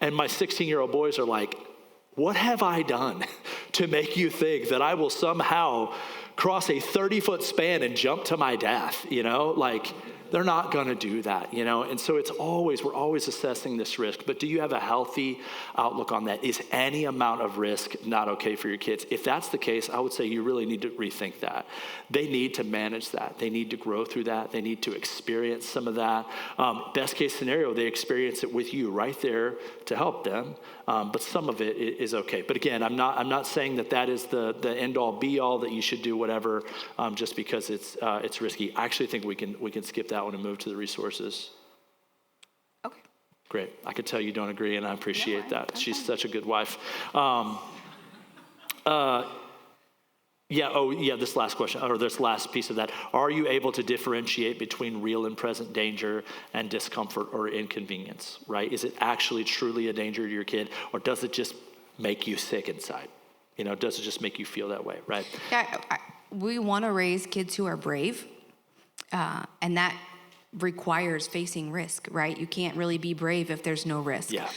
B: And my 16-year-old boys are like, what have I done to make you think that I will somehow cross a 30-foot span and jump to my death, Like, they're not going to do that, And so we're always assessing this risk. But do you have a healthy outlook on that? Is any amount of risk not okay for your kids? If that's the case, I would say you really need to rethink that. They need to manage that. They need to grow through that. They need to experience some of that. Best case scenario, they experience it with you right there to help them. But some of it is okay. But again, I'm not saying that is the end all be all, that you should do whatever just because it's risky. I actually think we can skip that one and move to the resources.
A: Okay.
B: Great. I could tell you don't agree, and I appreciate that.
A: I'm
B: She's
A: fine.
B: such a good wife. This last question, or this last piece of that. Are you able to differentiate between real and present danger and discomfort or inconvenience, right? Is it actually truly a danger to your kid, or does it just make you sick inside? Does it just make you feel that way, right?
A: Yeah, we want to raise kids who are brave, and that requires facing risk, right? You can't really be brave if there's no risk.
B: Yeah.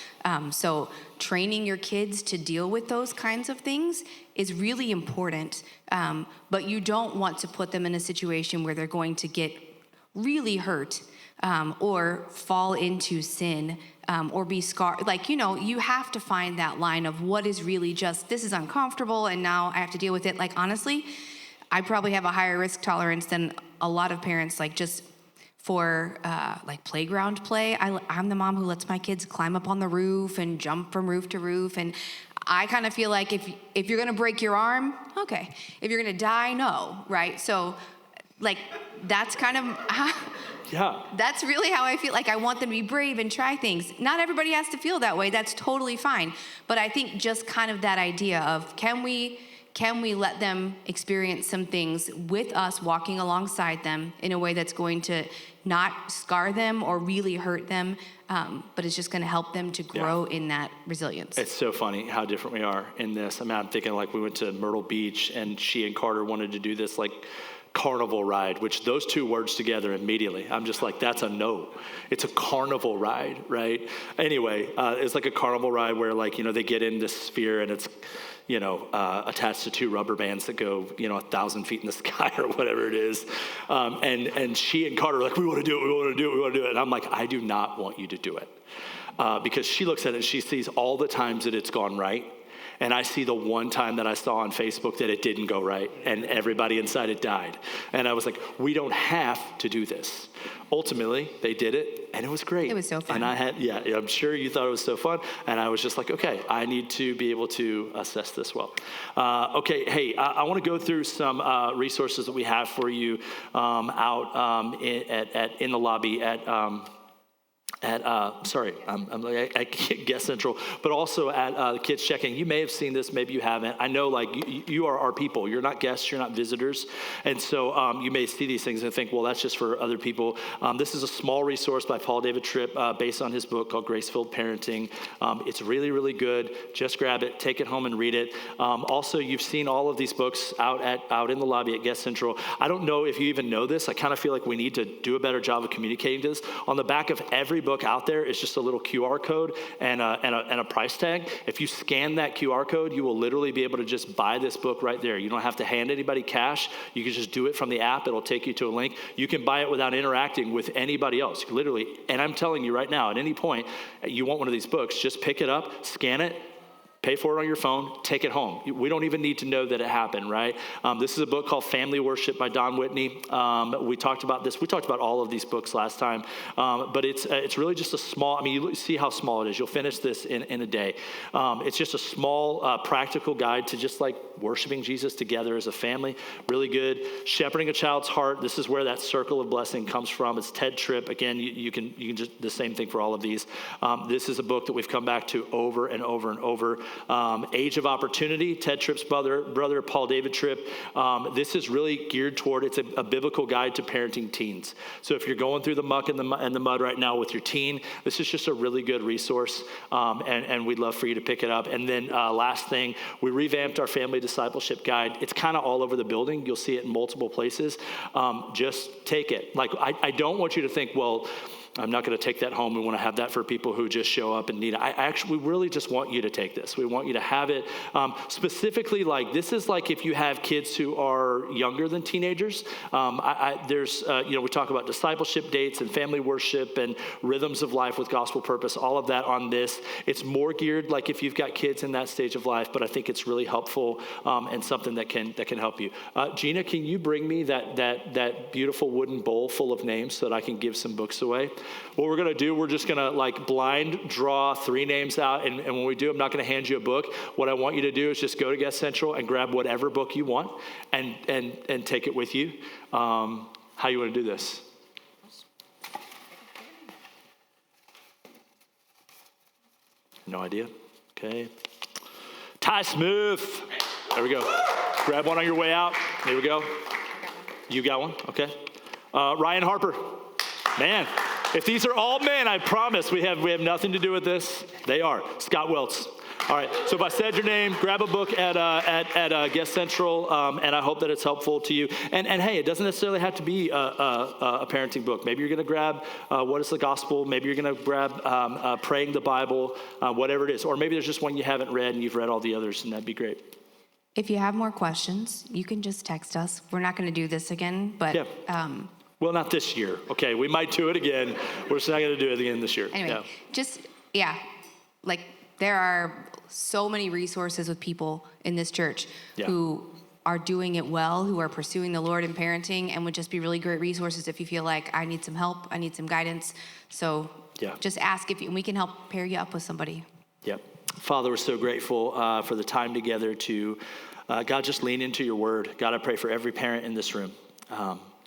A: So training your kids to deal with those kinds of things is really important, but you don't want to put them in a situation where they're going to get really hurt or fall into sin or be scarred. Like, you have to find that line of what is really just, this is uncomfortable and now I have to deal with it. Like, honestly, I probably have a higher risk tolerance than a lot of parents, like just for like playground play. I'm the mom who lets my kids climb up on the roof and jump from roof to roof. And I kind of feel like if you're gonna break your arm, okay. If you're gonna die, no, right? So like that's kind of,
B: Yeah.
A: that's really how I feel. Like I want them to be brave and try things. Not everybody has to feel that way. That's totally fine. But I think just kind of that idea of can we let them experience some things with us walking alongside them in a way that's going to not scar them or really hurt them, but it's just going to help them to grow in that resilience.
B: It's so funny how different we are in this. I mean, I'm thinking like we went to Myrtle Beach and she and Carter wanted to do this like carnival ride, which those two words together immediately, I'm just like, that's a no. It's a carnival ride, right? Anyway, it's like a carnival ride where like, they get in this sphere and it's, attached to two rubber bands that go, 1,000 feet in the sky or whatever it is. And she and Carter are like, we want to do it. And I'm like, I do not want you to do it. Because she looks at it and she sees all the times that it's gone right. And I see the one time that I saw on Facebook that it didn't go right and everybody inside it died. And I was like, we don't have to do this. Ultimately, they did it and it was great.
A: It was so fun.
B: And I'm sure you thought it was so fun. And I was just like, okay, I need to be able to assess this well. Okay, hey, I want to go through some resources that we have for you out in the lobby at Guest Central, but also at Kids Checking. You may have seen this, maybe you haven't. I know, like, you are our people. You're not guests, you're not visitors. And so you may see these things and think, well, that's just for other people. This is a small resource by Paul David Tripp based on his book called Grace-Filled Parenting. It's really, really good. Just grab it, take it home and read it. Also, you've seen all of these books out in the lobby at Guest Central. I don't know if you even know this. I kind of feel like we need to do a better job of communicating this. On the back of every book out there is just a little QR code and a price tag. If you scan that QR code, you will literally be able to just buy this book right there. You don't have to hand anybody cash. You can just do it from the app. It'll take you to a link. You can buy it without interacting with anybody else, literally. And I'm telling you right now, at any point you want one of these books, just pick it up, scan it, pay for it on your phone, take it home. We don't even need to know that it happened, right? This is a book called Family Worship by Don Whitney. We talked about this. We talked about all of these books last time, but it's really just a small, you see how small it is. You'll finish this in a day. It's just a small practical guide to just like worshiping Jesus together as a family. Really good. Shepherding a Child's Heart. This is where that circle of blessing comes from. It's Ted Tripp. Again, you can just, the same thing for all of these. This is a book that we've come back to over and over and over. Age of Opportunity, Ted Tripp's brother Paul David Tripp. This is really geared toward, it's a biblical guide to parenting teens. So if you're going through the muck and the mud right now with your teen, this is just a really good resource, and we'd love for you to pick it up. And then last thing, we revamped our family discipleship guide. It's kind of all over the building. You'll see it in multiple places. Just take it. Like, I don't want you to think, well, I'm not going to take that home. We want to have that for people who just show up and need it. We really just want you to take this. We want you to have it. Specifically, like, this is like if you have kids who are younger than teenagers. There's, we talk about discipleship dates and family worship and rhythms of life with gospel purpose, all of that on this. It's more geared like if you've got kids in that stage of life, but I think it's really helpful and something that can help you. Gina, can you bring me that beautiful wooden bowl full of names so that I can give some books away? What we're going to do, we're just going to like blind draw 3 names out. And when we do, I'm not going to hand you a book. What I want you to do is just go to Guest Central and grab whatever book you want and take it with you. How you want to do this? No idea? Okay. Ty Smith. There we go. Grab one on your way out. There we go. You got one? Okay. Ryan Harper. Man. If these are all men, I promise we have nothing to do with this. They are. Scott Welts. All right. So if I said your name, grab a book at Guest Central, and I hope that it's helpful to you. And hey, it doesn't necessarily have to be a parenting book. Maybe you're going to grab What is the Gospel? Maybe you're going to grab Praying the Bible, whatever it is. Or maybe there's just one you haven't read and you've read all the others, and that'd be great.
A: If you have more questions, you can just text us. We're not going to do this again, but...
B: Yeah. Well, not this year. Okay, we might do it again. We're just not going to do it again this year.
A: Anyway, like there are so many resources with people in this church who are doing it well, who are pursuing the Lord in parenting, and would just be really great resources if you feel like I need some help, I need some guidance. So just ask and we can help pair you up with somebody.
B: Yep. Father, we're so grateful for the time together to, God, just lean into your word. God, I pray for every parent in this room.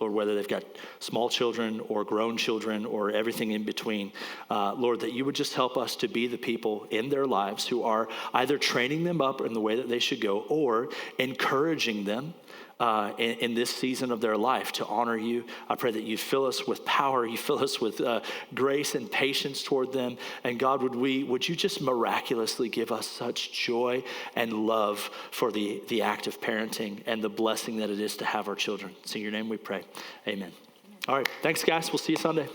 B: Lord, whether they've got small children or grown children or everything in between, Lord, that you would just help us to be the people in their lives who are either training them up in the way that they should go or encouraging them in this season of their life to honor you. I pray that you fill us with power, you fill us with grace and patience toward them. And God, would you just miraculously give us such joy and love for the act of parenting and the blessing that it is to have our children. It's in your name we pray. Amen. All right. Thanks, guys. We'll see you Sunday.